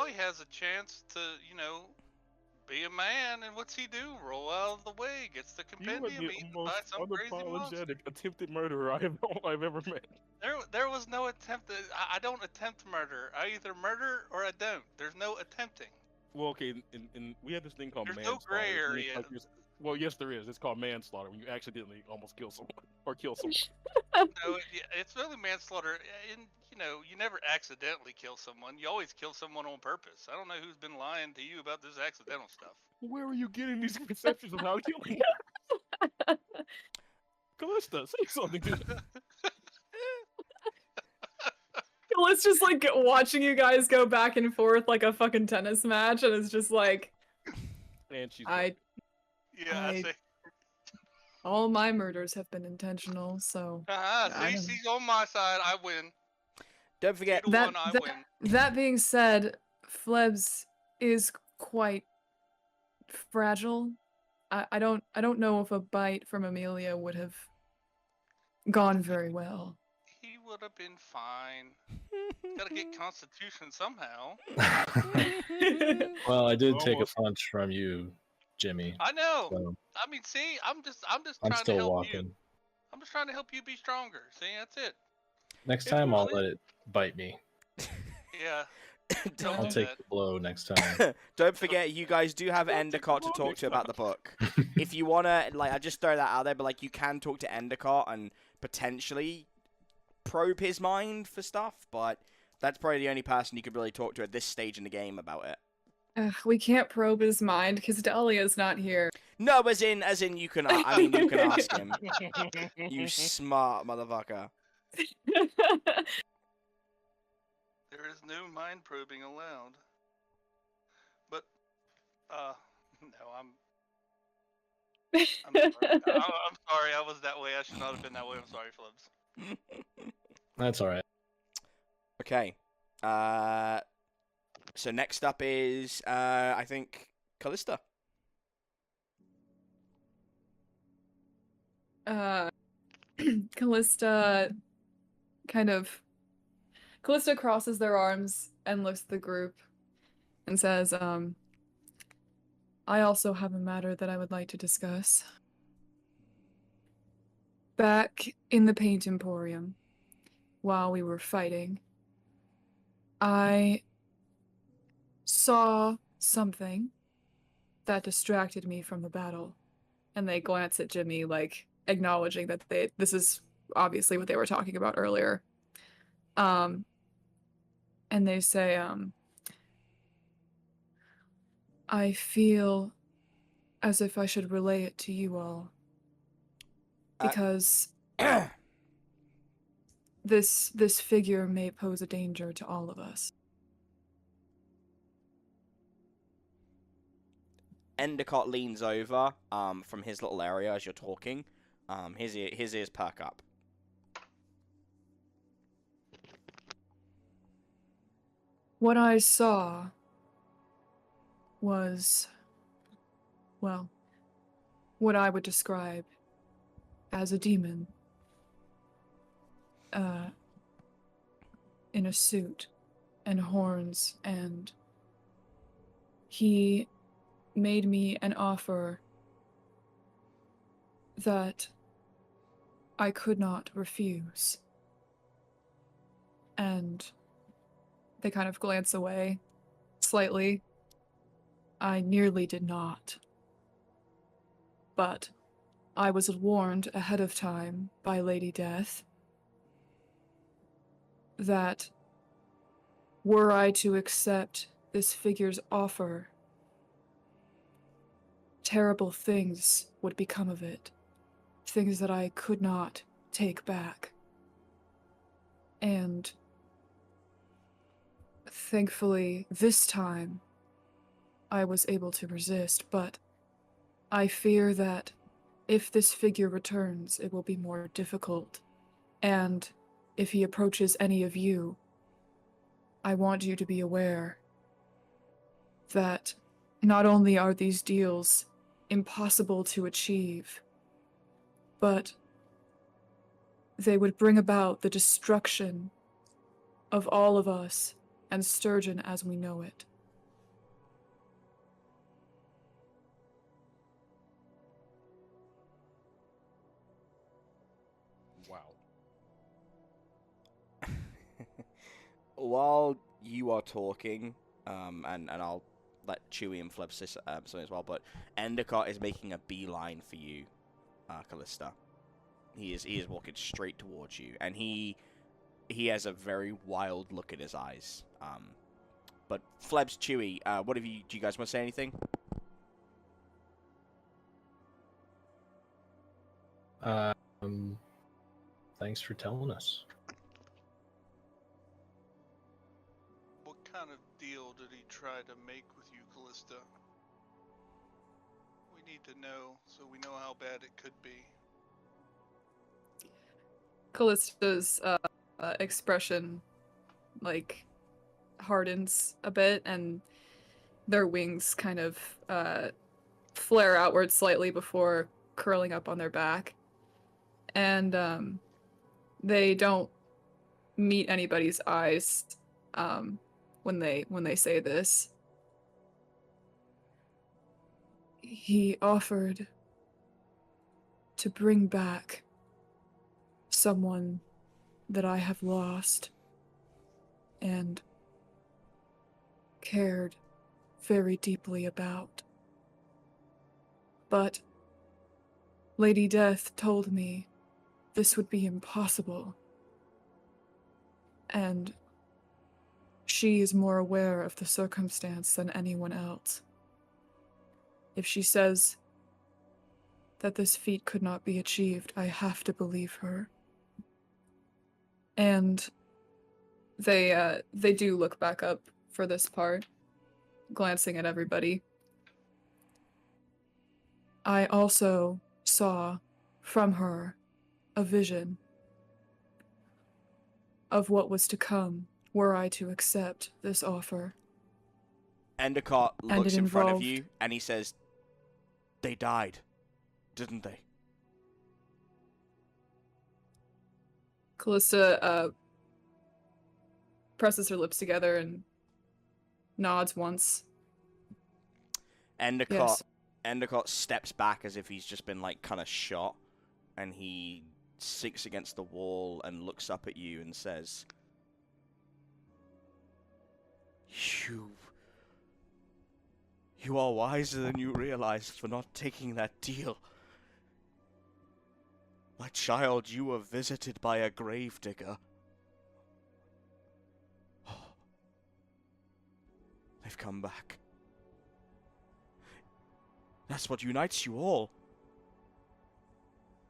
Speaker 5: he has a chance to, be a man. And what's he do? Roll out of the way, gets the
Speaker 6: You are
Speaker 5: compendium,
Speaker 6: the
Speaker 5: eaten by
Speaker 6: most
Speaker 5: some crazy monster.
Speaker 6: unapologetic attempted murderer I've ever met.
Speaker 5: There was no attempt. I don't attempt murder. I either murder or I don't. There's no attempting.
Speaker 6: Well, okay, and we have this thing called
Speaker 5: There's no
Speaker 6: manslaughter.
Speaker 5: gray
Speaker 6: which means,
Speaker 5: area.
Speaker 6: like, well, yes, there is. It's called manslaughter when you accidentally almost kill someone or kill someone.
Speaker 5: No, it's really manslaughter. And you never accidentally kill someone. You always kill someone on purpose. I don't know who's been lying to you about this accidental stuff.
Speaker 6: Where are you getting these perceptions of how killing? Callista, say something to them.
Speaker 3: Let's just like watching you guys go back and forth like a fucking tennis match, and it's just like
Speaker 6: And she's
Speaker 3: I
Speaker 5: Yeah,
Speaker 3: all my murders have been intentional, so I don't-
Speaker 5: he's on my side. I win.
Speaker 2: Don't forget.
Speaker 5: Two to one, I win.
Speaker 3: that being said, Flebs is quite fragile. I don't know if a bite from Amelia would have gone very well.
Speaker 5: He would have been fine. Gotta get Constitution somehow.
Speaker 4: Well, I did take a
Speaker 6: Almost.
Speaker 4: punch from you, Jimmy.
Speaker 5: I know.
Speaker 4: So
Speaker 5: I mean, see, I'm just
Speaker 4: I'm
Speaker 5: trying to
Speaker 4: still
Speaker 5: help
Speaker 4: walking.
Speaker 5: you. I'm just trying to help you be stronger. See, that's it.
Speaker 4: Next
Speaker 5: If
Speaker 4: time,
Speaker 5: you
Speaker 4: I'll
Speaker 5: really-
Speaker 4: let it bite me.
Speaker 5: Yeah.
Speaker 3: Don't
Speaker 4: I'll
Speaker 5: do
Speaker 4: take
Speaker 5: that.
Speaker 4: the blow next time.
Speaker 2: Don't forget, you guys do have
Speaker 6: Don't take
Speaker 2: Endicott
Speaker 6: the
Speaker 2: to
Speaker 6: ball
Speaker 2: talk
Speaker 6: next
Speaker 2: to about the book. If you wanna, like, I just throw that out there, but like, you can talk to Endicott and potentially probe his mind for stuff. But that's probably the only person you could really talk to at this stage in the game about it.
Speaker 3: We can't probe his mind because Dahlia's not here.
Speaker 2: No, as in, you can. I mean, you can ask him. You smart motherfucker.
Speaker 5: There is no mind probing allowed. But, no, I'm sorry. I'm sorry. I was that way. I should not have been that way. I'm sorry, Flebs.
Speaker 4: That's all right.
Speaker 2: Okay. So next up is, I think, Callista.
Speaker 3: Callista crosses their arms and looks at the group and says, I also have a matter that I would like to discuss. Back in the Paint Emporium, while we were fighting, I saw something that distracted me from the battle. And they glance at Jimmy, like, acknowledging that this is obviously what they were talking about earlier. And they say, I feel as if I should relay it to you all. Because this figure may pose a danger to all of us.
Speaker 2: Endicott leans over from his little area as you're talking. His ears perk up.
Speaker 3: What I saw was, well, what I would describe as a demon. In a suit and horns, and he made me an offer that I could not refuse. And they kind of glance away slightly. I nearly did not. But I was warned ahead of time by Lady Death that were I to accept this figure's offer, terrible things would become of it. Things that I could not take back. And thankfully, this time, I was able to resist, but I fear that if this figure returns, it will be more difficult. And if he approaches any of you, I want you to be aware that not only are these deals impossible to achieve, but they would bring about the destruction of all of us and Sturgeon as we know it.
Speaker 6: Wow.
Speaker 2: While you are talking, and I'll let Chewy and Flebs say something as well, but Endicott is making a beeline for you, Callista. He is walking straight towards you, and he has a very wild look in his eyes. But Flebs, Chewy, do you guys want to say anything?
Speaker 4: Thanks for telling us.
Speaker 5: What kind of deal did he try to make with you, Callista? We need to know so we know how bad it could be.
Speaker 3: Callista's expression, like, hardens a bit, and their wings kind of flare outward slightly before curling up on their back. And they don't meet anybody's eyes when they say this. He offered to bring back someone that I have lost and cared very deeply about. But Lady Death told me this would be impossible. And she is more aware of the circumstance than anyone else. If she says that this feat could not be achieved, I have to believe her. And they do look back up for this part, glancing at everybody. I also saw from her a vision of what was to come were I to accept this offer.
Speaker 2: Endicott
Speaker 3: And
Speaker 2: looks
Speaker 3: it
Speaker 2: in front of
Speaker 3: involved-
Speaker 2: you and he says, "They died, didn't they?"
Speaker 3: Callista presses her lips together and nods once.
Speaker 2: Endicott
Speaker 3: Yes.
Speaker 2: Endicott steps back as if he's just been like kind of shot, and he sinks against the wall and looks up at you and says, You are wiser than you realize for not taking that deal. My child, you were visited by a gravedigger. They've come back. That's what unites you all.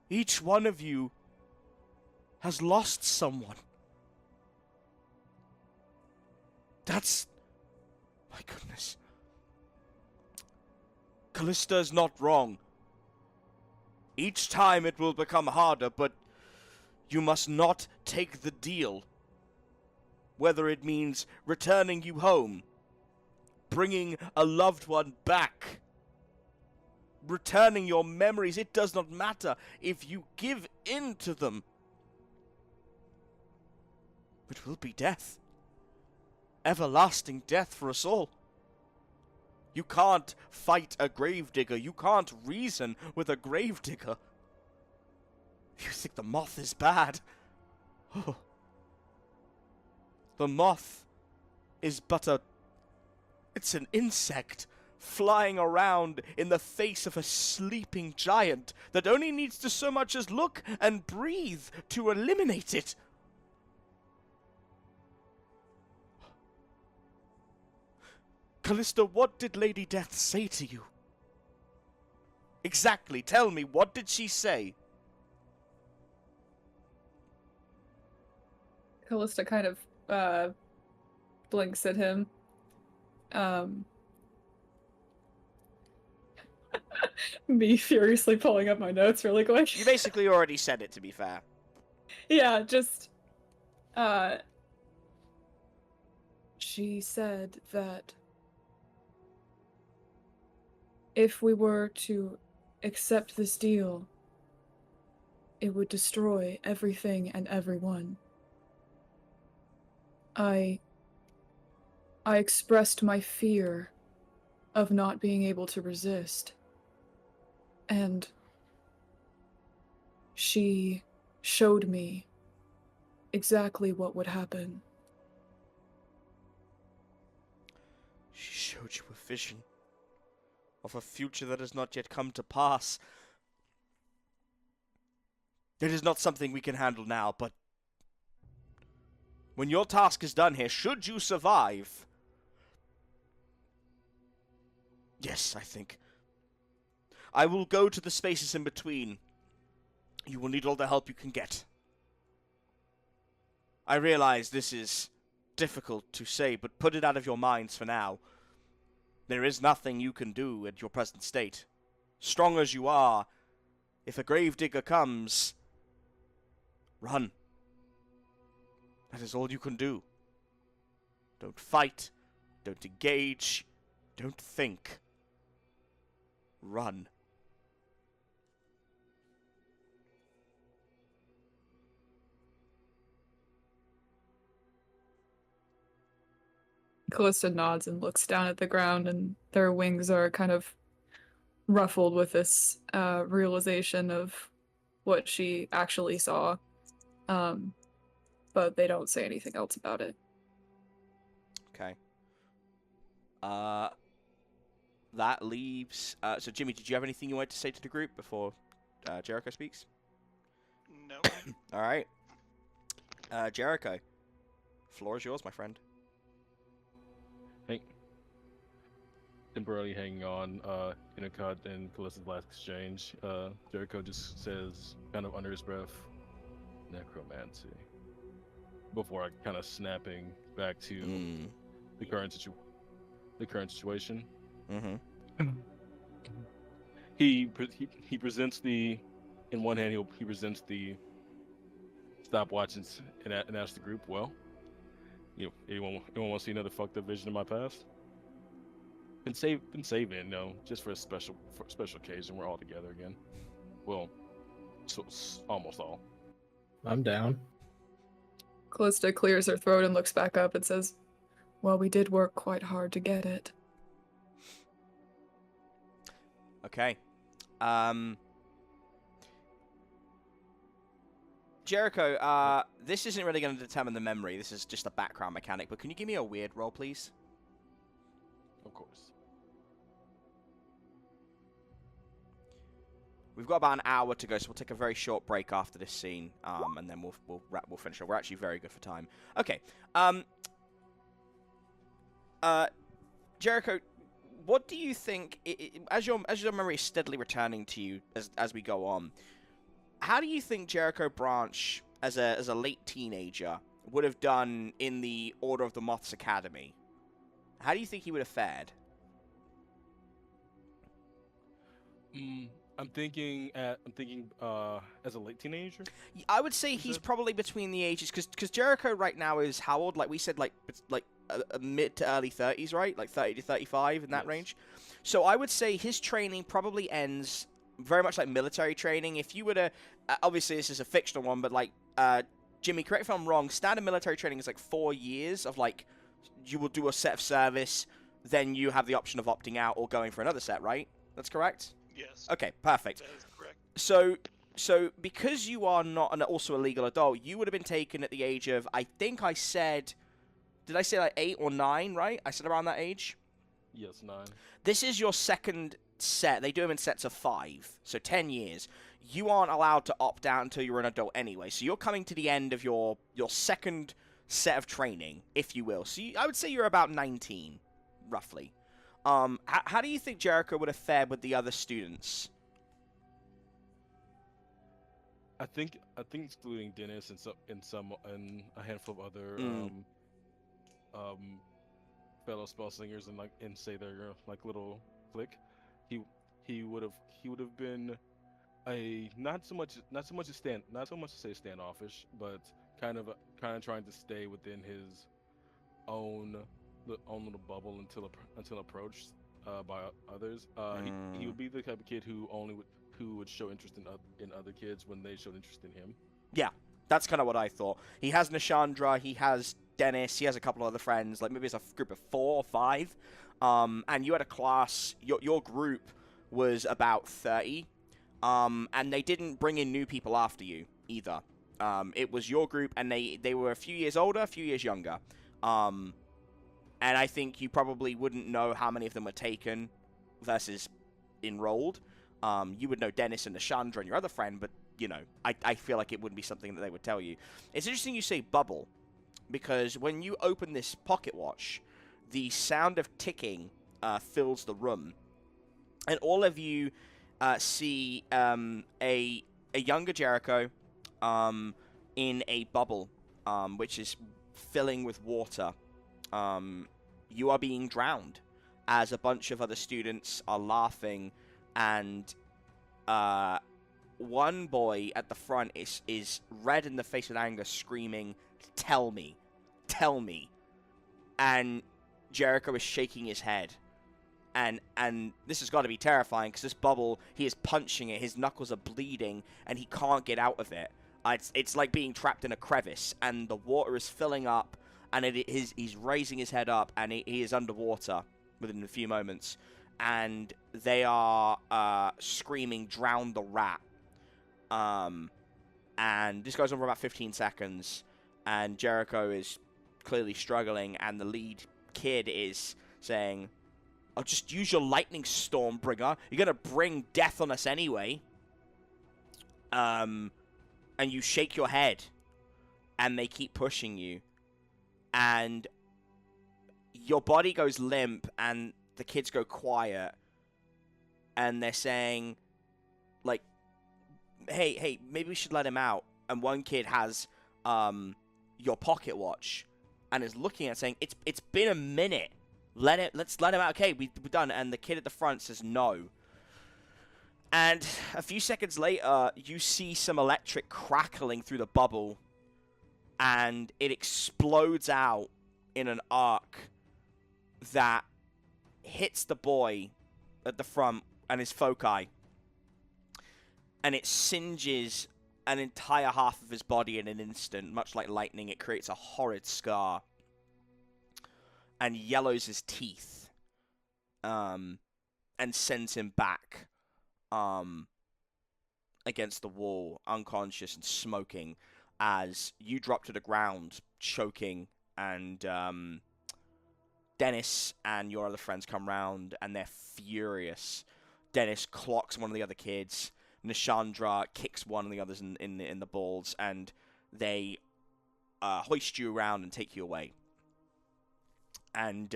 Speaker 2: Each one of you has lost someone. That's... my goodness. Callista's not wrong. Each time it will become harder, but you must not take the deal. Whether it means returning you home, bringing a loved one back, returning your memories, it does not matter. If you give in to them, it will be death. Everlasting death for us all. You can't fight a gravedigger. You can't reason with a gravedigger. You think the moth is bad? Oh. The moth is but it's an insect flying around in the face of a sleeping giant that only needs to so much as look and breathe to eliminate it. Callista, what did Lady Death say to you? Exactly, tell me, what did she say?
Speaker 3: Callista kind of blinks at him. Me furiously pulling up my notes really quick.
Speaker 2: You basically already said it, to be fair.
Speaker 3: Yeah, just she said that if we were to accept this deal, it would destroy everything and everyone. I expressed my fear of not being able to resist. And she showed me exactly what would happen.
Speaker 2: She showed you a vision of a future that has not yet come to pass. It is not something we can handle now, but when your task is done here, should you survive... Yes, I think. I will go to the spaces in between. You will need all the help you can get. I realize this is difficult to say, but put it out of your minds for now. There is nothing you can do at your present state. Strong as you are, if a gravedigger comes, run. That is all you can do. Don't fight. Don't engage. Don't think. Run.
Speaker 3: Callista nods and looks down at the ground, and their wings are kind of ruffled with this realization of what she actually saw. But they don't say anything else about it.
Speaker 2: Okay. That leaves... so, Jimmy, did you have anything you wanted to say to the group before Jericho speaks?
Speaker 5: No.
Speaker 2: All right. Jericho, floor is yours, my friend.
Speaker 6: Temporarily hanging on Innocott and Callista's last exchange. Jericho just says, kind of under his breath, necromancy. Before I kind of snapping back to the current situation.
Speaker 2: Mm-hmm.
Speaker 6: He presents the, in one hand he presents the stopwatch and asks the group, well, anyone want to see another fucked up vision of my past? Been saving, just for a special occasion. We're all together again. Well, so almost all.
Speaker 4: I'm down.
Speaker 3: Callista clears her throat and looks back up and says, well, we did work quite hard to get it.
Speaker 2: Okay. Jericho, this isn't really going to determine the memory. This is just a background mechanic, but can you give me a weird roll, please?
Speaker 6: Of course.
Speaker 2: We've got about an hour to go, so we'll take a very short break after this scene, and then we'll finish it. We're actually very good for time. Okay. Jericho, what do you think, as your memory is steadily returning to you as we go on, how do you think Jericho Branch, as a late teenager, would have done in the Order of the Moths Academy? How do you think he would have fared?
Speaker 6: I'm thinking as a late teenager.
Speaker 2: I would say he's probably between the ages, because Jericho right now is how old? Like we said, like mid to early 30s, right? Like 30 to 35 in that range. So I would say his training probably ends very much like military training. If you were to, obviously this is a fictional one, but like Jimmy, correct if I'm wrong. Standard military training is like 4 years of like you will do a set of service, then you have the option of opting out or going for another set, right? That's correct.
Speaker 5: Yes.
Speaker 2: Okay, perfect.
Speaker 5: That is correct.
Speaker 2: So because you are not also a legal adult, you would have been taken at the age of, I think I said, did I say like 8 or 9, right? I said around that age?
Speaker 6: Yes, 9.
Speaker 2: This is your second set. They do them in sets of 5, so 10 years. You aren't allowed to opt out until you're an adult anyway, so you're coming to the end of your second set of training, if you will. So I would say you're about 19, roughly. How do you think Jericho would have fared with the other students?
Speaker 6: I think excluding Dennis and a handful of other fellow spell slingers and say their like little clique, he would have been a not so much to say standoffish, but kind of trying to stay within his own little bubble until approached by others. He would be the type of kid who would show interest in other kids when they showed interest in him. Yeah,
Speaker 2: that's kind of what I thought. He has Nishandra, he has Dennis, he has a couple of other friends, like maybe it's a group of 4 or 5. And you had a class, your group was about 30, and they didn't bring in new people after you either. It was your group, and they were a few years older, a few years younger. And I think you probably wouldn't know how many of them were taken versus enrolled. You would know Dennis and Nishandra and your other friend, but, I feel like it wouldn't be something that they would tell you. It's interesting you say bubble, because when you open this pocket watch, the sound of ticking fills the room. And all of you see a younger Jericho in a bubble, which is filling with water. You are being drowned as a bunch of other students are laughing, and one boy at the front is red in the face with anger, screaming, "Tell me, tell me." And Jericho is shaking his head. And this has got to be terrifying because this bubble, he is punching it, his knuckles are bleeding, and he can't get out of it. It's like being trapped in a crevice, and the water is filling up, and he's raising his head up, and he is underwater within a few moments. And they are screaming, "Drown the rat." And this goes on for about 15 seconds, and Jericho is clearly struggling, and the lead kid is saying, "I'll just use your lightning storm, bringer. You're gonna bring death on us anyway." And you shake your head, and they keep pushing you, and your body goes limp, and the kids go quiet, and they're saying, like, hey, maybe we should let him out. And one kid has your pocket watch, and is looking at it saying, it's been a minute. Let's let him out. Okay, we're done. And the kid at the front says no. And a few seconds later, you see some electric crackling through the bubble, and it explodes out in an arc that hits the boy at the front and his foci, and it singes an entire half of his body in an instant. Much like lightning, it creates a horrid scar and yellows his teeth, and sends him back against the wall, unconscious and smoking, as you drop to the ground, choking, and Dennis and your other friends come round, and they're furious. Dennis clocks one of the other kids. Nishandra kicks one of the others in the balls, and they hoist you around and take you away. And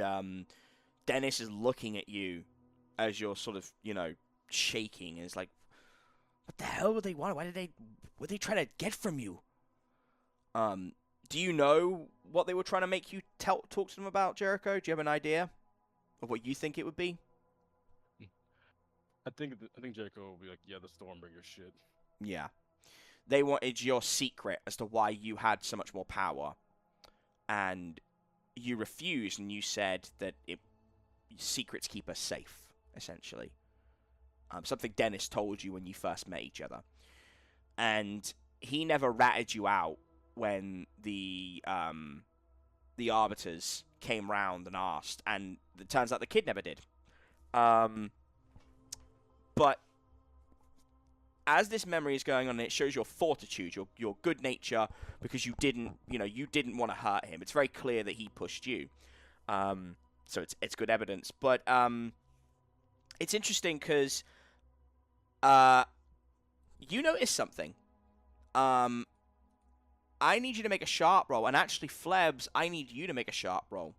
Speaker 2: Dennis is looking at you as you're sort of, shaking, and is like, "What the hell would they want? What were they trying to get from you?" Do you know what they were trying to make you talk to them about, Jericho? Do you have an idea of what you think it would be?
Speaker 6: I think Jericho will be like, "Yeah, the Stormbringer shit."
Speaker 2: Yeah. They wanted your secret as to why you had so much more power. And you refused, and you said that secrets keep us safe, essentially. Something Dennis told you when you first met each other. And he never ratted you out when the arbiters came round and asked, and it turns out the kid never did. But as this memory is going on, it shows your fortitude, your good nature, because you didn't want to hurt him. It's very clear that he pushed you. So it's good evidence. But it's interesting because you notice something. I need you to make a sharp roll, and actually, Flebs, I need you to make a sharp roll.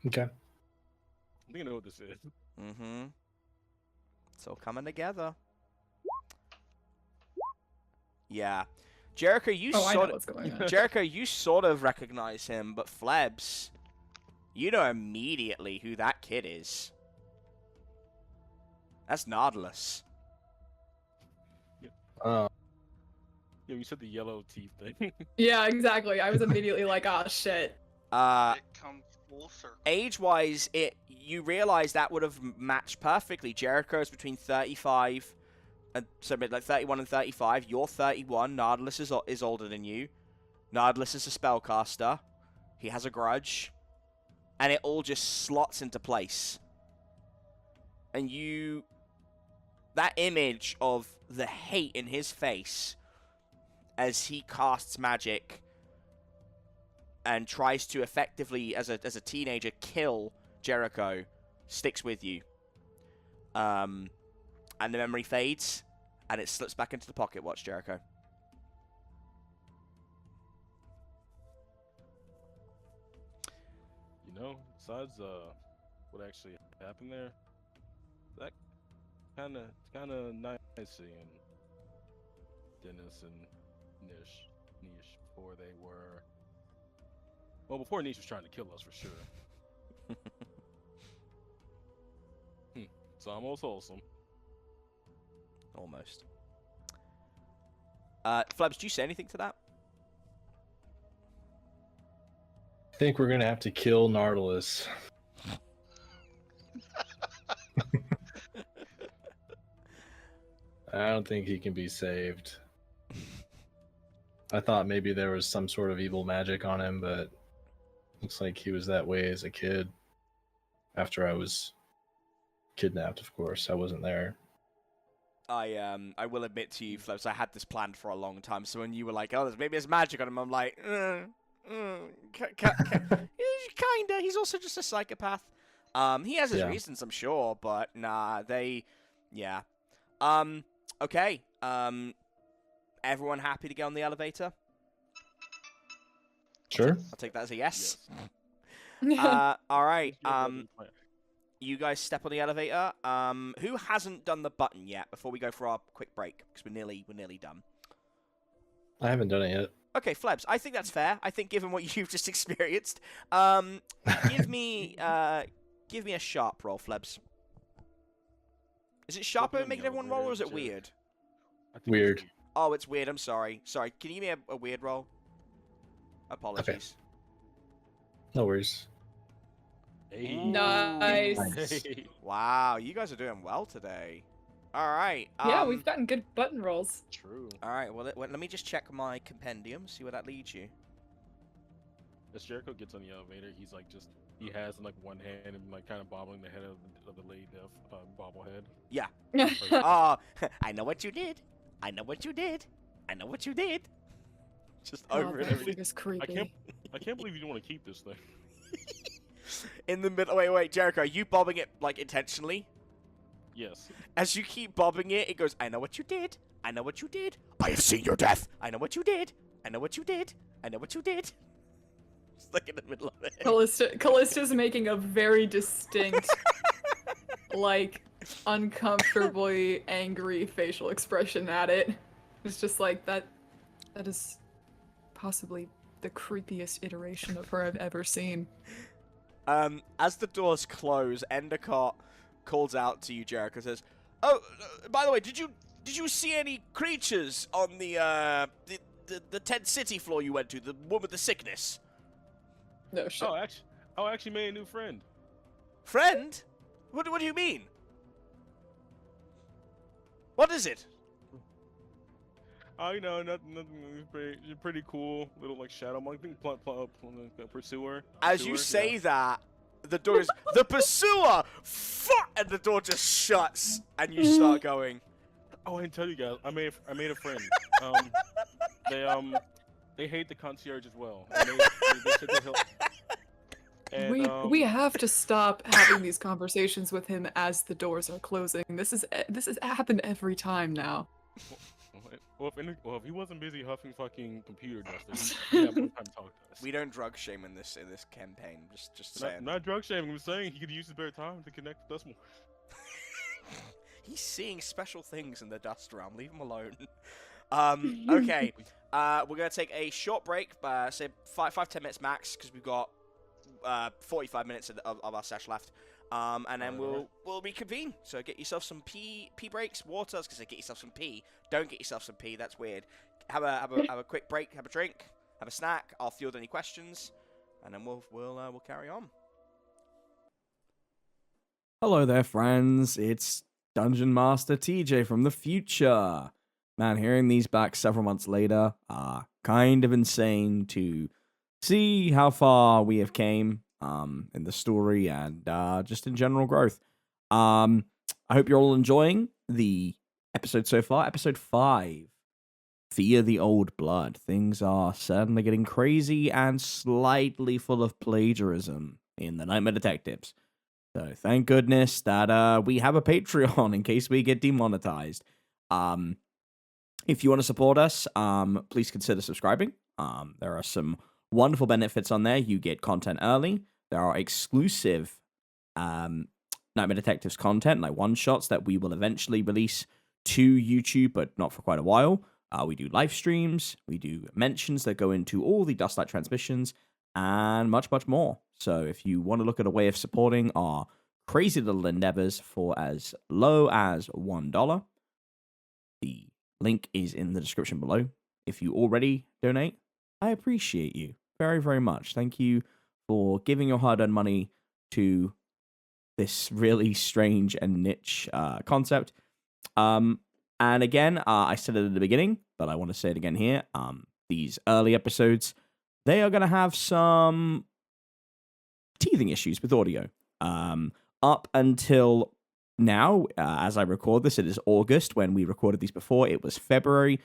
Speaker 4: Okay.
Speaker 6: I think I know what this is.
Speaker 2: Mm-hmm. It's all coming together. Yeah. Jericho,
Speaker 3: I know what's going on.
Speaker 2: Jericho, you sort of recognize him, but Flebs, you know immediately who that kid is. That's Nautilus.
Speaker 6: Yeah, you said the yellow teeth thing.
Speaker 3: Yeah, exactly. I was immediately like, "Oh shit."
Speaker 5: It comes full circle.
Speaker 2: Age-wise, you realize that would have matched perfectly. Jericho's between 35 and like 31 and 35. You're 31. Nautilus is older than you. Nautilus is a spellcaster. He has a grudge, and it all just slots into place. And that image of the hate in his face as he casts magic and tries to effectively, as a teenager, kill Jericho, sticks with you. And the memory fades, and it slips back into the pocket watch, Jericho.
Speaker 6: Besides what actually happened there, that kind of nice seeing Dennis and Nish before they were. Well, before Nish was trying to kill us, for sure. It's almost wholesome.
Speaker 2: Almost. Flebs, do you say anything to that?
Speaker 4: I think we're gonna have to kill Nautilus. I don't think he can be saved. I thought maybe there was some sort of evil magic on him, but looks like he was that way as a kid. After I was kidnapped, of course. I wasn't there.
Speaker 2: I will admit to you, Flebs, I had this planned for a long time. So when you were like, "Oh, maybe there's magic on him," I'm like, kinda. He's also just a psychopath. He has his reasons, I'm sure, but nah, yeah. Okay. Everyone happy to get on the elevator?
Speaker 4: Sure.
Speaker 2: I'll take that as a yes.
Speaker 3: Yeah.
Speaker 2: All right. You guys step on the elevator. Who hasn't done the button yet before we go for our quick break? Because we're nearly done.
Speaker 4: I haven't done it yet.
Speaker 2: Okay, Flebs. I think that's fair. I think given what you've just experienced, give me a sharp roll, Flebs. Is it sharp at making everyone roll, or is it weird?
Speaker 4: Weird.
Speaker 2: Oh, it's weird. I'm sorry. Sorry. Can you give me a weird roll? Apologies.
Speaker 4: Okay. No worries.
Speaker 6: Hey.
Speaker 3: Nice.
Speaker 6: Hey.
Speaker 2: Wow, you guys are doing well today. All right.
Speaker 3: Yeah, we've gotten good button rolls.
Speaker 6: True.
Speaker 2: All right. Well, let me just check my compendium, see where that leads you.
Speaker 6: As Jericho gets on the elevator, he's like he has in like one hand and like kind of bobbling the head of the lady death bobblehead.
Speaker 2: Yeah. I know what you did. I know what you did. I know what you did. Just over and over.
Speaker 3: Is creepy.
Speaker 6: I can't believe you don't want to keep this thing.
Speaker 2: In the middle. Wait, Jericho, are you bobbing it like intentionally?
Speaker 6: Yes.
Speaker 2: As you keep bobbing it, it goes, I know what you did. I know what you did. I have seen your death. I know what you did. I know what you did. I know what you did. Just like in the middle of it.
Speaker 3: Callista's making a very distinct, like, uncomfortably angry facial expression at it. It's just like, that is possibly the creepiest iteration of her I've ever seen.
Speaker 2: As the doors close, Endicott calls out to you, Jericho, says, "Oh, by the way, did you see any creatures on the Tent City floor you went to? The one with the sickness?"
Speaker 3: No shit.
Speaker 6: I actually made a new friend.
Speaker 2: Friend? What do you mean? What is it?
Speaker 6: Oh, you know, nothing. Pretty cool. Little like shadow monk thing. Pursuer.
Speaker 2: As you say that, the door is the pursuer. Fuck! And the door just shuts, and you start going.
Speaker 6: Oh, I didn't tell you guys. I made a friend. They hate the concierge as well. And they said they'll help. And,
Speaker 3: we have to stop having these conversations with him as the doors are closing. This has happened every time now.
Speaker 6: Well, if he wasn't busy huffing fucking computer dust, he'd have more time to talk to us.
Speaker 2: We don't drug shame in this campaign. Just saying.
Speaker 6: Not drug shaming. I'm saying he could use his better time to connect with us more.
Speaker 2: He's seeing special things in the dust realm. Leave him alone. Okay. We're gonna take a short break, say 5-10 minutes max, because we've got 45 minutes of our sesh left. And then we'll reconvene. So get yourself some pee breaks, water. I was gonna say get yourself some pee. Don't get yourself some pee. That's weird. Have a quick break. Have a drink. Have a snack. I'll field any questions, and then we'll carry on.
Speaker 1: Hello there, friends. It's Dungeon Master TJ from the future. Man, hearing these back several months later, kind of insane to see how far we have came in the story and just in general growth. I hope you're all enjoying the episode so far. Episode 5, Fear the Old Blood. Things are certainly getting crazy and slightly full of plagiarism in the Nightmare Detectives. So thank goodness that we have a Patreon in case we get demonetized. If you want to support us, please consider subscribing. There are some wonderful benefits on there. You get content early. There are exclusive Nightmare Detectives content, like one-shots that we will eventually release to YouTube, but not for quite a while. We do live streams. We do mentions that go into all the Dustlight transmissions and much, much more. So if you want to look at a way of supporting our crazy little endeavors for as low as $1, the link is in the description below. If you already donate, I appreciate you very, very much. Thank you for giving your hard-earned money to this really strange and niche concept. And And again, I said it at the beginning, but I want to say it again here. These early episodes, they are going to have some teething issues with audio. Up until now, as I record this, it is August. When we recorded these before, it was February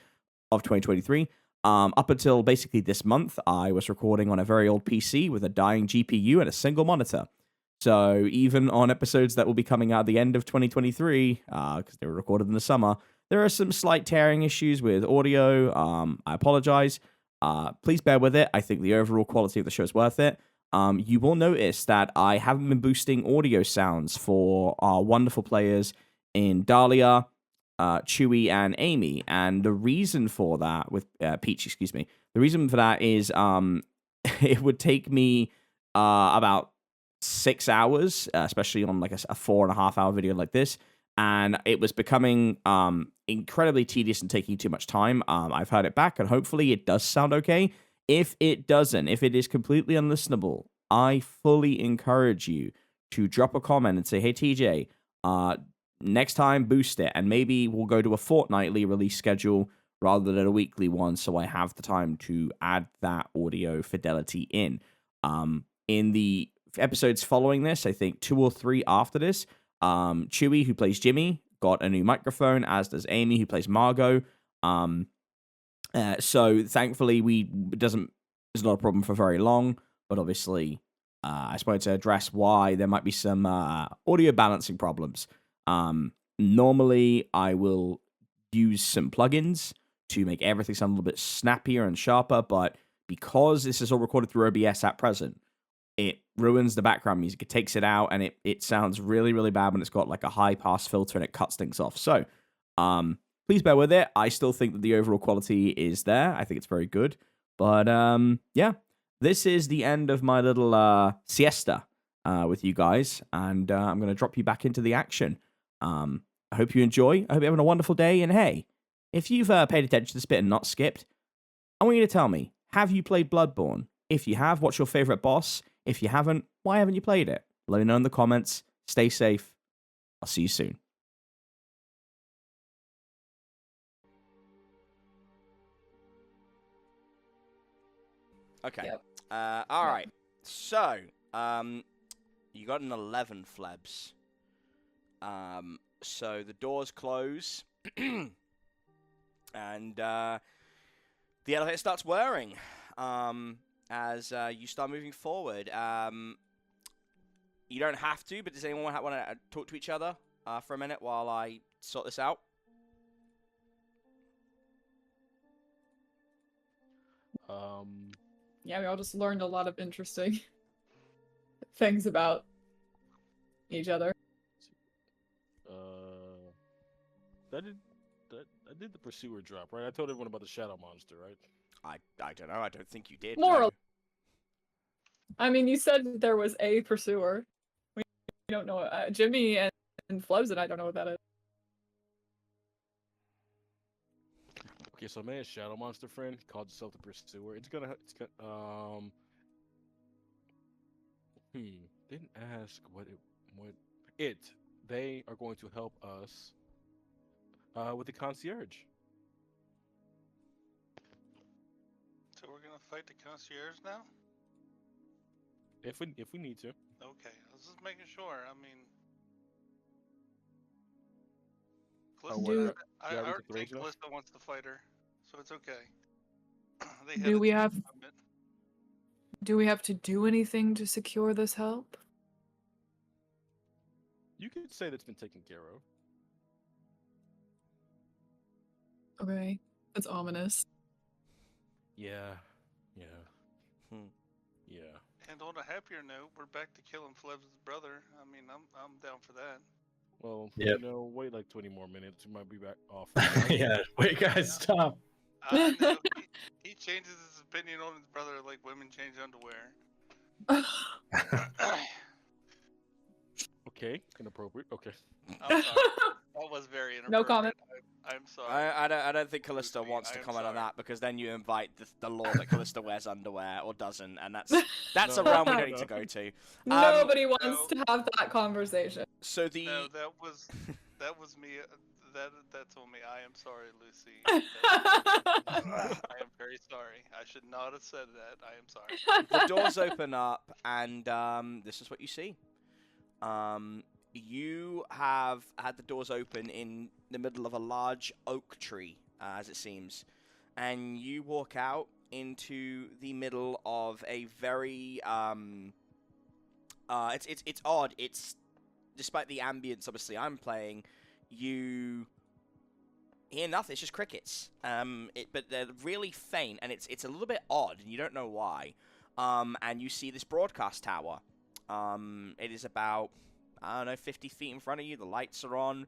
Speaker 1: of 2023. Up until basically this month, I was recording on a very old PC with a dying GPU and a single monitor. So even on episodes that will be coming out at the end of 2023, because they were recorded in the summer, there are some slight tearing issues with audio. I apologize. Please bear with it. I think the overall quality of the show is worth it. You will notice that I haven't been boosting audio sounds for our wonderful players in Dahlia, Chewy, and Amy. And the reason for that, with Peach, excuse me, the reason for that is it would take me about 6 hours, especially on like a 4.5 hour video like this. And it was becoming incredibly tedious and taking too much time. I've heard it back, and hopefully it does sound okay. If it doesn't, if it is completely unlistenable, I fully encourage you to drop a comment and say, hey, TJ, next time boost it, and maybe we'll go to a fortnightly release schedule rather than a weekly one, so I have the time to add that audio fidelity in. In the episodes following this, I think 2 or 3 after this, Chewy, who plays Jimmy, got a new microphone, as does Amy, who plays Margot. So thankfully, it's not a problem for very long, but obviously, I just wanted to address why there might be some audio balancing problems. Normally, I will use some plugins to make everything sound a little bit snappier and sharper, but because this is all recorded through OBS at present, it ruins the background music. It takes it out, and it sounds really, really bad when it's got like a high pass filter and it cuts things off. So, please bear with it. I still think that the overall quality is there. I think it's very good. But yeah, this is the end of my little siesta with you guys, and I'm going to drop you back into the action. I hope you enjoy. I hope you're having a wonderful day. And hey, if you've paid attention to this bit and not skipped, I want you to tell me, have you played Bloodborne? If you have, what's your favorite boss? If you haven't, why haven't you played it? Let me know in the comments. Stay safe. I'll see you soon.
Speaker 2: Okay.
Speaker 3: Yep.
Speaker 2: All right. So, you got an 11, Flebs. So the doors close, and the elevator starts whirring. As you start moving forward. You don't have to, but does anyone want to talk to each other for a minute while I sort this out?
Speaker 3: Yeah, we all just learned a lot of interesting things about each other.
Speaker 6: I did the pursuer drop, right? I told everyone about the shadow monster, right?
Speaker 2: I don't know. I don't think you did.
Speaker 3: More.
Speaker 2: No.
Speaker 3: I mean, you said there was a pursuer. We don't know. Jimmy and Flebs and I don't know what that is.
Speaker 6: Okay, so I made a shadow monster friend called itself the pursuer. Didn't ask they are going to help us with the concierge.
Speaker 5: So we're gonna fight the concierge now?
Speaker 6: If we need to.
Speaker 5: Okay, I was just making sure. I mean, Callista, I already think Callista wants to fight her, so it's okay.
Speaker 3: Do we have to do anything to secure this help?
Speaker 6: You could say that's been taken care of.
Speaker 3: Okay, that's ominous.
Speaker 6: Yeah.
Speaker 5: And on a happier note, we're back to killing Flebs' brother. I mean, I'm down for that.
Speaker 6: Well, wait like 20 more minutes. We might be back off.
Speaker 4: Yeah, wait, guys, stop.
Speaker 5: I know he changes his opinion on his brother like women change underwear.
Speaker 6: Okay, inappropriate. Okay.
Speaker 5: I'm sorry. That was very inappropriate.
Speaker 3: No comment.
Speaker 5: I'm sorry.
Speaker 2: I don't think Callista wants to comment on that, because then you invite the law that Callista wears underwear or doesn't, and that's a realm we don't need to go to.
Speaker 3: Nobody wants to have that conversation.
Speaker 2: So
Speaker 5: No, that was me. That's on me. I am sorry, Lucy. I am very sorry. I should not have said that. I am sorry.
Speaker 2: The doors open up, and this is what you see. You have had the doors open in the middle of a large oak tree, as it seems, and you walk out into the middle of a very it's odd. It's despite the ambience, obviously, I'm playing, you hear nothing. It's just crickets. But they're really faint, and it's a little bit odd, and you don't know why. And you see this broadcast tower. It is about, I don't know, 50 feet in front of you. The lights are on.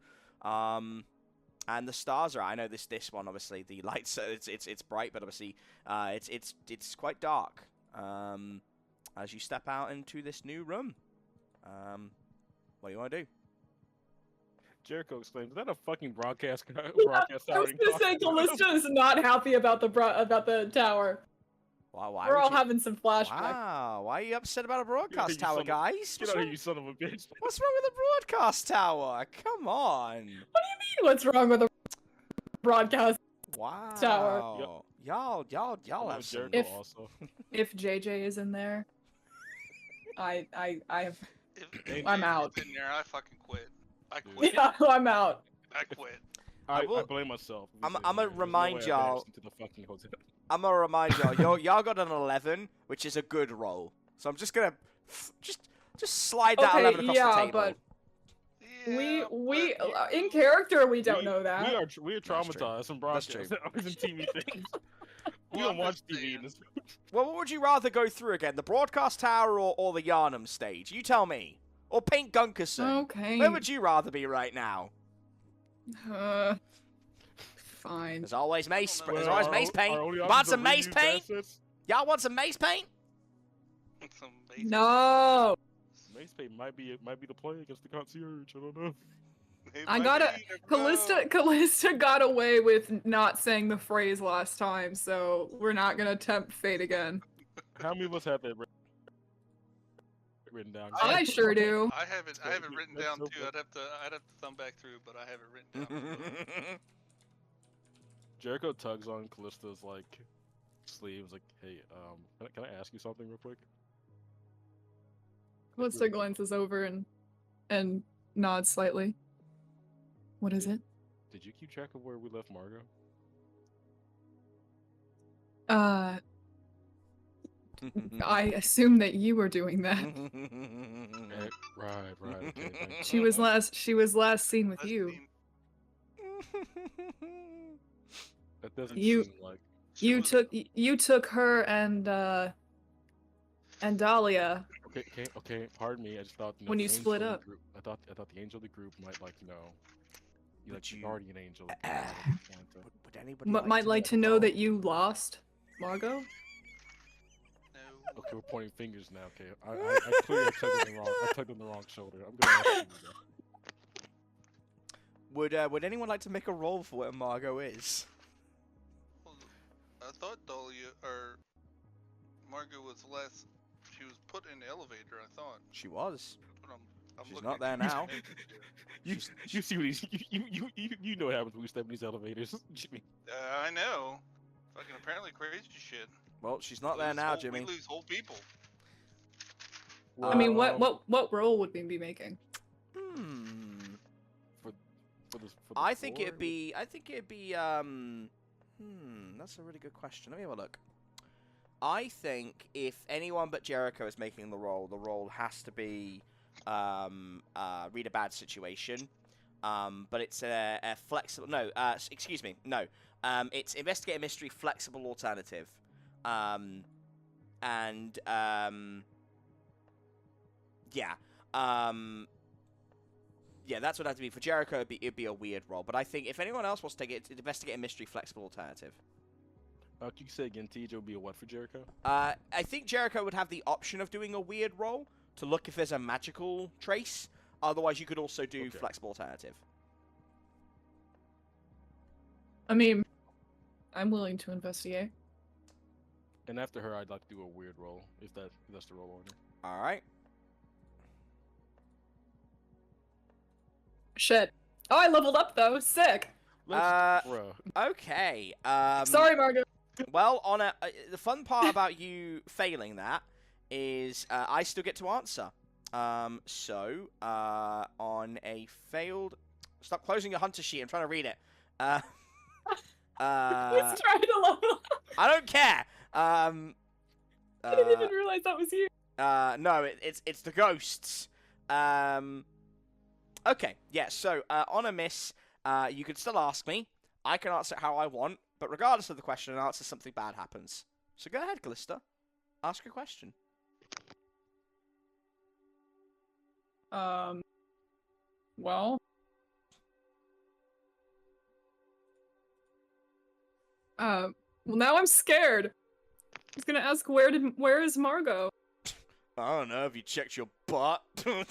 Speaker 2: And the stars are. I know this one, obviously, the lights. It's bright, but obviously, it's quite dark. As you step out into this new room. What do you want to do?
Speaker 6: Jericho exclaims, "Is that a fucking broadcast
Speaker 3: I was
Speaker 6: outing?"
Speaker 3: gonna say Callista is not happy about the tower.
Speaker 2: Why
Speaker 3: We're
Speaker 2: would
Speaker 3: all
Speaker 2: you...
Speaker 3: having some flashbacks.
Speaker 2: Wow, why are you upset about a broadcast tower, guys?
Speaker 6: Get out of here, you son of a bitch.
Speaker 2: What's wrong with a broadcast tower? Come on.
Speaker 3: What do you mean? What's wrong with a broadcast
Speaker 2: Wow.
Speaker 3: tower?
Speaker 2: Y'all have some...
Speaker 3: If JJ is in there, I have.
Speaker 5: If
Speaker 3: I'm out.
Speaker 5: in there, I fucking quit. I quit.
Speaker 3: Yeah, I'm out.
Speaker 5: I quit.
Speaker 6: I blame myself.
Speaker 2: I'm gonna remind y'all.
Speaker 6: To the fucking hotel.
Speaker 2: I'm gonna remind y'all. Y'all got an 11, which is a good roll. So I'm just gonna just slide that 11 across the table.
Speaker 3: But
Speaker 5: Yeah,
Speaker 3: we
Speaker 5: but
Speaker 3: in character we don't know that.
Speaker 6: We are traumatized from broadcast and TV things. We don't watch TV in this.
Speaker 2: Well, what would you rather go through again, the broadcast tower or the Yharnam stage? You tell me. Or Paint Gunkerson.
Speaker 3: Okay.
Speaker 2: Where would you rather be right now?
Speaker 3: Fine.
Speaker 2: There's always mace.
Speaker 5: Well,
Speaker 2: There's always mace paint. Want some mace paint? Y'all want some mace paint?
Speaker 5: some basic-
Speaker 3: No.
Speaker 6: Mace paint might be the play against the concierge. I don't know.
Speaker 5: It
Speaker 3: I
Speaker 5: might
Speaker 3: gotta.
Speaker 5: be, bro.
Speaker 3: Callista got away with not saying the phrase last time, so we're not gonna tempt fate again.
Speaker 6: How many of us have that written down?
Speaker 3: I sure do.
Speaker 5: I have it written down too. I'd have to thumb back through, but I have it written down.
Speaker 6: Jericho tugs on Callista's like sleeves, like, "Hey, can I ask you something real quick?"
Speaker 3: Callista glances over and nods slightly. What is it?
Speaker 6: Did you keep track of where we left Margot?
Speaker 3: I assume that you were doing that.
Speaker 6: Right. Okay, thank
Speaker 3: She was last seen with you.
Speaker 6: That doesn't
Speaker 3: You-
Speaker 6: seem like.
Speaker 3: You took her and Dahlia.
Speaker 6: Okay. Pardon me. I just thought
Speaker 3: When you
Speaker 6: the
Speaker 3: split
Speaker 6: angel of
Speaker 3: up.
Speaker 6: the group, I thought the angel of the group might like to know. You like
Speaker 2: Would
Speaker 6: the
Speaker 2: you-
Speaker 6: guardian angel.
Speaker 2: Would anybody
Speaker 3: Might like to know that you lost Margot.
Speaker 5: No.
Speaker 6: Okay, we're pointing fingers now. Okay, I clearly tugged on the wrong. I tugged on the wrong shoulder. I'm gonna ask you again.
Speaker 2: Would anyone like to make a roll for where Margot is?
Speaker 5: Well, I thought Dahlia or Margot was less. She was put in the elevator. I thought.
Speaker 2: She was.
Speaker 5: But I'm
Speaker 2: She's
Speaker 5: looking
Speaker 2: not
Speaker 5: at
Speaker 2: there
Speaker 5: you
Speaker 2: now.
Speaker 5: next year.
Speaker 6: You see what he's you know what happens when we step in these elevators, Jimmy.
Speaker 5: I know. Fucking apparently crazy shit.
Speaker 2: Well, she's not there
Speaker 5: Lose
Speaker 2: now,
Speaker 5: whole-
Speaker 2: Jimmy.
Speaker 5: We lose whole people.
Speaker 3: I mean,
Speaker 6: Um,
Speaker 3: what role would we be making?
Speaker 6: for the
Speaker 2: I think
Speaker 6: floor?
Speaker 2: it'd be. That's a really good question. Let me have a look. I think if anyone but Jericho is making the role has to be read a bad situation. But it's a flexible. No, excuse me. No. It's investigate a mystery, flexible alternative. Yeah. Yeah, that's what it has to be. For Jericho, it'd be a weird role. But I think if anyone else wants to take it, investigate a mystery, flexible alternative.
Speaker 6: Can you say again, TJ would be a what for Jericho?
Speaker 2: I think Jericho would have the option of doing a weird role to look if there's a magical trace. Otherwise, you could also do flexible alternative.
Speaker 3: I mean, I'm willing to investigate.
Speaker 6: And after her, I'd like to do a weird role, if that's the role order.
Speaker 2: All right.
Speaker 3: Shit. Oh, I leveled up though. Sick.
Speaker 6: Bruh.
Speaker 2: Okay.
Speaker 3: Sorry, Margot.
Speaker 2: Well, on the fun part about you failing that is I still get to answer. So on a failed, stop closing your hunter sheet. I'm trying to read it.
Speaker 3: I was trying to level up.
Speaker 2: I don't care.
Speaker 3: I didn't even realize that was you.
Speaker 2: No, it's the ghosts. Okay, yeah. So on a miss, you can still ask me. I can answer it how I want, but regardless of the question and answer, something bad happens. So go ahead, Callista. Ask your question.
Speaker 3: Well. Well, now I'm scared. I was gonna ask where is Margot?
Speaker 2: I don't know. Have you checked your butt?
Speaker 3: Ha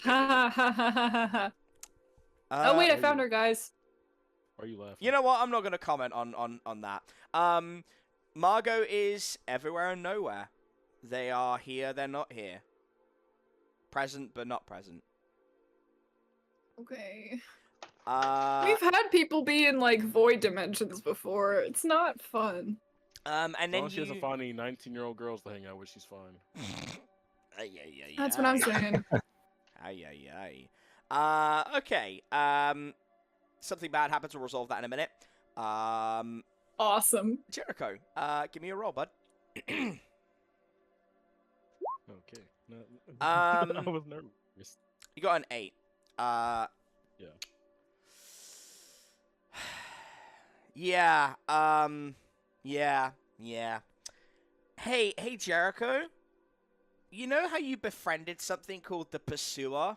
Speaker 3: ha ha ha ha ha. Oh wait, I found her, guys.
Speaker 6: Why are you laughing?
Speaker 2: You know what? I'm not going to comment on that. Margot is everywhere and nowhere. They are here, they're not here. Present, but not present.
Speaker 3: Okay.
Speaker 2: We've
Speaker 3: had people be in like void dimensions before. It's not fun.
Speaker 2: And
Speaker 6: As
Speaker 2: then
Speaker 6: long as she doesn't find any 19-year-old girls to hang out with, she's fine.
Speaker 3: That's what I'm saying.
Speaker 2: Okay. Something bad happens. We'll resolve that in a minute.
Speaker 3: Awesome.
Speaker 2: Jericho, give me a roll, bud.
Speaker 6: Okay. No, I was nervous.
Speaker 2: You got an 8.
Speaker 6: Yeah.
Speaker 2: Yeah. Hey, Jericho. You know how you befriended something called the Pursuer?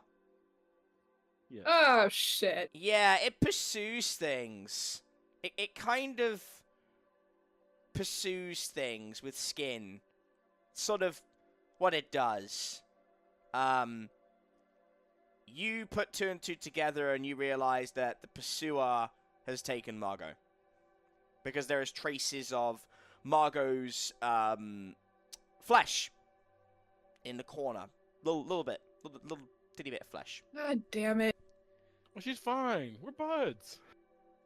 Speaker 6: Yeah.
Speaker 3: Oh shit.
Speaker 2: Yeah, it pursues things. It kind of pursues things with skin. Sort of what it does. You put 2 and 2 together and you realize that the Pursuer has taken Margot. Because there is traces of Margot's flesh in the corner. Little titty bit of flesh.
Speaker 3: God damn it.
Speaker 6: Well, she's fine. We're buds.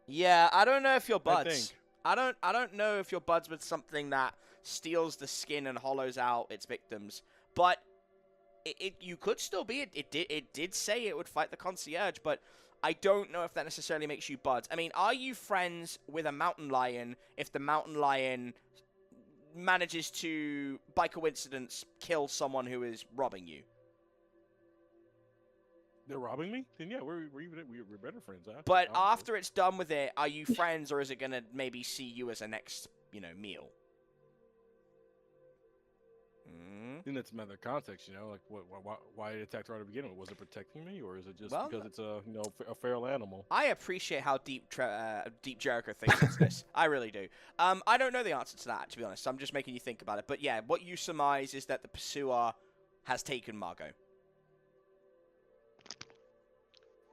Speaker 2: Yeah, I don't know if you're
Speaker 6: I
Speaker 2: buds.
Speaker 6: think.
Speaker 2: I don't know if you're buds with something that steals the skin and hollows out its victims. But you could still be. It did say it would fight the concierge, but I don't know if that necessarily makes you buds. I mean, are you friends with a mountain lion if the mountain lion manages to, by coincidence, kill someone who is robbing you?
Speaker 6: They're robbing me? Then yeah, we're better friends.
Speaker 2: But after it's done with it, are you friends, or is it gonna maybe see you as a next, meal?
Speaker 6: Then that's another context, like why it attacked right at the beginning. Was it protecting me, or is it just because it's a feral animal?
Speaker 2: I appreciate how deep Jericho thinks into this. I really do. I don't know the answer to that, to be honest. I'm just making you think about it. But yeah, what you surmise is that the Pursuer has taken Margot.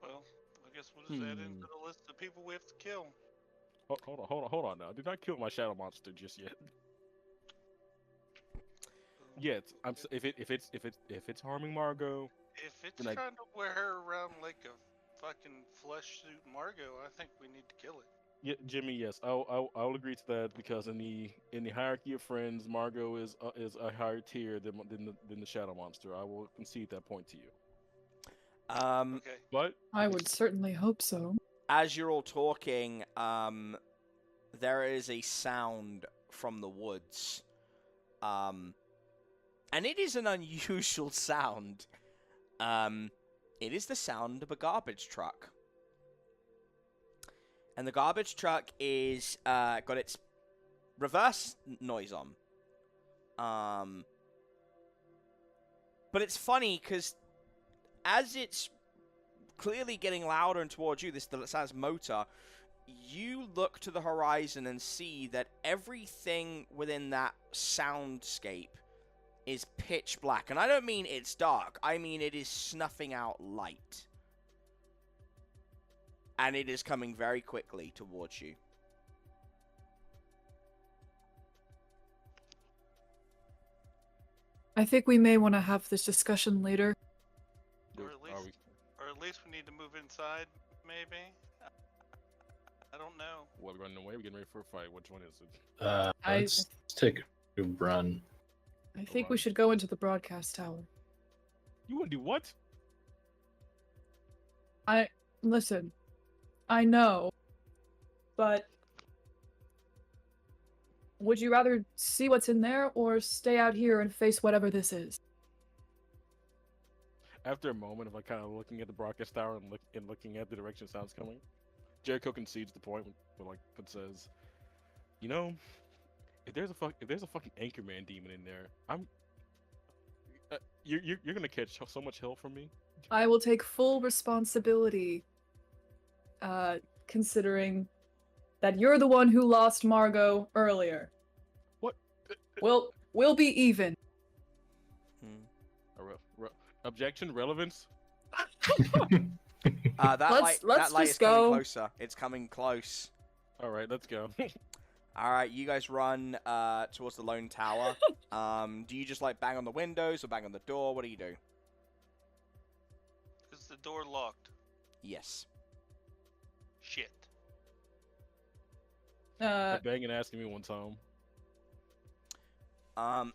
Speaker 5: Well, I guess we'll just add into the list of people we have to kill.
Speaker 6: Oh, hold on now. Did not kill my shadow monster just yet. Yeah, if it's harming Margot.
Speaker 5: If it's trying to wear her around like a fucking flesh suit Margot, I think we need to kill it.
Speaker 6: Yeah, Jimmy. Yes, I'll agree to that because in the hierarchy of friends, Margot is a higher tier than the shadow monster. I will concede that point to you.
Speaker 5: Okay.
Speaker 6: But
Speaker 3: I would certainly hope so.
Speaker 2: As you're all talking, there is a sound from the woods. And it is an unusual sound. It is the sound of a garbage truck. And the garbage truck is got its reverse noise on. But it's funny because as it's clearly getting louder and towards you, this sounds motor, you look to the horizon and see that everything within that soundscape is pitch black. And I don't mean it's dark. I mean it is snuffing out light. And it is coming very quickly towards you.
Speaker 3: I think we may want to have this discussion later.
Speaker 5: Or at at least we need to move inside, maybe. I don't know.
Speaker 6: What, running away? We're getting ready for a fight. Which one is it?
Speaker 4: Let's take a run.
Speaker 3: I think we should go into the broadcast tower.
Speaker 6: You want to do what?
Speaker 3: Listen, I know, but would you rather see what's in there or stay out here and face whatever this is?
Speaker 6: After a moment of like kind of looking at the broadcast tower and looking at the direction sound's coming, Jericho concedes the point but says, "You know, if there's a fucking Anchorman demon in there, you're gonna catch so much hell from me."
Speaker 3: I will take full responsibility, considering that you're the one who lost Margot earlier.
Speaker 6: What?
Speaker 3: We'll be even.
Speaker 6: Objection, relevance.
Speaker 2: That
Speaker 3: Let's
Speaker 2: light
Speaker 3: just
Speaker 2: is coming
Speaker 3: go.
Speaker 2: closer. It's coming close.
Speaker 6: All right, let's go.
Speaker 2: All right, you guys run towards the lone tower. Do you just like bang on the windows or bang on the door? What do you do?
Speaker 5: Is the door locked?
Speaker 2: Yes.
Speaker 5: Shit.
Speaker 6: Bang and asking me one time.
Speaker 4: Can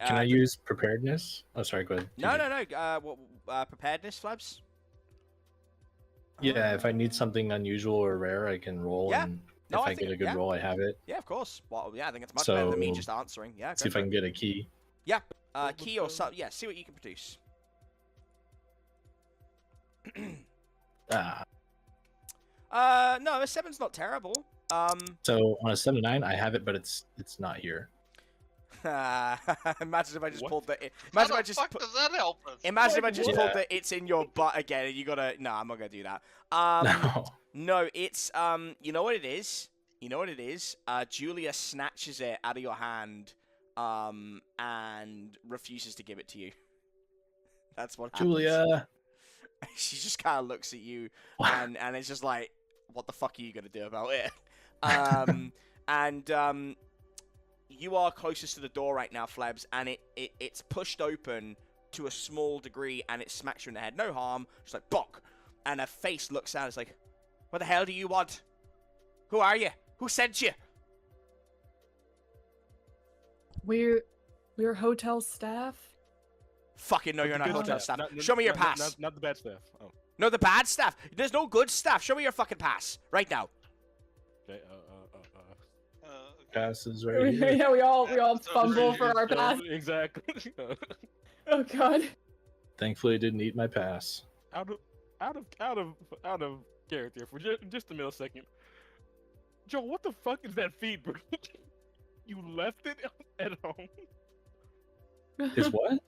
Speaker 4: I use preparedness? Oh, sorry, go ahead.
Speaker 2: No. Preparedness, Flebs?
Speaker 4: Yeah, if I need something unusual or rare, I can roll.
Speaker 2: Yeah.
Speaker 4: And
Speaker 2: No,
Speaker 4: if
Speaker 2: I
Speaker 4: I
Speaker 2: think-
Speaker 4: get a good
Speaker 2: yeah.
Speaker 4: roll, I have it.
Speaker 2: Yeah, of course. Well, yeah, I think it's much better than me just answering. Yeah.
Speaker 4: See if I can get a key.
Speaker 2: Yeah. Key or something. Yeah. See what you can produce. No, a 7's not terrible.
Speaker 4: So on a 7 to 9, I have it, but it's not here.
Speaker 2: Imagine if I just
Speaker 6: What?
Speaker 2: pulled the.
Speaker 5: How
Speaker 2: Imagine if I
Speaker 5: the
Speaker 2: just.
Speaker 5: fuck does that help us?
Speaker 2: Imagine if I just
Speaker 4: what?
Speaker 2: pulled the. It's in your butt again, and you gotta. No, I'm not gonna do that.
Speaker 4: No.
Speaker 2: No, it's You know what it is. Julia snatches it out of your hand, and refuses to give it to you. That's what happens.
Speaker 4: Julia.
Speaker 2: She just kind of looks at you, and it's just like, what the fuck are you gonna do about it? You are closest to the door right now, Flebs, and it's pushed open to a small degree, and it smacks you in the head. No harm, just like bonk, and her face looks out. It's like, what the hell do you want? Who are you? Who sent you?
Speaker 3: We're hotel staff.
Speaker 2: Fucking no, you're not
Speaker 6: Good
Speaker 2: hotel staff.
Speaker 6: Not-
Speaker 2: Show me your
Speaker 6: not- not-
Speaker 2: pass.
Speaker 6: Not the bad staff. Oh,
Speaker 2: No, the bad staff. There's no good staff. Show me your fucking pass right now.
Speaker 6: okay.
Speaker 4: Passes right here.
Speaker 3: Yeah, we all
Speaker 5: So
Speaker 3: fumble
Speaker 5: really
Speaker 3: for our
Speaker 6: So,
Speaker 3: pass.
Speaker 6: exactly.
Speaker 3: Oh god.
Speaker 4: Thankfully, it didn't eat my pass.
Speaker 6: out of character for just a millisecond. Joe, what the fuck is that feed, bro? You left it at home.
Speaker 4: Is what?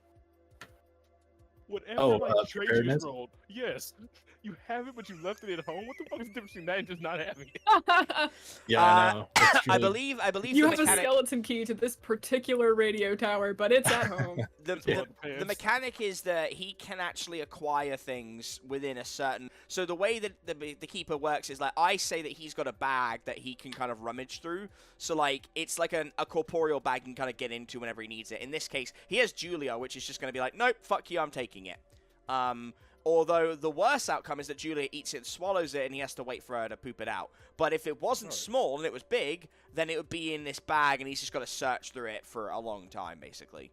Speaker 6: Whatever
Speaker 4: Oh,
Speaker 6: like trait you
Speaker 4: preparedness?
Speaker 6: just rolled. Yes. You have it, but you left it at home. What the fuck is the difference between that and just not having it?
Speaker 4: Yeah, I know. It's
Speaker 2: I
Speaker 4: really-
Speaker 2: believe
Speaker 3: You
Speaker 2: the
Speaker 3: have a
Speaker 2: mechanic.
Speaker 3: skeleton key to this particular radio tower, but it's at home.
Speaker 2: The mechanic is that he can actually acquire things within a certain. So the way that the keeper works is like I say that he's got a bag that he can kind of rummage through. So like it's like a corporeal bag he can kind of get into whenever he needs it. In this case, he has Julia, which is just going to be like, nope, fuck you, I'm taking it. Although the worst outcome is that Julia eats it and swallows it, and he has to wait for her to poop it out. But if it wasn't small and it was big, then it would be in this bag, and he's just got to search through it for a long time, basically.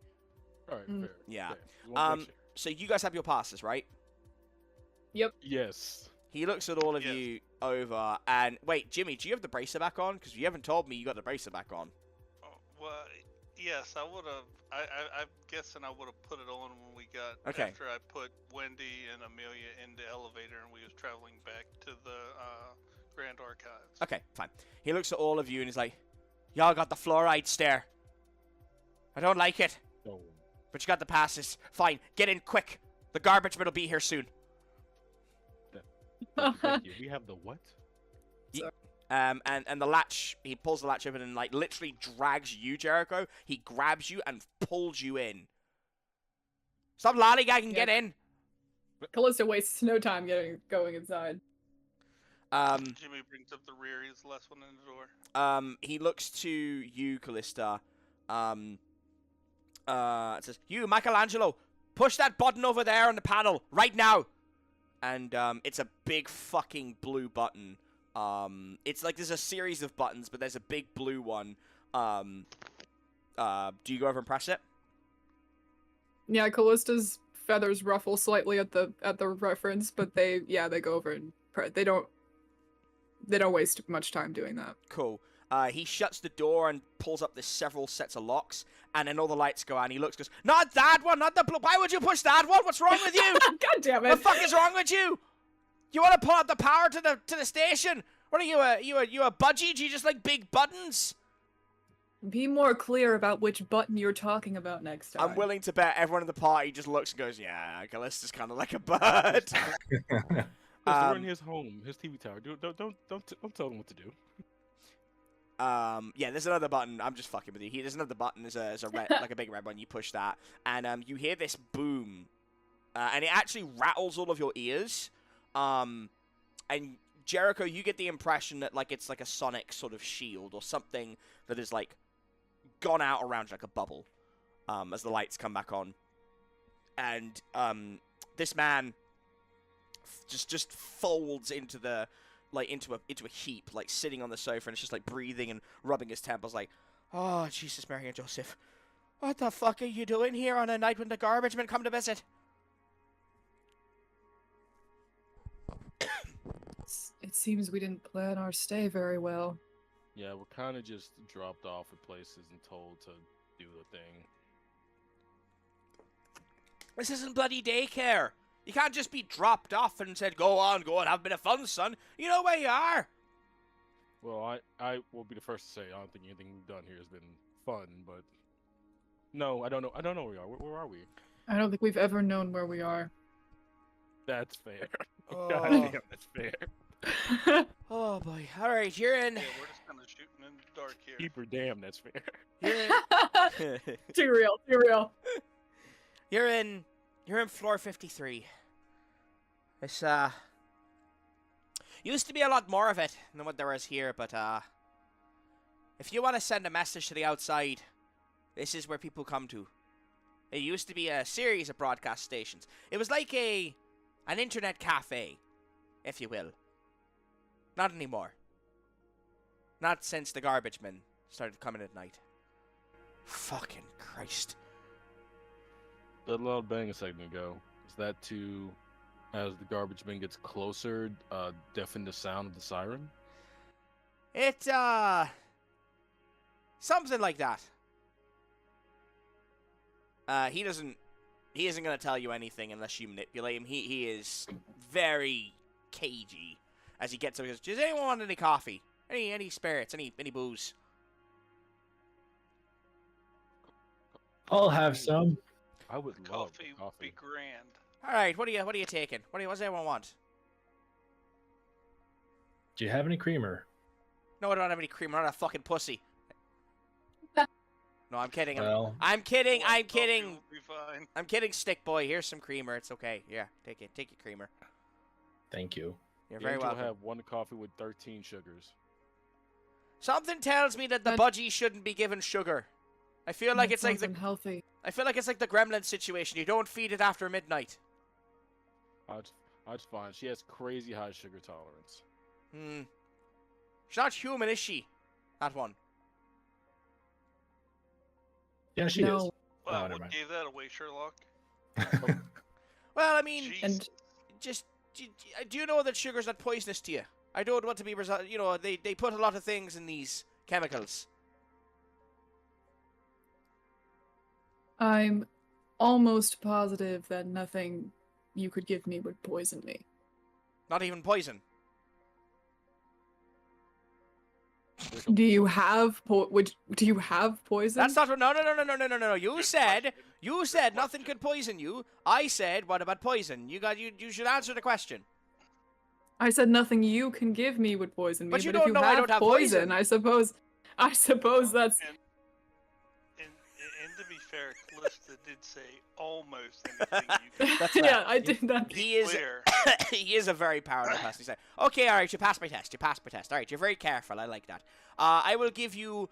Speaker 6: All right, fair.
Speaker 2: Yeah.
Speaker 6: fair. You want to make
Speaker 2: So you guys have your passes, right?
Speaker 6: sure. Yes.
Speaker 2: He looks at all of
Speaker 5: Yes.
Speaker 2: you over, and wait, Jimmy, do you have the bracer back on? Because you haven't told me you got the bracer back on.
Speaker 5: Oh, well, yes, I would have. I'm guessing I would have put it on when we got
Speaker 2: Okay.
Speaker 5: after I put Wendy and Amelia in the elevator and we was traveling back to the Grand Archives.
Speaker 2: Okay, fine. He looks at all of you and he's like, y'all got the fluoride stare. I don't like it,
Speaker 6: Oh.
Speaker 2: but you got the passes. Fine, get in quick. The garbage man will be here soon.
Speaker 6: Thank you. We have the what?
Speaker 2: And the latch, he pulls the latch open and like literally drags you, Jericho. He grabs you and pulls you in. Stop lollygagging, get in.
Speaker 3: Callista wastes no time going inside.
Speaker 5: Jimmy brings up the rear. He's the last one in the door.
Speaker 2: He looks to you, Callista. It says, you, Michelangelo, push that button over there on the panel right now. and it's a big fucking blue button. It's like there's a series of buttons, but there's a big blue one. Do you go over and press it?
Speaker 3: Yeah, Callista's feathers ruffle slightly at the reference, but they go over and they don't waste much time doing that.
Speaker 2: Cool. He shuts the door and pulls up the several sets of locks, and then all the lights go on. He looks, goes, "Not that one, not the blue. Why would you push that one? What's wrong with you?
Speaker 3: God damn it!
Speaker 2: What the fuck is wrong with you? You want to pull out the power to the station? What are you a budgie? Do you just like big buttons?"
Speaker 3: Be more clear about which button you're talking about next time.
Speaker 2: I'm willing to bet everyone in the party just looks and goes, "Yeah, Callista's kind of like a bird."
Speaker 6: They're in his home, his TV tower. Don't tell him what to do.
Speaker 2: Yeah, there's another button. I'm just fucking with you. There's another button. There's a red, like a big red one. You push that, and you hear this boom, and it actually rattles all of your ears. And Jericho, you get the impression that like it's like a sonic sort of shield or something that is like gone out around you like a bubble. As the lights come back on, and this man just folds into the. Like into a heap, like sitting on the sofa, and it's just like breathing and rubbing his temples, like, "Oh Jesus, Mary and Joseph, what the fuck are you doing here on a night when the garbage men come to visit?"
Speaker 3: It seems we didn't plan our stay very well.
Speaker 6: Yeah, we're kind of just dropped off at places and told to do the thing.
Speaker 2: This isn't bloody daycare. You can't just be dropped off and said, go on, have a bit of fun, son. You know where you are."
Speaker 6: Well, I will be the first to say I don't think anything we've done here has been fun, but no, I don't know where we are. Where are we?
Speaker 3: I don't think we've ever known where we are.
Speaker 6: That's fair.
Speaker 2: Oh.
Speaker 6: God damn, that's fair.
Speaker 2: Oh boy. All right, you're in.
Speaker 5: Yeah, we're just kind of shooting in the dark here.
Speaker 6: Keeper, damn, that's fair.
Speaker 2: You're in.
Speaker 3: Too real.
Speaker 2: You're in floor 53. It's used to be a lot more of it than what there is here, but if you want to send a message to the outside, this is where people come to. It used to be a series of broadcast stations. It was like an internet cafe, if you will. Not anymore. Not since the garbage men started coming at night. Fucking Christ.
Speaker 6: That loud bang a second ago, is that to, as the garbage man gets closer, deafen the sound of the siren?
Speaker 2: It, something like that. He isn't gonna tell you anything unless you manipulate him. He is very cagey. As he gets up, he goes, "Does anyone want any coffee? Any spirits? Any booze?"
Speaker 4: I'll have some.
Speaker 6: I would love
Speaker 5: Coffee would
Speaker 6: coffee.
Speaker 5: be grand.
Speaker 2: All right, what are you taking? What does everyone want?
Speaker 4: Do you have any creamer?
Speaker 2: No, I don't have any cream. I'm not a fucking pussy. No, I'm kidding.
Speaker 4: Well,
Speaker 2: I'm kidding. I'm
Speaker 5: Coffee
Speaker 2: kidding.
Speaker 5: will be fine.
Speaker 2: I'm kidding, Stick Boy. Here's some creamer. It's okay. Yeah, take it. Take your creamer.
Speaker 4: thank you.
Speaker 2: You're
Speaker 6: The
Speaker 2: very
Speaker 6: angel
Speaker 2: welcome.
Speaker 6: have one coffee with 13 sugars.
Speaker 2: Something tells me that the
Speaker 3: That-
Speaker 2: budgie shouldn't be given sugar. I feel like it's like the
Speaker 3: unhealthy.
Speaker 2: I feel like it's like the gremlin situation. You don't feed it after midnight.
Speaker 6: That's fine. She has crazy high sugar tolerance.
Speaker 2: She's not human, is she? That one.
Speaker 4: Yeah, she
Speaker 3: No.
Speaker 4: is.
Speaker 5: Wow,
Speaker 4: Oh, never
Speaker 5: what
Speaker 4: mind.
Speaker 5: gave that away, Sherlock?
Speaker 2: Well, I mean,
Speaker 5: Jeez.
Speaker 3: And
Speaker 2: just do you know that sugar's not poisonous to you? I don't want to be they put a lot of things in these chemicals.
Speaker 3: I'm almost positive that nothing you could give me would poison me.
Speaker 2: Not even poison.
Speaker 3: Do you have do you have poison?
Speaker 2: That's not no. You
Speaker 5: Good
Speaker 2: said
Speaker 5: question.
Speaker 2: you
Speaker 5: Good
Speaker 2: said nothing
Speaker 5: question.
Speaker 2: could poison you. I said what about poison? You should answer the question.
Speaker 3: I said nothing you can give me would poison me.
Speaker 2: But you
Speaker 3: if
Speaker 2: don't
Speaker 3: you
Speaker 2: know
Speaker 3: have
Speaker 2: I don't have
Speaker 3: poison,
Speaker 2: poison.
Speaker 3: I suppose that's
Speaker 5: And to be fair, Callista did say almost anything you could.
Speaker 2: That's
Speaker 3: yeah,
Speaker 2: right.
Speaker 3: I did that.
Speaker 2: He is
Speaker 5: Clear.
Speaker 2: he is a very powerful person. He's like, okay, all right, you passed my test. All right, you're very careful. I like that. I will give you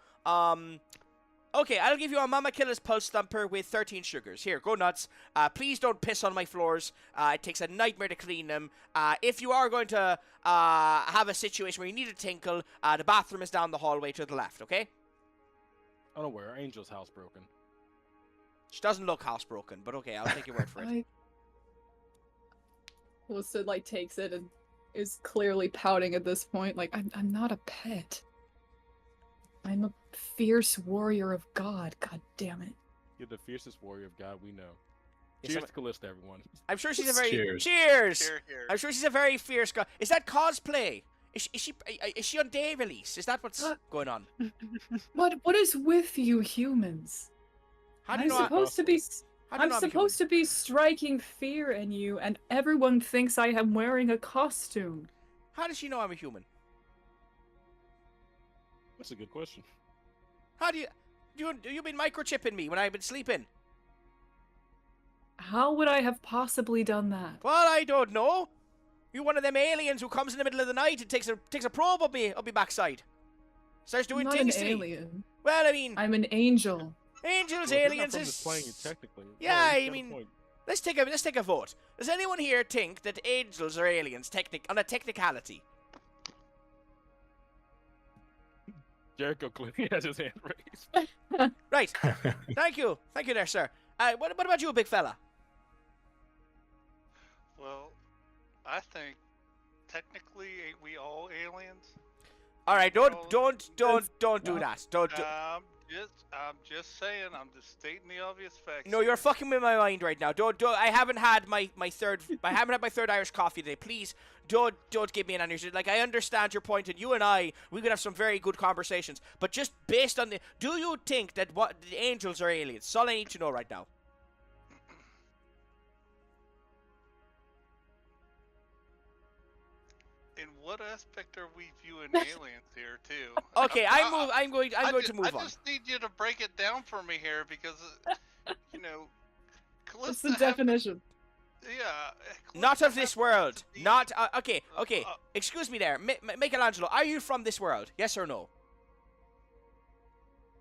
Speaker 2: Okay, I'll give you a Mama Killer's Pulse Thumper with 13 sugars. Here, go nuts. Please don't piss on my floors. It takes a nightmare to clean them. If you are going to have a situation where you need a tinkle, the bathroom is down the hallway to the left, okay?
Speaker 6: I don't worry, Angel's housebroken.
Speaker 2: She doesn't look housebroken, but okay, I'll take your word for it.
Speaker 3: Callista, like, takes it and is clearly pouting at this point. Like, I'm not a pet. I'm a fierce warrior of God. God damn it.
Speaker 6: You're the fiercest warrior of God we know.
Speaker 2: Yes,
Speaker 6: Cheers to Callista, everyone.
Speaker 2: I'm sure she's a very...
Speaker 4: Cheers.
Speaker 2: Cheers!
Speaker 5: Here, here.
Speaker 2: I'm sure she's a very fierce girl. Is that cosplay? Is she on day release? Is that what's going on?
Speaker 3: What is with you humans?
Speaker 2: How do
Speaker 3: I'm
Speaker 2: you know
Speaker 3: supposed to be...
Speaker 2: how do you
Speaker 3: I'm
Speaker 2: know
Speaker 3: supposed to be striking fear in you, and everyone thinks I am wearing a costume.
Speaker 2: How does she know I'm a human?
Speaker 6: That's a good question.
Speaker 2: How do you been microchipping me when I've been sleeping?
Speaker 3: How would I have possibly done that?
Speaker 2: Well, I don't know. You one of them aliens who comes in the middle of the night and takes a probe up me backside. Starts doing
Speaker 3: I'm not
Speaker 2: things
Speaker 3: an
Speaker 2: to me.
Speaker 3: alien.
Speaker 2: Well, I mean,
Speaker 3: I'm an angel.
Speaker 2: angels,
Speaker 6: Well,
Speaker 2: aliens
Speaker 6: from
Speaker 2: is
Speaker 6: this plane, technically.
Speaker 2: Yeah,
Speaker 6: you
Speaker 2: I
Speaker 6: got a
Speaker 2: mean,
Speaker 6: point.
Speaker 2: let's take a vote. Does anyone here think that angels are aliens on a technicality?
Speaker 6: Jericho clearly has his hand raised.
Speaker 2: Right. Thank you there, sir. What about you, big fella?
Speaker 5: Well, I think technically ain't we all aliens?
Speaker 2: All right, don't do
Speaker 3: no.
Speaker 2: that. Don't do.
Speaker 5: I'm just saying. I'm just stating the obvious facts.
Speaker 2: No, you're fucking with my mind right now. Don't. I haven't had my third Irish coffee today. Please, don't give me an energy. Like, I understand your point, and you and we could have some very good conversations. But just based on do you think that the angels are aliens? That's all I need to know right now.
Speaker 5: In what aspect are we viewing aliens here, too?
Speaker 2: Okay, I'm going to move on.
Speaker 5: I just need you to break it down for me here because, you know,
Speaker 3: What's
Speaker 5: Callista
Speaker 3: the definition?
Speaker 5: Yeah.
Speaker 2: Not of this world.
Speaker 5: Be,
Speaker 2: Not okay. Excuse me there, Michelangelo. Are you from this world? Yes or no?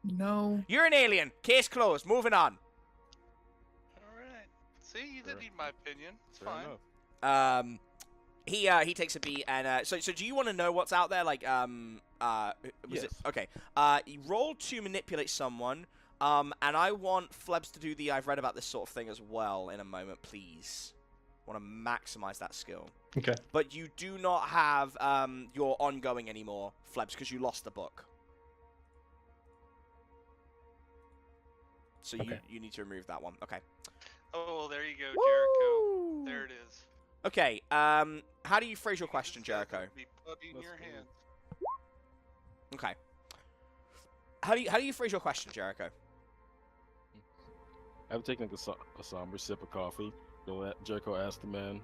Speaker 3: No.
Speaker 2: You're an alien. Case closed. Moving on.
Speaker 5: All right. See, you didn't need my opinion. It's
Speaker 6: Fair
Speaker 5: fine.
Speaker 6: enough.
Speaker 2: He takes a beat and so do you want to know what's out there? Like was
Speaker 6: Yes.
Speaker 2: it okay? You roll to manipulate someone. And I want Flebs to do the I've read about this sort of thing as well in a moment, please. Want to maximize that skill.
Speaker 4: Okay.
Speaker 2: But you do not have your ongoing anymore, Flebs, because you lost the book. So
Speaker 4: Okay.
Speaker 2: you need to remove that one. Okay.
Speaker 5: Oh, well, there you go,
Speaker 2: Woo!
Speaker 5: Jericho. There it is.
Speaker 2: Okay. How do you phrase your question,
Speaker 5: This guy
Speaker 2: Jericho?
Speaker 5: could Be putty in
Speaker 6: Let's
Speaker 5: your
Speaker 6: go.
Speaker 5: hands.
Speaker 2: Okay. How do you phrase your question, Jericho?
Speaker 6: I've taken a somber sip of coffee. Jericho asked the man,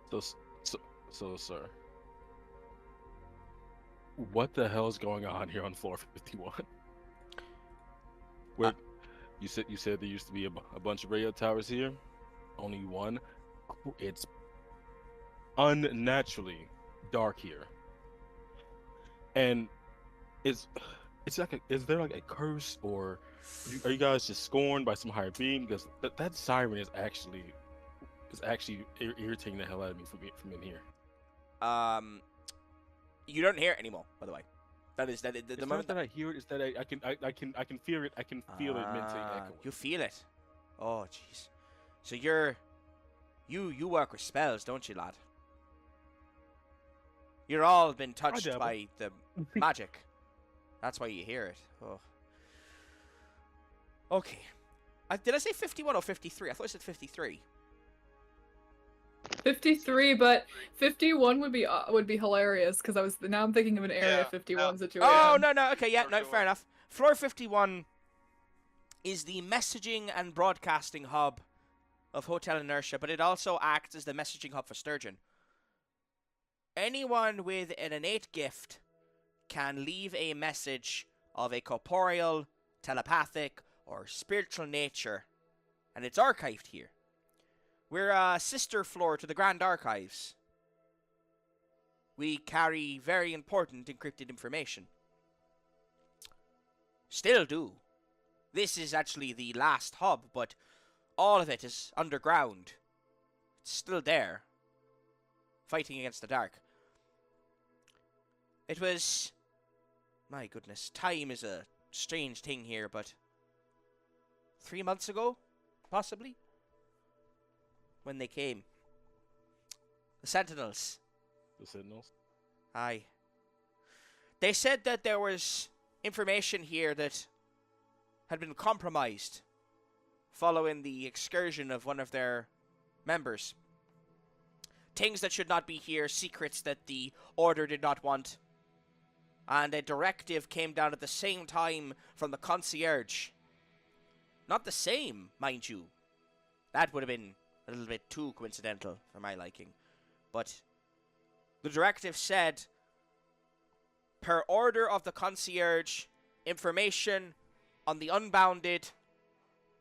Speaker 6: so, sir, what the hell is going on here on floor 51? Where you said there used to be a bunch of radio towers here, only one. It's unnaturally dark here, and is there like a curse, or are you guys just scorned by some higher being? Because that siren is actually irritating the hell out of me from in here.
Speaker 2: You don't hear it anymore, by the way. The
Speaker 6: It's
Speaker 2: moment
Speaker 6: not that I hear it, it's that I can feel it. I can feel it mentally echoing.
Speaker 2: You feel it. Oh, jeez. So you work with spells, don't you, lad? You're all been touched
Speaker 6: dabble.
Speaker 2: by the magic. That's why you hear it. Oh. Okay. Did I say 51 or 53? I thought I said 53.
Speaker 3: 53, but 51 would be hilarious because now I'm thinking of an Area
Speaker 5: Yeah,
Speaker 3: 51
Speaker 5: yeah.
Speaker 3: situation.
Speaker 2: Oh, no. Okay, yeah,
Speaker 5: For
Speaker 2: no,
Speaker 5: sure.
Speaker 2: fair enough. Floor 51 is the messaging and broadcasting hub of Hotel Inertia, but it also acts as the messaging hub for Sturgeon. Anyone with an innate gift can leave a message of a corporeal, telepathic, or spiritual nature, and it's archived here. We're a sister floor to the Grand Archives. We carry very important encrypted information. Still do. This is actually the last hub, but all of it is underground. It's still there. Fighting against the dark. It was... My goodness, time is a strange thing here, but... 3 months ago? Possibly? When they came. The Sentinels.
Speaker 6: The Sentinels?
Speaker 2: Aye. They said that there was information here that had been compromised following the excursion of one of their members. Things that should not be here, secrets that the Order did not want. And a directive came down at the same time from the concierge. Not the same, mind you. That would have been a little bit too coincidental for my liking. But the directive said, per order of the concierge, information on the unbounded,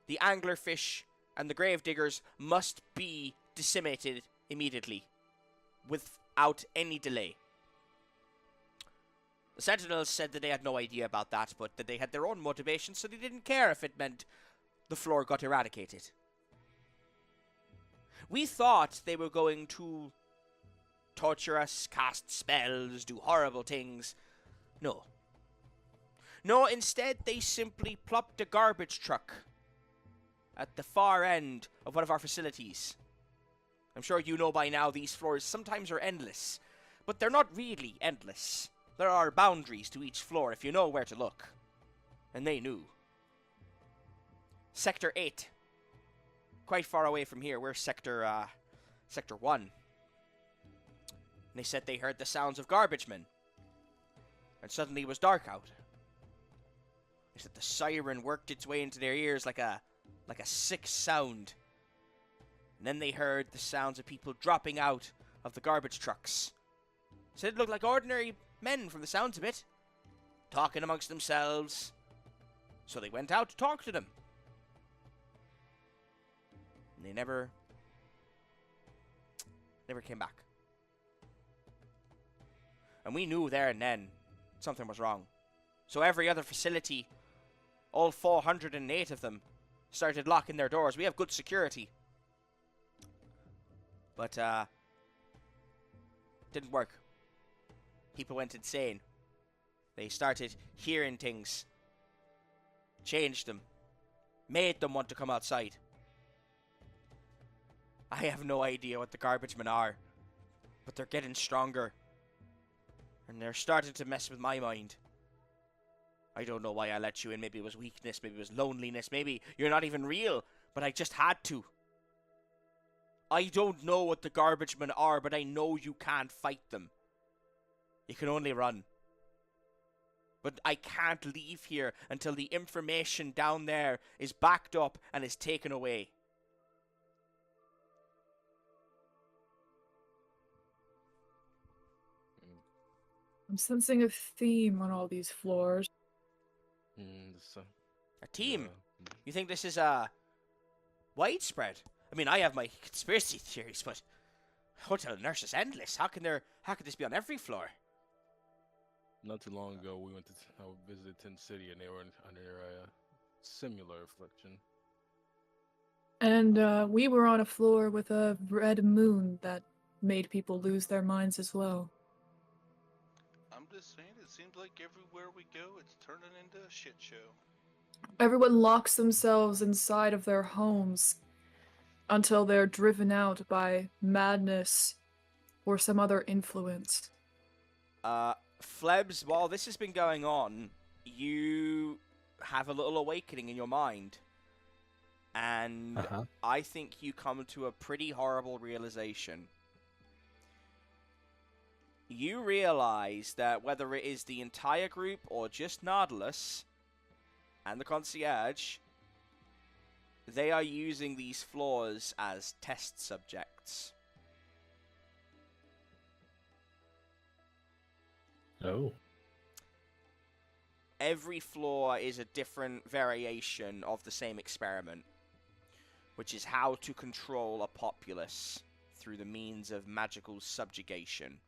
Speaker 2: the anglerfish, and the gravediggers must be disseminated immediately, without any delay. The Sentinels said that they had no idea about that, but that they had their own motivation, so they didn't care if it meant the floor got eradicated. We thought they were going to torture us, cast spells, do horrible things. No. No, instead they simply plopped a garbage truck at the far end of one of our facilities. I'm sure you know by now these floors sometimes are endless, but they're not really endless. There are boundaries to each floor if you know where to look. And they knew. Sector 8. Quite far away from here. We're Sector 1. And they said they heard the sounds of garbage men. And suddenly it was dark out. They said the siren worked its way into their ears like a sick sound. And then they heard the sounds of people dropping out of the garbage trucks. Said it looked like ordinary men from the sounds of it, talking amongst themselves. So they went out to talk to them. And they never came back. And we knew there and then something was wrong. So every other facility, all 408 of them, started locking their doors. We have good security. But, didn't work. People went insane. They started hearing things. Changed them. Made them want to come outside. I have no idea what the garbage men are. But they're getting stronger. And they're starting to mess with my mind. I don't know why I let you in. Maybe it was weakness. Maybe it was loneliness. Maybe you're not even real. But I just had to. I don't know what the garbage men are, but I know you can't fight them. You can only run. But I can't leave here until the information down there is backed up and is taken away.
Speaker 3: I'm sensing a theme on all these floors.
Speaker 2: A team?
Speaker 6: Yeah.
Speaker 2: You think this is widespread? I mean, I have my conspiracy theories, but Hotel Nurse is endless. How can this be on every floor?
Speaker 6: Not too long ago, we went to visited Tin City, and they were under a similar affliction.
Speaker 3: And we were on a floor with a red moon that made people lose their minds as well.
Speaker 5: I'm just saying, it seems like everywhere we go, it's turning into a shit show.
Speaker 3: Everyone locks themselves inside of their homes until they're driven out by madness or some other influence.
Speaker 2: Flebs, while this has been going on, you have a little awakening in your mind. And I think you come to a pretty horrible realization. You realize that whether it is the entire group or just Nautilus and the concierge, they are using these floors as test subjects.
Speaker 4: Oh.
Speaker 2: Every floor is a different variation of the same experiment, which is how to control a populace through the means of magical subjugation.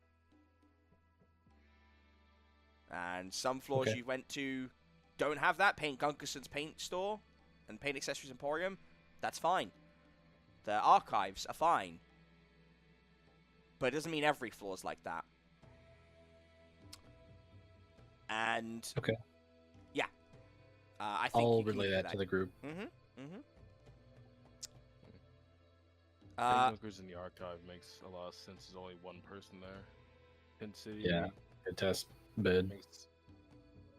Speaker 2: And some floors you went to, don't have that, Paint Gunkerson's paint store and paint accessories emporium, that's fine. The archives are fine. But it doesn't mean every floor is like that. And
Speaker 4: Okay.
Speaker 2: yeah, I think
Speaker 4: I'll
Speaker 2: you can
Speaker 4: relay
Speaker 2: do
Speaker 4: that to the group.
Speaker 2: Mm-hmm.
Speaker 6: Bunkers in the archive makes a lot of sense. There's only one person there. Pin City.
Speaker 4: Yeah. Good test bid.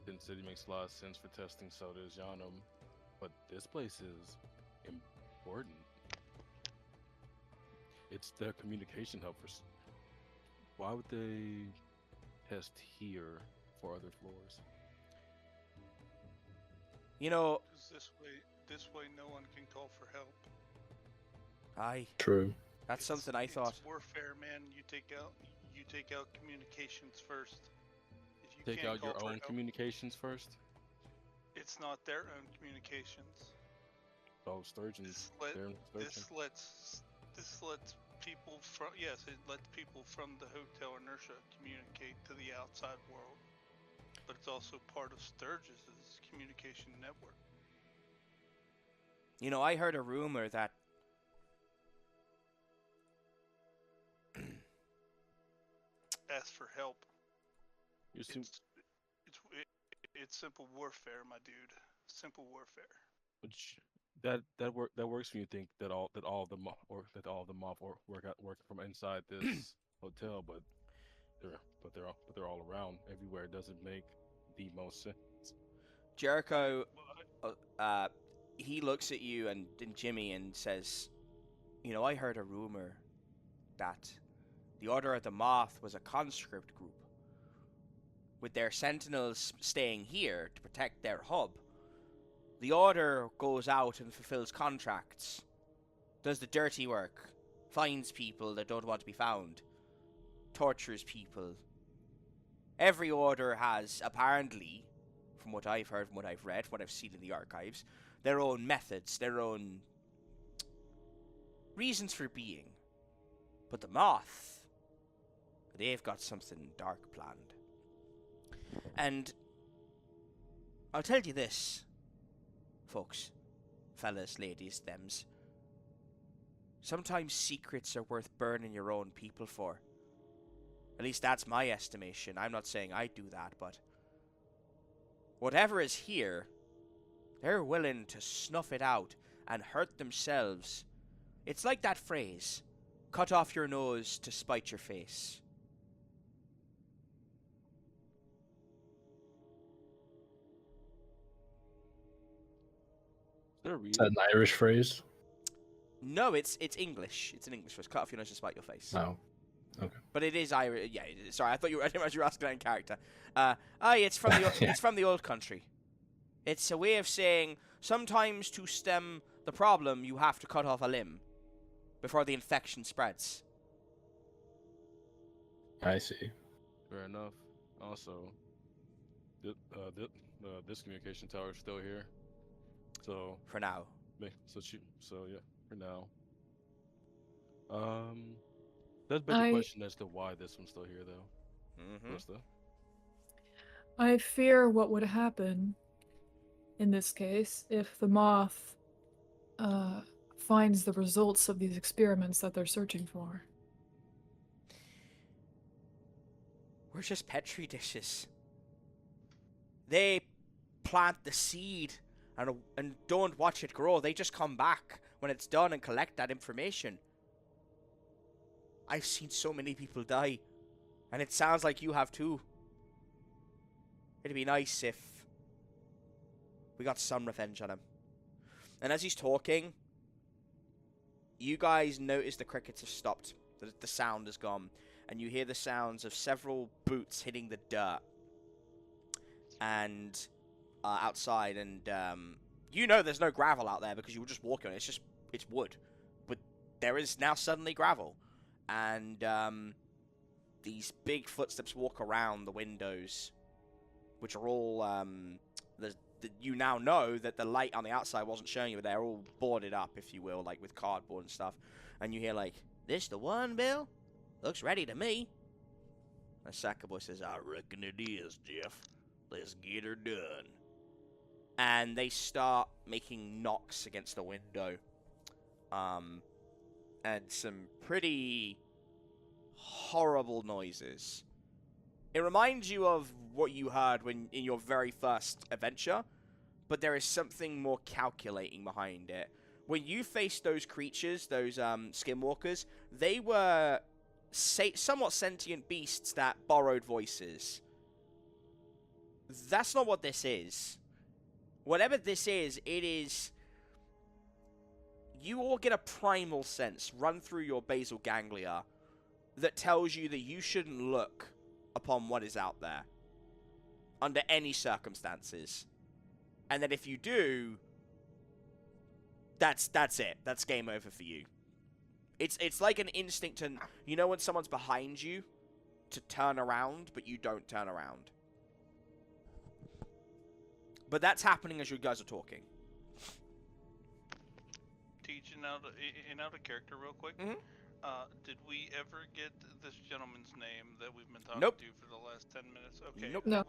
Speaker 6: Pin City makes a lot of sense for testing. So does Yharnam, but this place is important. It's their communication hub for. Why would they test here for other floors?
Speaker 2: You know,
Speaker 5: 'Cause this way, no one can call for help.
Speaker 4: True.
Speaker 2: That's something I thought.
Speaker 5: It's warfare, man. You take out communications first. If you
Speaker 6: Take
Speaker 5: can't
Speaker 6: out
Speaker 5: call
Speaker 6: your
Speaker 5: for
Speaker 6: own
Speaker 5: help,
Speaker 6: communications first.
Speaker 5: It's not their own communications.
Speaker 6: Oh, Sturgeon's. They're in Sturgeon.
Speaker 5: This lets people from it lets people from the Hotel Inertia communicate to the outside world, but it's also part of Sturgis's communication network.
Speaker 2: You know, I heard a rumor that
Speaker 5: Ask for help.
Speaker 6: You assume,
Speaker 5: It's simple warfare, my dude. Simple warfare.
Speaker 6: which that works when you think that all of the mob work from inside this hotel, but they're all around everywhere. It doesn't make the most sense.
Speaker 2: Jericho, he looks at you and Jimmy and says, you know, I heard a rumor that the Order of the Moth was a conscript group, with their sentinels staying here to protect their hub. The Order goes out and fulfills contracts, does the dirty work, finds people that don't want to be found, tortures people. Every Order has, apparently, from what I've heard, from what I've read, from what I've seen in the archives, their own methods, their own reasons for being. But the Moth, they've got something dark planned. And I'll tell you this, folks, fellas, ladies, thems. Sometimes secrets are worth burning your own people for. At least that's my estimation. I'm not saying I do that, but whatever is here, they're willing to snuff it out and hurt themselves. It's like that phrase, cut off your nose to spite your face.
Speaker 4: Is that an Irish phrase?
Speaker 2: No, it's English. It's an English phrase. Cut off your nose to spite your face.
Speaker 4: Oh. Okay.
Speaker 2: But it is Irish. Yeah, sorry, I didn't realize you were asking that in character. It's from the it's from the old country. It's a way of saying sometimes to stem the problem you have to cut off a limb before the infection spreads.
Speaker 4: I see.
Speaker 6: Fair enough. Also, this communication tower is still here. So
Speaker 2: For now.
Speaker 6: Yeah, for now. That's a better question as to why this one's still here, though.
Speaker 2: Mm-hmm.
Speaker 6: Krista?
Speaker 3: I fear what would happen in this case if the moth finds the results of these experiments that they're searching for.
Speaker 2: We're just petri dishes. They plant the seed and don't watch it grow. They just come back when it's done and collect that information. I've seen so many people die, and it sounds like you have too. It'd be nice if we got some revenge on him. And as he's talking, you guys notice the crickets have stopped. The sound is gone. And you hear the sounds of several boots hitting the dirt. And outside. And you know there's no gravel out there because you were just walking on it. It's wood. But there is now suddenly gravel. And these big footsteps walk around the windows, which are all you now know that the light on the outside wasn't showing you, but they're all boarded up, if you will, like with cardboard and stuff. And you hear like, "This the one, Bill? Looks ready to me." And Sackerboy says, "I reckon it is, Jeff. Let's get her done." and they start making knocks against the window. And some pretty horrible noises. It reminds you of what you heard when in your very first adventure, but there is something more calculating behind it. When you faced those creatures, those skinwalkers, they were somewhat sentient beasts that borrowed voices. That's not what this is. Whatever this is, it is... You all get a primal sense run through your basal ganglia that tells you that you shouldn't look upon what is out there under any circumstances. And that if you do, that's it. That's game over for you. It's like an instinct to, you know, when someone's behind you, to turn around, but you don't turn around. But that's happening as you guys are talking.
Speaker 5: Teaching out of character real quick.
Speaker 2: Mm-hmm.
Speaker 5: Did we ever get this gentleman's name that we've been talking
Speaker 2: Nope.
Speaker 5: to for the last 10 minutes? Okay.
Speaker 2: Nope.
Speaker 3: No.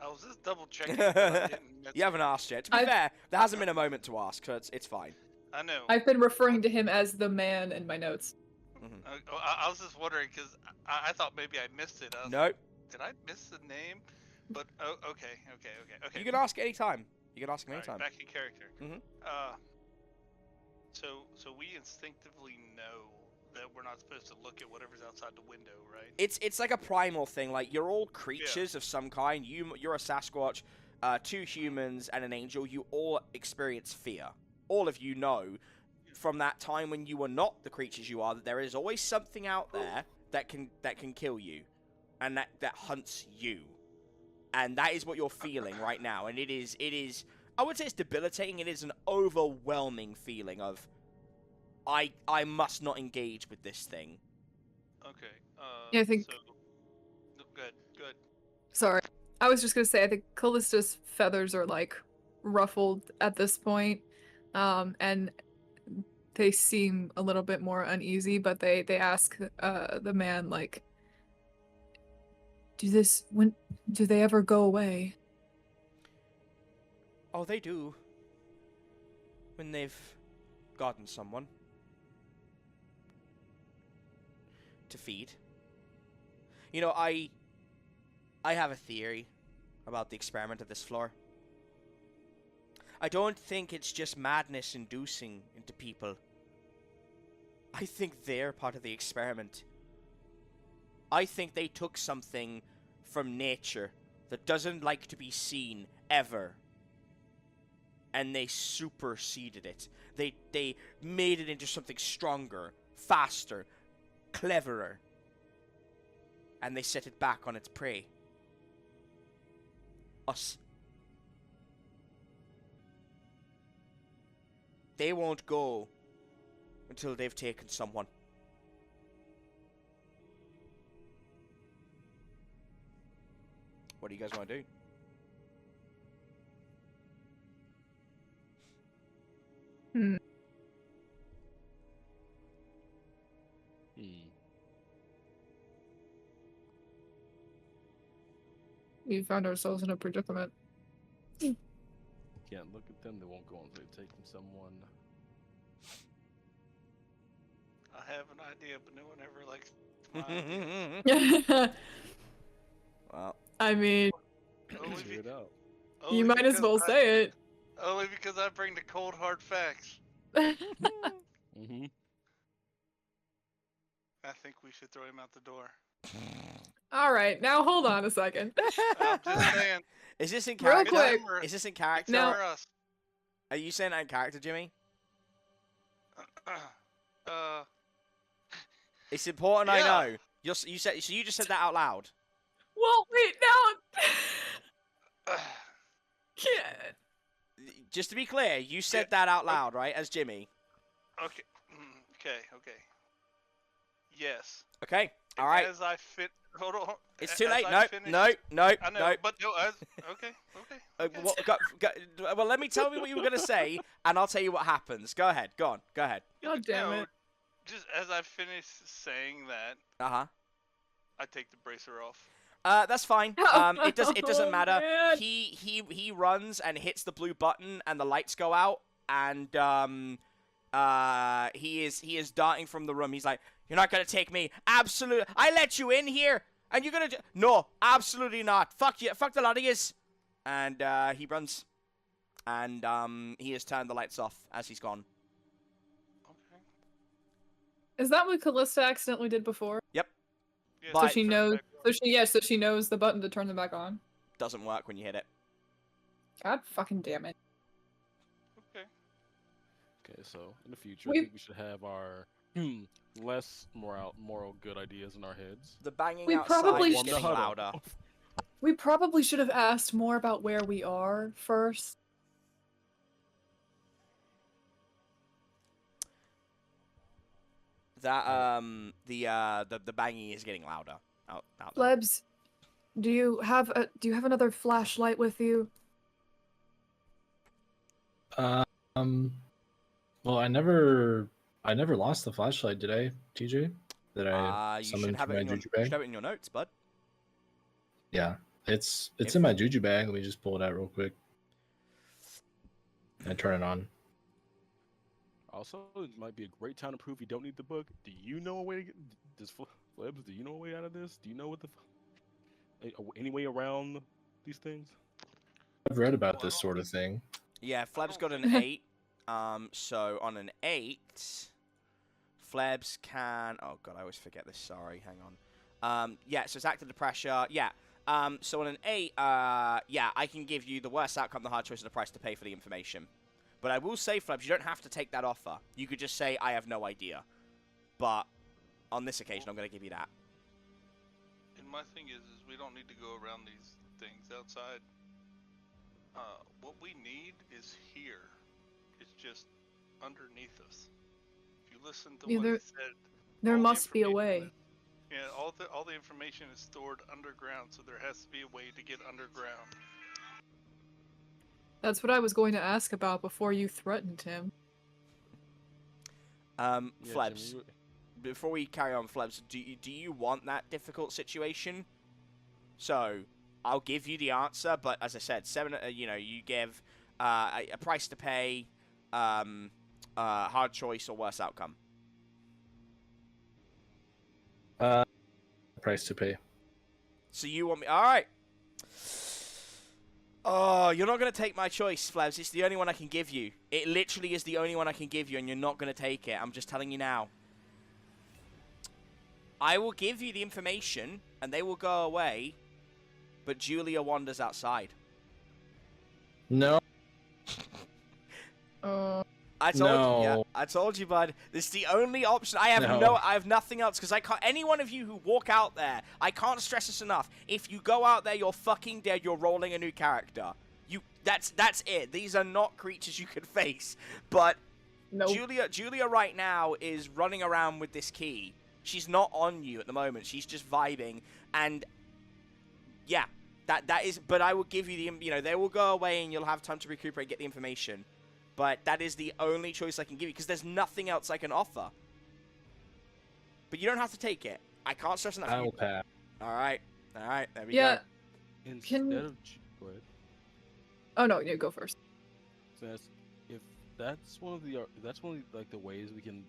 Speaker 5: I was just double checking. I didn't
Speaker 2: You haven't asked yet. To be fair, there hasn't been a moment to ask, so it's fine.
Speaker 5: I know.
Speaker 3: I've been referring to him as the man in my notes.
Speaker 2: Mm-hmm.
Speaker 5: I was just wondering because I thought maybe I missed it. I was
Speaker 2: Nope.
Speaker 5: like, did I miss the name? But okay.
Speaker 2: You can ask anytime. You can ask him anytime.
Speaker 5: Back in character.
Speaker 2: Mhm.
Speaker 5: So we instinctively know that we're not supposed to look at whatever's outside the window, right?
Speaker 2: It's like a primal thing. Like, you're all creatures of some kind. You're a Sasquatch, 2 humans, and an angel. You all experience fear. All of you know from that time when you were not the creatures you are that there is always something out there that can kill you, and that hunts you. And that is what you're feeling right now. And it is I would say it's debilitating. It is an overwhelming feeling of I must not engage with this thing.
Speaker 5: Okay.
Speaker 3: Yeah, I think-
Speaker 5: So, good.
Speaker 3: Sorry. I was just gonna say, I think Callista's feathers are, like, ruffled at this point. And they seem a little bit more uneasy, but they ask the man, like, when do they ever go away?
Speaker 2: Oh, they do. When they've gotten someone to feed. You know, I have a theory about the experiment of this floor. I don't think it's just madness inducing into people. I think they're part of the experiment. I think they took something from nature that doesn't like to be seen ever, and they superseded it. They made it into something stronger, faster, cleverer, and they set it back on its prey. Us. They won't go until they've taken someone. What do you guys want to do?
Speaker 3: We found ourselves in a predicament.
Speaker 6: Can't look at them. They won't go until they've taken someone.
Speaker 5: I have an idea, but no one ever likes my idea.
Speaker 2: Well,
Speaker 3: I mean,
Speaker 5: Only
Speaker 6: Figure it out.
Speaker 5: only
Speaker 3: you might as
Speaker 5: because
Speaker 3: well
Speaker 5: I-
Speaker 3: say it.
Speaker 5: Only because I bring the cold hard facts.
Speaker 6: Mm-hmm.
Speaker 5: I think we should throw him out the door.
Speaker 3: All right, now hold on a second.
Speaker 5: I'm just saying.
Speaker 2: is this in
Speaker 3: Real
Speaker 2: character?
Speaker 3: quick.
Speaker 2: Is this in character?
Speaker 3: No.
Speaker 5: For us.
Speaker 2: Are you saying that in character, Jimmy? It's important I
Speaker 5: Yeah.
Speaker 2: know. You said so. You just said that out loud.
Speaker 3: Well, wait, now. Yeah.
Speaker 2: Just to be clear, you said that out loud, right? As Jimmy.
Speaker 5: Okay. Okay. Yes.
Speaker 2: Okay. All right.
Speaker 5: As I fit. Hold on.
Speaker 2: It's too
Speaker 5: as
Speaker 2: late.
Speaker 5: I
Speaker 2: No.
Speaker 5: finish-
Speaker 2: No.
Speaker 5: I know,
Speaker 2: No.
Speaker 5: but no. Okay.
Speaker 2: Well, tell me what you were gonna say, and I'll tell you what happens. Go ahead. Go on. Go ahead.
Speaker 3: God damn
Speaker 5: No,
Speaker 3: it.
Speaker 5: Just as I finish saying that,
Speaker 2: Uh huh.
Speaker 5: I take the bracer off.
Speaker 2: That's fine. It doesn't
Speaker 3: Oh,
Speaker 2: matter.
Speaker 3: man.
Speaker 2: He runs and hits the blue button, and the lights go out, and he is darting from the room. He's like, "You're not gonna take me. Absolutely. I let you in here, and you're gonna no, absolutely not. Fuck you. Fuck the lot of yous." And he runs, and he has turned the lights off as he's gone.
Speaker 5: Okay.
Speaker 3: Is that what Callista accidentally did before?
Speaker 2: Yep.
Speaker 5: Yeah,
Speaker 2: But-
Speaker 3: So she
Speaker 5: turn it
Speaker 3: knows.
Speaker 5: back on.
Speaker 3: So she knows the button to turn them back on.
Speaker 2: Doesn't work when you hit it.
Speaker 3: God fucking damn it.
Speaker 5: Okay.
Speaker 6: Okay, so in the future,
Speaker 3: We-
Speaker 6: I think we should have our less moral good ideas in our heads.
Speaker 2: The banging
Speaker 3: We
Speaker 2: outside
Speaker 3: probably
Speaker 2: is
Speaker 3: should-
Speaker 2: getting louder.
Speaker 3: We probably should have asked more about where we are first.
Speaker 2: That the banging is getting louder out there.
Speaker 3: Flebs, do you have another flashlight with you?
Speaker 4: Well, I never lost the flashlight, did I, TJ? That I
Speaker 2: You should
Speaker 4: summoned
Speaker 2: have
Speaker 4: from
Speaker 2: it
Speaker 4: my
Speaker 2: in your,
Speaker 4: juju
Speaker 2: you
Speaker 4: bag?
Speaker 2: should have it in your notes, bud.
Speaker 4: Yeah, it's
Speaker 2: If-
Speaker 4: in my juju bag. Let me just pull it out real quick and turn it on.
Speaker 6: Also, it might be a great time to prove you don't need the book. Do you know a way to get? Does Flebs? Do you know a way out of this? Do you know what any way around these things?
Speaker 4: I've read about this sort of thing.
Speaker 2: Yeah, Flebs got an 8. So on an 8, Flebs can. Oh god, I always forget this. Sorry, hang on. Yeah, so it's acted the pressure. Yeah. So on an 8, yeah, I can give you the worst outcome, the hard choice, and the price to pay for the information. But I will say, Flebs, you don't have to take that offer. You could just say, I have no idea. But on this occasion, I'm going to give you that.
Speaker 5: And my thing is we don't need to go around these things outside. What we need is here. It's just underneath us. If you listen to
Speaker 3: Yeah,
Speaker 5: what he said,
Speaker 3: There
Speaker 5: all the
Speaker 3: must be a
Speaker 5: information
Speaker 3: way.
Speaker 5: is- Yeah, all the information is stored underground, so there has to be a way to get underground.
Speaker 3: That's what I was going to ask about before you threatened him.
Speaker 6: Yeah,
Speaker 2: Flebs,
Speaker 6: Jimmy,
Speaker 2: before we carry on, Flebs, do you want that difficult situation? So, I'll give you the answer, but as I said, 7. You give a price to pay, hard choice, or worse outcome.
Speaker 4: Price to pay.
Speaker 2: So you want me? All right. Oh, you're not gonna take my choice, Flebs. It's the only one I can give you. It literally is the only one I can give you, and you're not gonna take it. I'm just telling you now. I will give you the information, and they will go away. But Julia wanders outside.
Speaker 4: No.
Speaker 2: I told you, yeah,
Speaker 4: No.
Speaker 2: I told you, bud. This is the only option. I have
Speaker 4: No.
Speaker 2: I have nothing else because I can't. Any one of you who walk out there, I can't stress this enough. If you go out there, you're fucking dead. You're rolling a new character. That's it. These are not creatures you could face. But
Speaker 3: No.
Speaker 2: Julia right now is running around with this key. She's not on you at the moment. She's just vibing, and yeah, that is. But I will give you the. They will go away, and you'll have time to recuperate, get the information. But that is the only choice I can give you, because there's nothing else I can offer. But you don't have to take it. I can't stress enough.
Speaker 4: I will pass.
Speaker 2: Alright, there we
Speaker 3: Yeah.
Speaker 2: go.
Speaker 6: Instead
Speaker 3: Can-
Speaker 6: of go ahead.
Speaker 3: Oh no, you go first.
Speaker 6: So if that's one of the like the ways we can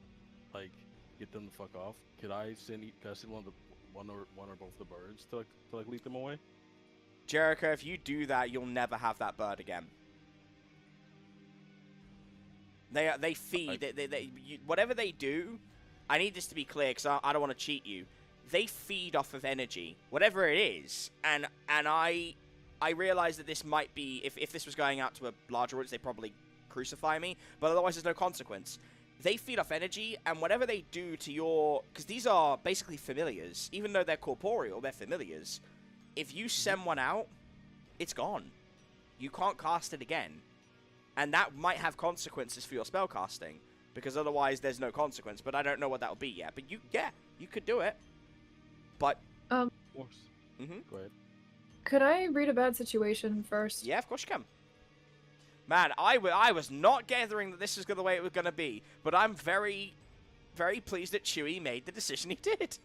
Speaker 6: like get them to fuck off. Could I send one or both the birds to lead them away?
Speaker 2: Jericho, if you do that, you'll never have that bird again. They feed. Whatever they do, I need this to be clear because I don't want to cheat you. They feed off of energy, whatever it is, and I realize that this might be if this was going out to a larger audience, they'd probably crucify me, but otherwise there's no consequence. They feed off energy, and whatever they do to your, because these are basically familiars, even though they're corporeal, they're familiars. If you send one out, it's gone. You can't cast it again. And that might have consequences for your spell casting, because otherwise there's no consequence, but I don't know what that'll be yet. But you could do it. But
Speaker 6: Of course.
Speaker 2: Mhm.
Speaker 6: Go ahead.
Speaker 3: Could I read a bad situation first?
Speaker 2: yeah, of course you can. Man, I was not gathering that this is the way it was going to be, but I'm very, very pleased that Chewy made the decision he did.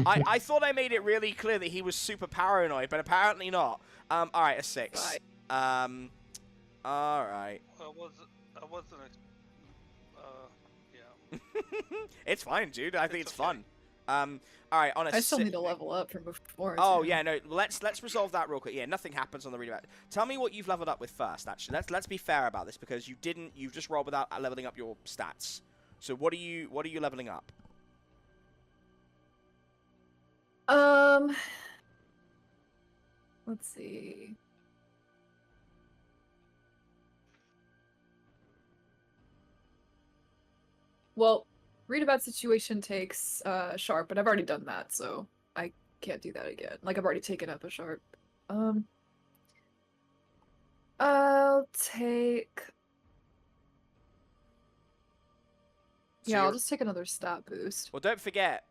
Speaker 2: I thought I made it really clear that he was super paranoid, but apparently not. All right, a 6. All right.
Speaker 5: I wasn't. Yeah.
Speaker 2: It's fine, dude. I think it's
Speaker 5: okay.
Speaker 2: fun. All right, on a
Speaker 3: I still
Speaker 2: si-
Speaker 3: need to level up from before.
Speaker 2: Oh
Speaker 3: too.
Speaker 2: yeah, no. Let's resolve that real quick. Yeah, nothing happens on the readout. Tell me what you've leveled up with first. Actually, let's be fair about this because you didn't. You've just rolled without leveling up your stats. So what are you leveling up?
Speaker 3: Let's see. Well, read about situation takes sharp, but I've already done that, so I can't do that again. Like I've already taken up a sharp. I'll take.
Speaker 2: So
Speaker 3: Yeah, I'll
Speaker 2: you're-
Speaker 3: just take another stat boost.
Speaker 2: Well, don't forget.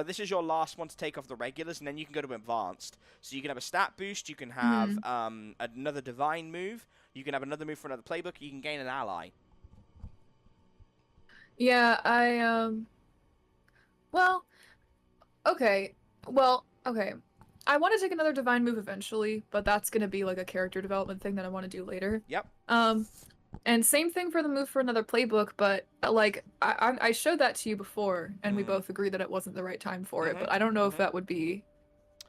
Speaker 2: This is your last one to take off the regulars, and then you can go to advanced. So you can have a stat boost. You can have another divine move. You can have another move for another playbook. You can gain an ally.
Speaker 3: Yeah, well, okay. Well, okay. I want to take another divine move eventually, but that's gonna be like a character development thing that I want to do later.
Speaker 2: Yep.
Speaker 3: And same thing for the move for another playbook, but like I showed that to you before, and we both agreed that it wasn't the right time for it. But I don't know if that would be,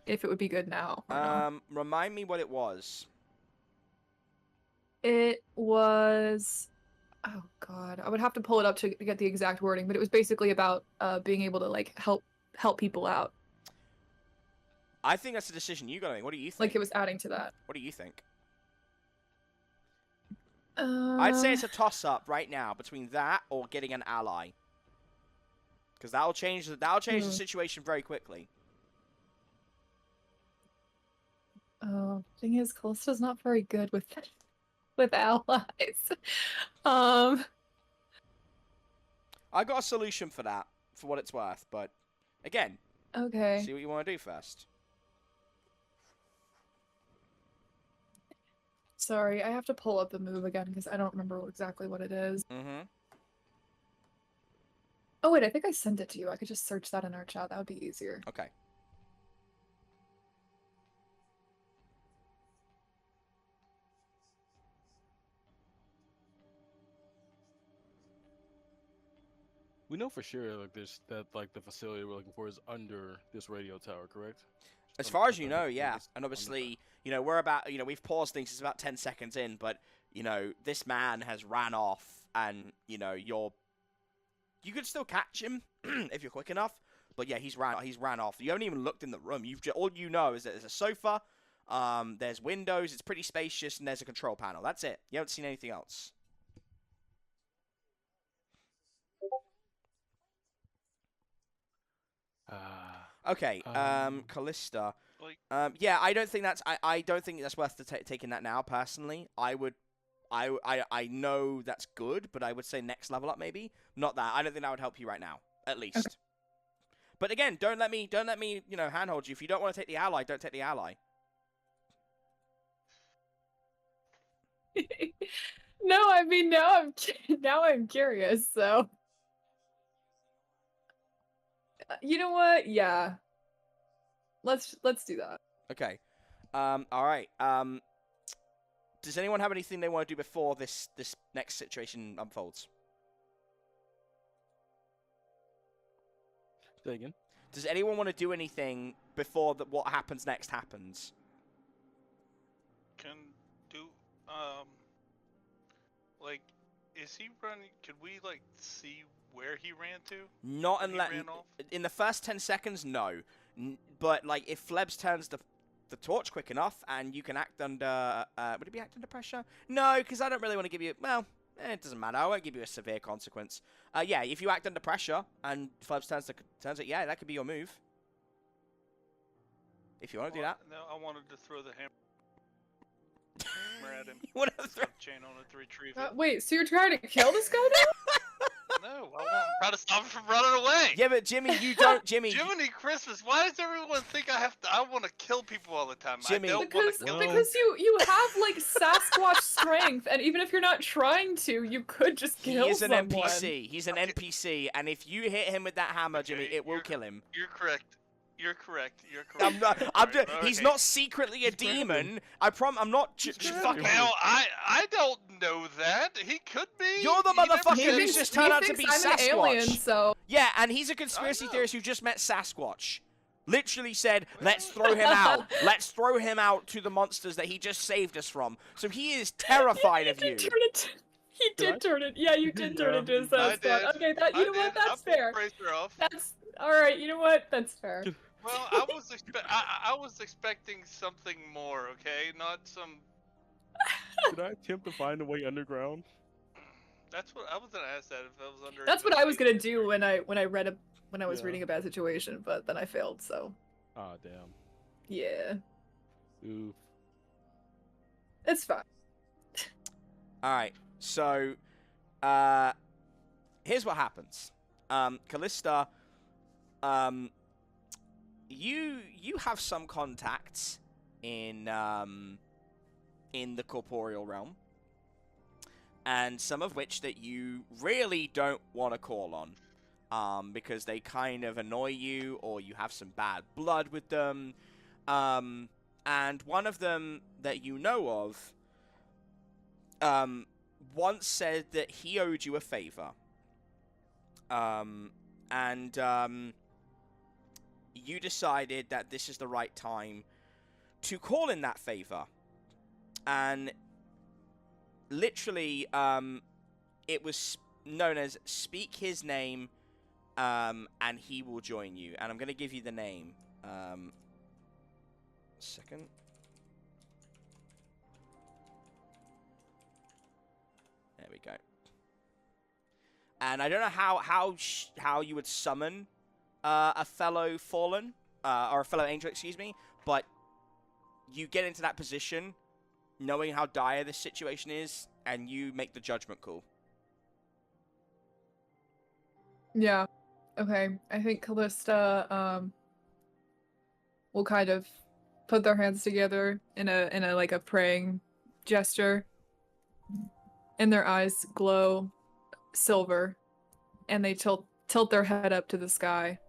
Speaker 3: if it would be good now. Or not.
Speaker 2: Remind me what it was.
Speaker 3: It was. Oh God, I would have to pull it up to get the exact wording, but it was basically about being able to like help people out.
Speaker 2: I think that's a decision you got to make. What do you think?
Speaker 3: Like it was adding to that.
Speaker 2: What do you think? I'd say it's a toss-up right now between that or getting an ally, because that'll change the situation very quickly.
Speaker 3: Oh, thing is, Callista's not very good with allies.
Speaker 2: I got a solution for that, for what it's worth, but again,
Speaker 3: Okay.
Speaker 2: see what you want to do first.
Speaker 3: Sorry, I have to pull up the move again because I don't remember exactly what it is. Oh wait, I think I sent it to you. I could just search that in our chat. That would be easier.
Speaker 2: Okay.
Speaker 6: We know for sure like the facility we're looking for is under this radio tower, correct?
Speaker 2: As far as you know, yeah. And obviously, we're about, we've paused things. It's about 10 seconds in, but, this man has ran off and, you could still catch him if you're quick enough. But yeah, he's ran off. You haven't even looked in the room. All you know is that there's a sofa, there's windows, it's pretty spacious, and there's a control panel. That's it. You haven't seen anything else. Okay, Callista. Yeah, I don't think that's. I don't think that's worth taking that now. Personally, I know that's good, but I would say next level up maybe. Not that. I don't think that would help you right now, at least. Okay. But again, don't let me handhold you. If you don't want to take the ally, don't take the ally.
Speaker 3: No, I mean now I'm curious. So. You know what? Yeah. Let's do that.
Speaker 2: Okay. All right. Does anyone have anything they want to do before this next situation unfolds?
Speaker 6: Say again.
Speaker 2: Does anyone want to do anything before what happens next happens?
Speaker 5: Can do like, is he running? Can we like see where he ran to?
Speaker 2: Not unless in the first 10 seconds, no. But like if Flebs turns the torch quick enough and you can act under would it be act under pressure? No, because I don't really want to give you, well, it doesn't matter. I won't give you a severe consequence. Yeah, if you act under pressure and Flebs turns it, yeah, that could be your move. If you want to do that.
Speaker 5: No, I wanted to throw the hammer at him.
Speaker 2: You want to throw
Speaker 5: chain on it to retrieve it.
Speaker 3: Wait, so you're trying to kill this guy now?
Speaker 5: No, I'm trying to stop him from running away.
Speaker 2: Yeah, but Jimmy, you don't, Jimmy.
Speaker 5: Jiminy Christmas, why does everyone think I want to kill people all the time?
Speaker 2: Jimmy.
Speaker 5: I don't want
Speaker 3: Because
Speaker 5: to kill
Speaker 3: because you have like Sasquatch strength, and even if you're not trying to, you could just
Speaker 2: He
Speaker 3: kill
Speaker 2: is an
Speaker 3: someone.
Speaker 2: NPC. He's an NPC, and if you hit him with that hammer, Jimmy,
Speaker 5: Okay,
Speaker 2: it will kill him.
Speaker 5: You're correct. You're correct. You're correct.
Speaker 2: I'm not.
Speaker 5: Alright,
Speaker 2: He's
Speaker 5: okay.
Speaker 2: not secretly a demon. I'm not. Fucking.
Speaker 5: Well, I don't know that. He could be.
Speaker 2: You're the
Speaker 5: He never
Speaker 2: motherfucker
Speaker 5: said-
Speaker 2: who's just turned out to be
Speaker 3: I'm an
Speaker 2: Sasquatch.
Speaker 3: alien, so
Speaker 2: Yeah, and he's a conspiracy
Speaker 5: know.
Speaker 2: theorist who just met Sasquatch. Literally said, let's throw him out. Let's throw him out to the monsters that he just saved us from. So he is terrified of you.
Speaker 3: He did turn it. Yeah, you did turn it into a
Speaker 5: I did.
Speaker 3: Sasquatch. Okay, that you know what? That's fair.
Speaker 5: Off.
Speaker 3: That's all right. You know what? That's fair.
Speaker 5: Well, I was expecting something more. Okay, not some.
Speaker 6: Did I attempt to find a way underground?
Speaker 5: That's what I was gonna ask. That if I was under.
Speaker 3: That's what I was gonna do when I was
Speaker 6: Yeah.
Speaker 3: reading a bad situation, but then I failed. So
Speaker 6: Ah, damn.
Speaker 3: yeah,
Speaker 6: Oof.
Speaker 3: it's fine.
Speaker 2: All right. So, here's what happens. Callista, you have some contacts in the corporeal realm, and some of which that you really don't want to call on, because they kind of annoy you, or you have some bad blood with them. And one of them that you know of, once said that he owed you a favor. You decided that this is the right time to call in that favor. And literally, it was known as speak his name, and he will join you. And I'm going to give you the name. Second. There we go. And I don't know how you would summon a fellow fallen, or a fellow angel, excuse me, but you get into that position knowing how dire this situation is, and you make the judgment call.
Speaker 3: Yeah. Okay. I think Callista will kind of put their hands together in a like a praying gesture, and their eyes glow silver, and they tilt their head up to the sky.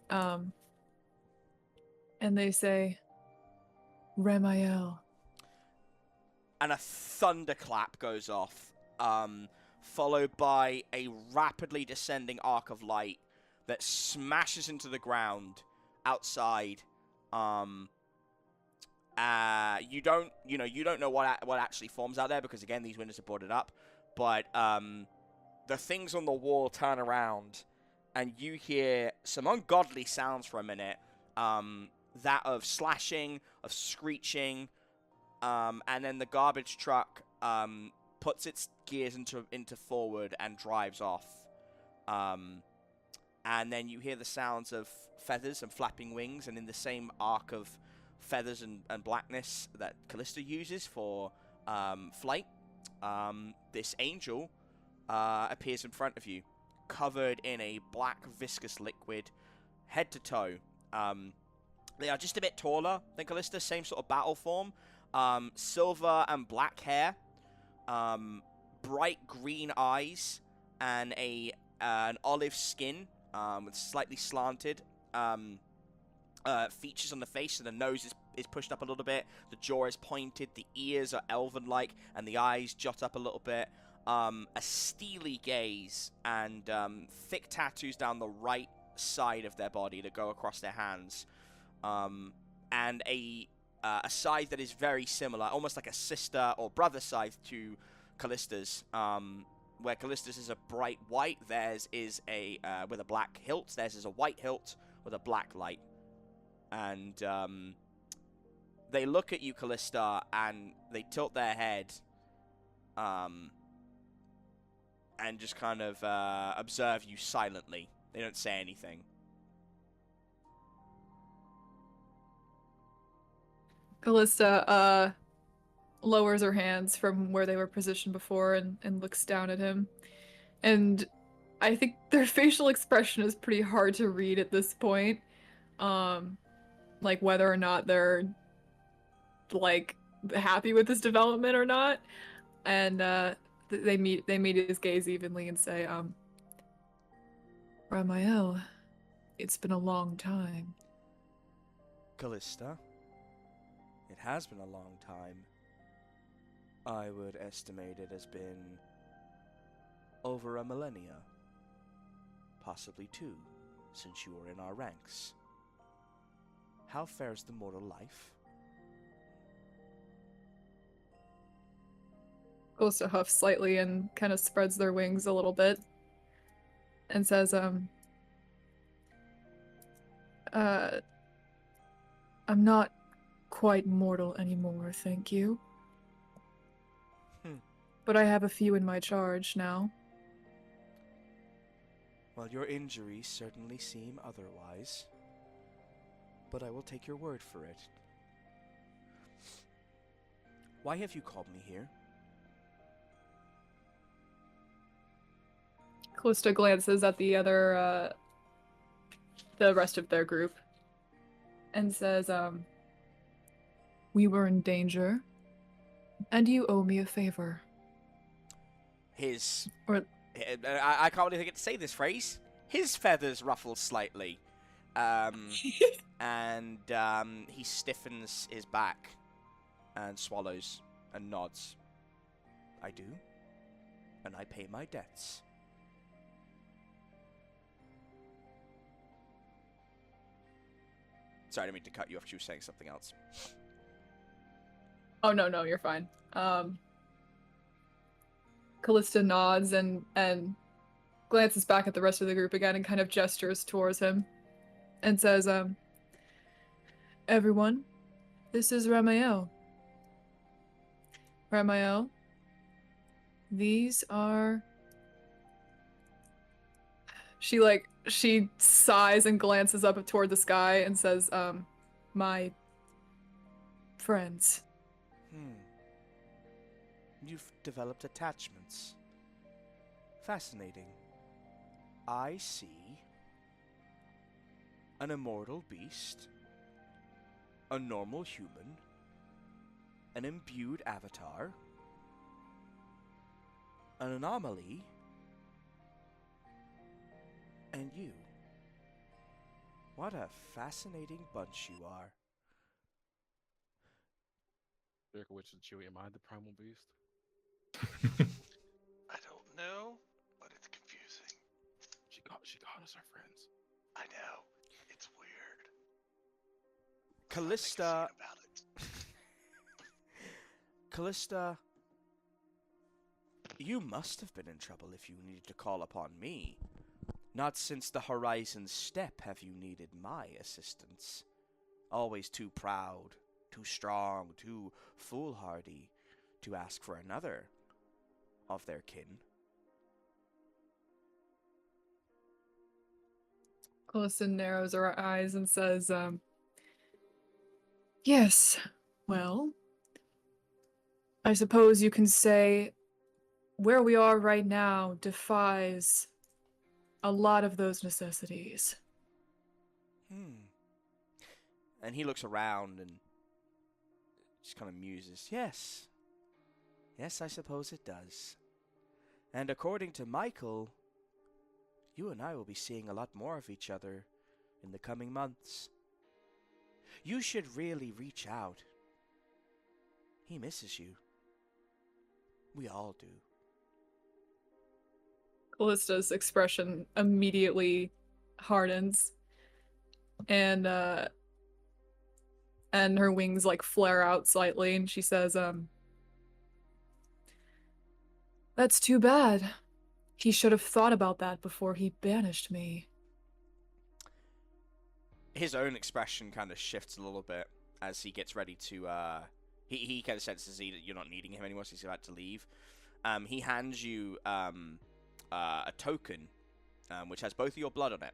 Speaker 3: And they say, Ramael.
Speaker 2: And a thunderclap goes off, followed by a rapidly descending arc of light that smashes into the ground outside. You don't know what actually forms out there, because again, these windows are boarded up. But the things on the wall turn around, and you hear some ungodly sounds for a minute. That of slashing, of screeching, and then the garbage truck puts its gears into forward and drives off. And then you hear the sounds of feathers and flapping wings, and in the same arc of feathers and blackness that Callista uses for flight, this angel appears in front of you, covered in a black viscous liquid, head to toe. They are just a bit taller than Callista, same sort of battle form, silver and black hair, bright green eyes, and an olive skin with slightly slanted features on the face. So the nose is pushed up a little bit, the jaw is pointed, the ears are elven-like, and the eyes jut up a little bit. A steely gaze, and thick tattoos down the right side of their body that go across their hands. And a scythe that is very similar, almost like a sister or brother scythe to Callista's, where Callista's is a bright white, theirs is with a black hilt, theirs is a white hilt with a black light. And they look at you, Callista, and they tilt their head, and just kind of observe you silently. They don't say anything.
Speaker 3: Callista lowers her hands from where they were positioned before and looks down at him. And I think their facial expression is pretty hard to read at this point. Like whether or not they're like happy with this development or not. And they meet his gaze evenly and say, Ramael, it's been a long time.
Speaker 2: Callista, it has been a long time. I would estimate it has been over a millennia, possibly 2, since you were in our ranks. How fares the mortal life?
Speaker 3: Callista huffs slightly and kind of spreads their wings a little bit and says, I'm not quite mortal anymore, thank you. But I have a few in my charge now.
Speaker 2: Well, your injuries certainly seem otherwise, but I will take your word for it. Why have you called me here?
Speaker 3: Callista glances at the other, the rest of their group and says, we were in danger, and you owe me a favor.
Speaker 2: I can't really get to say this phrase. His feathers ruffle slightly, and he stiffens his back and swallows and nods. I do, and I pay my debts. Sorry, I didn't mean to cut you off. She was saying something else.
Speaker 3: Oh, no, you're fine. Callista nods and glances back at the rest of the group again and kind of gestures towards him and says, everyone, this is Ramael. Ramael, these are... She sighs and glances up toward the sky and says, my friends.
Speaker 2: You've developed attachments. Fascinating. I see an immortal beast, a normal human, an imbued avatar, an anomaly, and you. What a fascinating bunch you are.
Speaker 6: Jericho, which is Chewy, am I the primal beast?
Speaker 5: I don't know, but it's confusing.
Speaker 6: She got us our friends.
Speaker 5: I know. It's weird.
Speaker 2: Callista.
Speaker 5: About it.
Speaker 2: Callista, you must have been in trouble if you needed to call upon me. Not since the Horizon Step have you needed my assistance. Always too proud, too strong, too foolhardy to ask for another of their kin.
Speaker 3: Callista narrows her eyes and says, yes, well, I suppose you can say where we are right now defies a lot of those necessities.
Speaker 2: And he looks around and just kind of muses. Yes, I suppose it does. And according to Michael, you and I will be seeing a lot more of each other in the coming months. You should really reach out. He misses you. We all do.
Speaker 3: Callista's expression immediately hardens, and her wings like flare out slightly, and she says, that's too bad. He should have thought about that before he banished me.
Speaker 2: His own expression kind of shifts a little bit as he gets ready to, he kind of senses that you're not needing him anymore, so he's about to leave. He hands you, a token, which has both of your blood on it,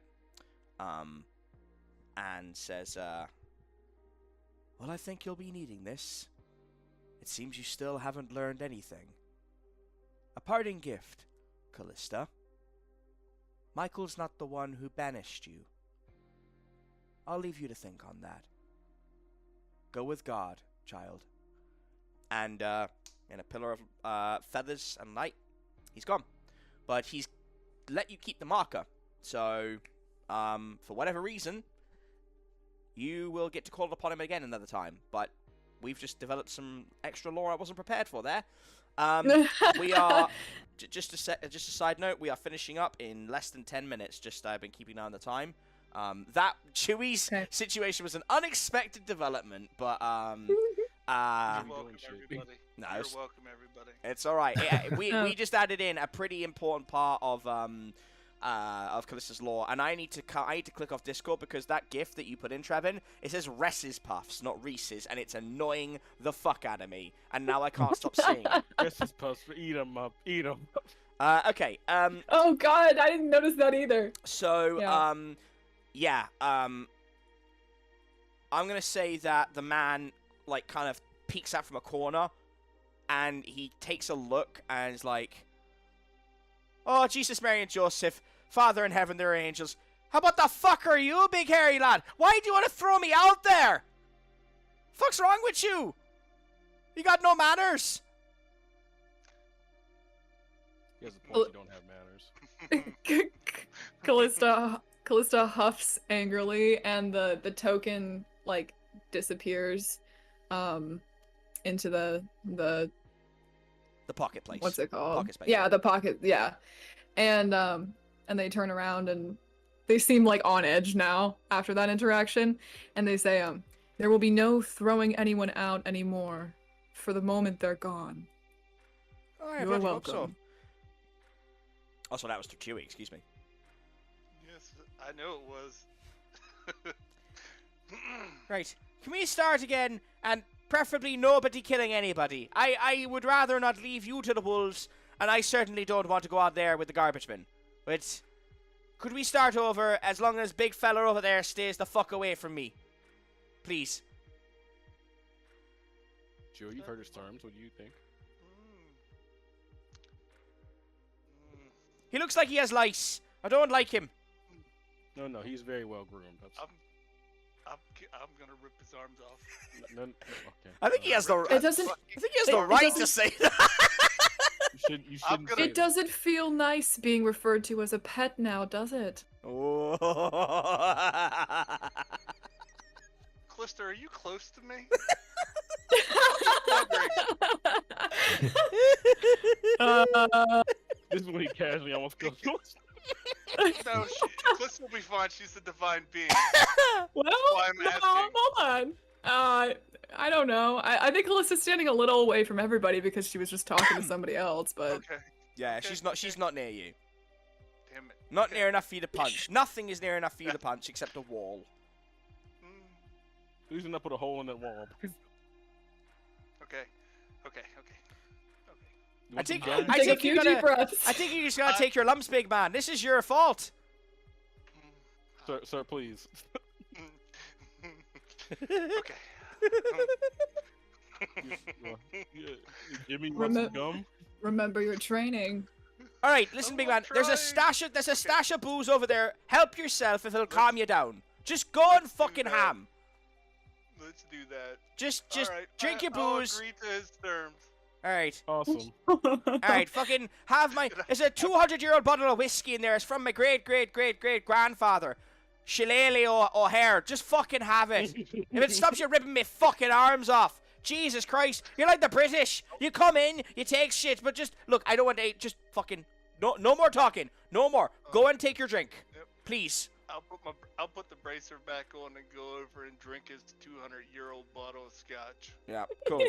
Speaker 2: and says, well, I think you'll be needing this. It seems you still haven't learned anything. A parting gift Callista. Michael's not the one who banished you. I'll leave you to think on that. Go with God, child. And in a pillar of feathers and light, he's gone. But he's let you keep the marker. So, for whatever reason, you will get to call upon him again another time. But we've just developed some extra lore I wasn't prepared for there. We are, just a side note, we are finishing up in less than 10 minutes. Just I've been keeping an eye on the time. That Chewy's situation was an unexpected development, but
Speaker 5: You're welcome, everybody.
Speaker 2: No,
Speaker 5: You're welcome, everybody.
Speaker 2: it's all right. We just added in a pretty important part of Callista's lore, and I need to click off Discord because that GIF that you put in, Trevin, it says Reese's Puffs, not Reese's, and it's annoying the fuck out of me. And now I can't stop seeing it.
Speaker 6: Reese's Puffs, eat 'em up, eat 'em.
Speaker 2: Okay.
Speaker 3: Oh God, I didn't notice that either.
Speaker 2: So I'm gonna say that the man like kind of peeks out from a corner, and he takes a look and is like, "Oh, Jesus, Mary, and Joseph, Father in heaven, there are angels. How about the fuck are you, big hairy lad? Why do you want to throw me out there? Fuck's wrong with you? You got no manners."
Speaker 6: He has a point, you don't have manners.
Speaker 3: Callista huffs angrily, and the token like disappears into the
Speaker 2: pocket place.
Speaker 3: what's it called?
Speaker 2: Pocket space.
Speaker 3: Yeah, the pocket. Yeah, and they turn around and they seem like on edge now after that interaction, and they say, "There will be no throwing anyone out anymore. For the moment, they're gone.
Speaker 2: Oh, I
Speaker 3: You're
Speaker 2: bloody hope
Speaker 3: welcome."
Speaker 2: so. Also, that was to Chewy, excuse me.
Speaker 5: Yes, I know it was.
Speaker 2: Right. Can we start again, and preferably nobody killing anybody? I would rather not leave you to the wolves, and I certainly don't want to go out there with the garbage bin. But could we start over as long as big fella over there stays the fuck away from me? Please.
Speaker 6: Joe, you've heard his terms. What do you think?
Speaker 2: He looks like he has lice. I don't like him.
Speaker 6: No, he's very well groomed.
Speaker 5: I'm gonna rip his arms off.
Speaker 6: Okay.
Speaker 2: I think he has the.
Speaker 3: It doesn't.
Speaker 2: I think he has the right to say that.
Speaker 6: You shouldn't say
Speaker 3: It doesn't feel nice being referred to as a pet now, does it?
Speaker 2: Oh.
Speaker 5: Callista, are you close to me?
Speaker 6: This is when he casually almost goes.
Speaker 5: No, Callista will be fine. She's a divine being.
Speaker 3: Well,
Speaker 5: why I'm asking.
Speaker 3: hold on. I don't know. I think Callista's standing a little away from everybody because she was just talking to somebody else, but...
Speaker 5: Okay.
Speaker 2: Yeah,
Speaker 5: Okay,
Speaker 2: she's not near you.
Speaker 5: Damn it.
Speaker 2: Not
Speaker 5: Okay.
Speaker 2: near enough for you to punch. Nothing is near enough for you to punch except a wall.
Speaker 6: He's gonna put a hole in that wall.
Speaker 5: Okay.
Speaker 6: You
Speaker 2: I
Speaker 6: want some
Speaker 2: think
Speaker 6: gum?
Speaker 2: I
Speaker 3: Take a
Speaker 2: think
Speaker 3: few
Speaker 2: you
Speaker 3: deep
Speaker 2: gotta.
Speaker 3: breaths.
Speaker 2: I think you just gotta take your lumps, big man. This is your fault.
Speaker 6: Sir, please.
Speaker 5: Okay.
Speaker 6: Yeah, Jimmy, you want some gum?
Speaker 3: Remember your training.
Speaker 2: All right, listen,
Speaker 5: I'm
Speaker 2: big man. There's a
Speaker 5: trying.
Speaker 2: stash of booze over there. Help yourself if it'll calm you down. Just go and
Speaker 5: Let's do
Speaker 2: fucking
Speaker 5: that.
Speaker 2: ham.
Speaker 5: Let's do that.
Speaker 2: Just
Speaker 5: All right,
Speaker 2: drink your
Speaker 5: I'll
Speaker 2: booze.
Speaker 5: agree to his terms.
Speaker 2: All right.
Speaker 6: Awesome.
Speaker 2: All right, fucking have my. There's a 200-year-old bottle of whiskey in there. It's from my great grandfather, Shillelagh O'Hare. Just fucking have it. If it stops you ripping me fucking arms off, Jesus Christ, you're like the British. You come in, you take shit, but just look. I don't want to. Just fucking no more talking. No more. Go and take your drink,
Speaker 5: Yep.
Speaker 2: please.
Speaker 5: I'll put the bracer back on and go over and drink his 200-year-old bottle of scotch.
Speaker 2: Yeah, cool.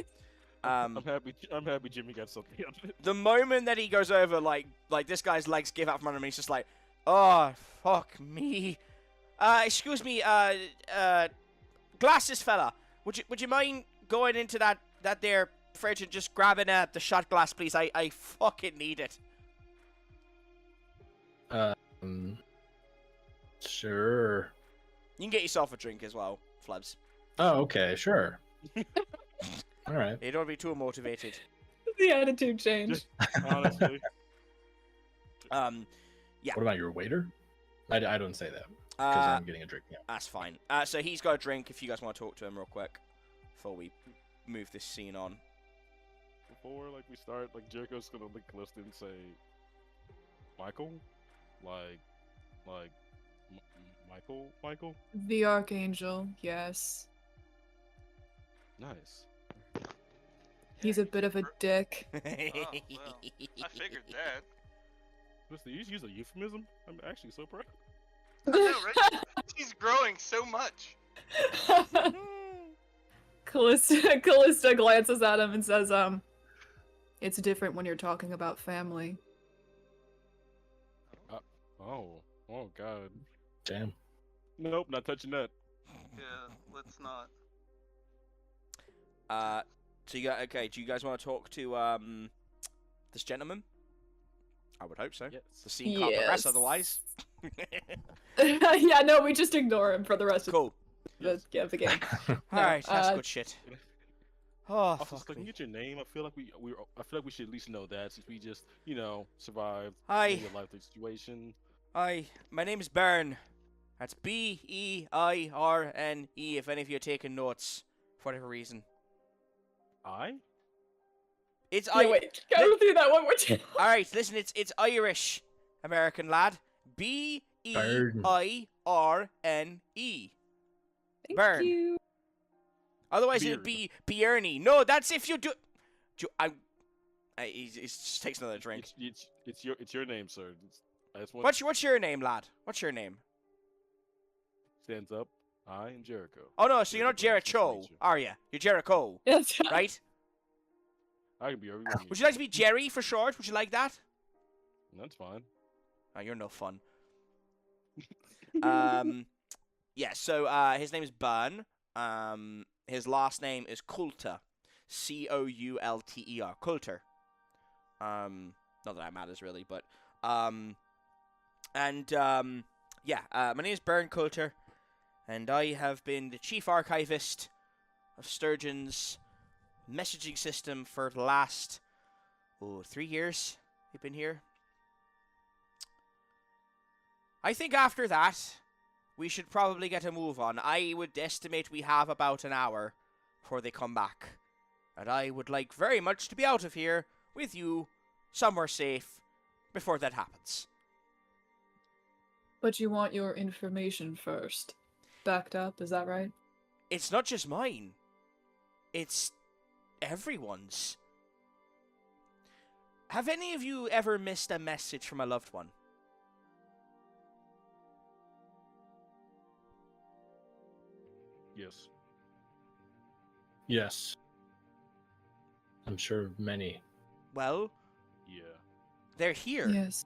Speaker 6: I'm happy Jimmy got something out of it.
Speaker 2: The moment that he goes over, like this guy's legs give out from under him, he's just like, oh, fuck me. Excuse me, glasses fella. Would you mind going into that there fridge and just grabbing the shot glass, please? I fucking need it.
Speaker 4: Sure.
Speaker 2: You can get yourself a drink as well, Flebs.
Speaker 4: Oh, okay, sure. All right.
Speaker 2: You don't be too motivated.
Speaker 3: The attitude change.
Speaker 6: Honestly.
Speaker 2: Yeah.
Speaker 4: What about your waiter? I don't say that because I'm getting a drink now.
Speaker 2: That's fine. So he's got a drink if you guys want to talk to him real quick before we move this scene on.
Speaker 6: Before we start, Jericho's gonna look Callista and say, Michael? Michael?
Speaker 3: The Archangel, yes.
Speaker 6: Nice.
Speaker 3: He's a bit of a dick.
Speaker 5: Oh, well, I figured that.
Speaker 6: Callista, you use a euphemism? I'm actually so proud.
Speaker 5: I know, right? He's growing so much.
Speaker 3: Callista glances at him and says, it's different when you're talking about family.
Speaker 6: Oh God.
Speaker 4: Damn.
Speaker 6: Nope, not touching that.
Speaker 5: Yeah, let's not.
Speaker 2: So you got okay? Do you guys want to talk to this gentleman? I would hope so.
Speaker 6: Yes.
Speaker 2: The scene can't progress otherwise.
Speaker 3: Yeah, no, we just ignore him for the rest
Speaker 2: Cool.
Speaker 3: of the game.
Speaker 2: Alright, that's good shit. Oh,
Speaker 6: Also,
Speaker 2: fuck
Speaker 6: so can
Speaker 2: me.
Speaker 6: you get your name? I feel like we should at least know that since we just survived
Speaker 2: Hi.
Speaker 6: maybe a life situation.
Speaker 2: Hi, my name is Byrne. That's Beirne, if any of you are taking notes, for whatever reason. It's
Speaker 3: Yeah, wait, go through that one more time.
Speaker 2: Alright, listen, it's Irish, American lad. Beirne.
Speaker 3: Thank
Speaker 2: Byrne.
Speaker 3: you.
Speaker 2: Otherwise it'd be Beirne. No, that's if you do... He just takes another drink.
Speaker 6: It's your name, sir. I just want
Speaker 2: What's your name, lad? What's your name?
Speaker 6: stands up. I am Jericho.
Speaker 2: Oh no, so you're not
Speaker 6: Jericho. Nice to
Speaker 2: Jericho,
Speaker 6: meet you.
Speaker 2: are you? You're Jericho,
Speaker 3: Yes.
Speaker 2: right?
Speaker 6: I can be everyone.
Speaker 2: Would you like to be Jerry for short? Would you like that?
Speaker 6: That's fine.
Speaker 2: Oh, you're no fun. Yeah, so his name is Byrne. His last name is Coulter. Coulter. Coulter. Not that that matters really, but yeah, my name is Byrne Coulter, and I have been the chief archivist of Sturgeon's messaging system for the last 3 years. You've been here. I think after that, we should probably get a move on. I would estimate we have about an hour before they come back. And I would like very much to be out of here with you, somewhere safe, before that happens.
Speaker 3: But you want your information first. Backed up, is that right?
Speaker 2: It's not just mine. It's everyone's. Have any of you ever missed a message from a loved one?
Speaker 6: Yes.
Speaker 4: Yes. I'm sure many.
Speaker 2: Well,
Speaker 6: Yeah.
Speaker 2: they're here.
Speaker 3: Yes.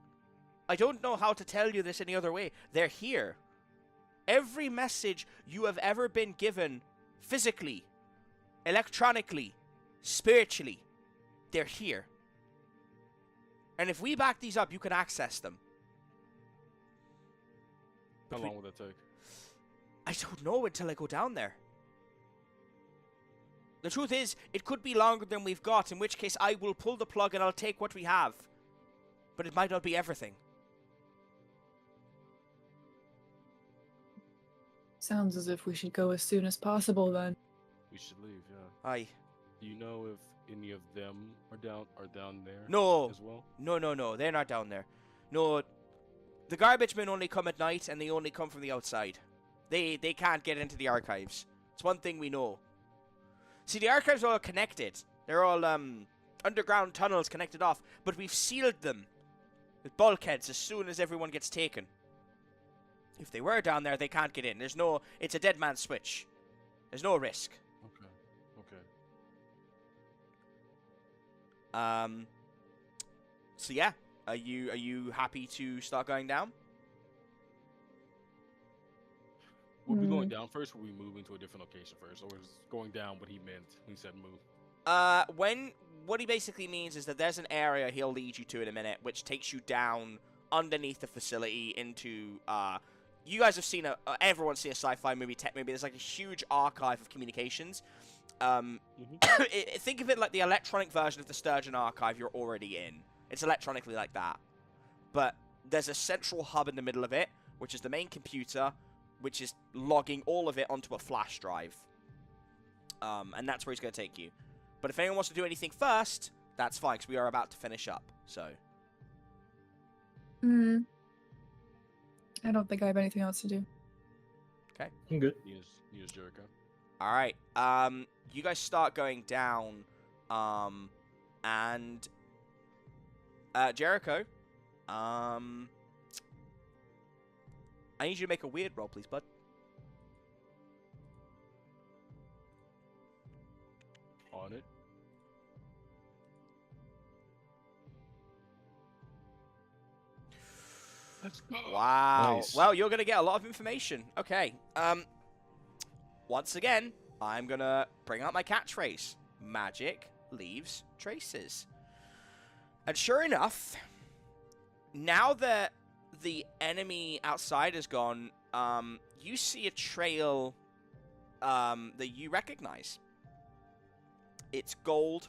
Speaker 2: I don't know how to tell you this any other way. They're here. Every message you have ever been given, physically, electronically, spiritually, they're here. And if we back these up, you can access them.
Speaker 6: How long will that take?
Speaker 2: I don't know until I go down there. The truth is, it could be longer than we've got, in which case I will pull the plug and I'll take what we have. But it might not be everything.
Speaker 3: Sounds as if we should go as soon as possible then.
Speaker 6: We should leave. Yeah.
Speaker 2: Aye.
Speaker 6: Do you know if any of them are down there?
Speaker 2: No.
Speaker 6: As well.
Speaker 2: No, they're not down there. No, the garbage men only come at night and they only come from the outside. They can't get into the archives. It's one thing we know. See, the archives are all connected. They're all underground tunnels connected off, but we've sealed them with bulkheads as soon as everyone gets taken. If they were down there, they can't get in. It's a dead man's switch. There's no risk.
Speaker 6: Okay.
Speaker 2: So yeah, are you happy to start going down?
Speaker 6: Were we going down first, or were we moving to a different location first? Or was going down what he meant when he said move?
Speaker 2: What he basically means is that there's an area he'll lead you to in a minute, which takes you down underneath the facility into, you guys have seen everyone's seen a sci-fi movie, tech movie. There's like a huge archive of communications. Think of it like the electronic version of the Sturgeon archive you're already in. It's electronically like that. but there's a central hub in the middle of it, which is the main computer, which is logging all of it onto a flash drive. And that's where he's going to take you. But if anyone wants to do anything first, that's fine, because we are about to finish up, so...
Speaker 3: I don't think I have anything else to do.
Speaker 2: Okay.
Speaker 4: I'm good.
Speaker 6: Use Jericho.
Speaker 2: All right. You guys start going down, and Jericho, I need you to make a weird roll, please, bud.
Speaker 6: On it. Let's go.
Speaker 2: Wow.
Speaker 4: Nice.
Speaker 2: Well, you're gonna get a lot of information. Okay. Once again, I'm gonna bring out my catchphrase. Magic leaves traces. And sure enough, now that the enemy outside is gone, you see a trail that you recognize. It's gold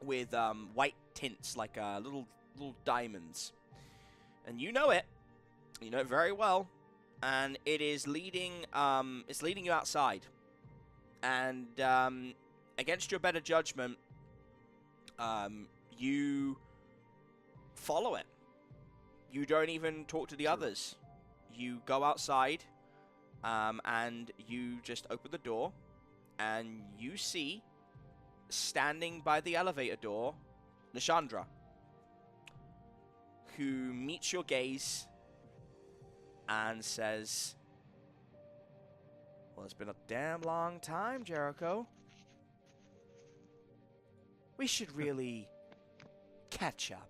Speaker 2: with white tints, like little diamonds. And you know it. You know it very well. And it is leading it's leading you outside. And against your better judgment, you follow it. You don't even talk to the others. You go outside, and you just open the door, and you see, standing by the elevator door, Nishandra, who meets your gaze and says, "Well, it's been a damn long time, Jericho. We should really catch up."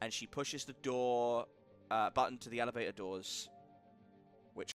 Speaker 2: And she pushes the door button to the elevator doors,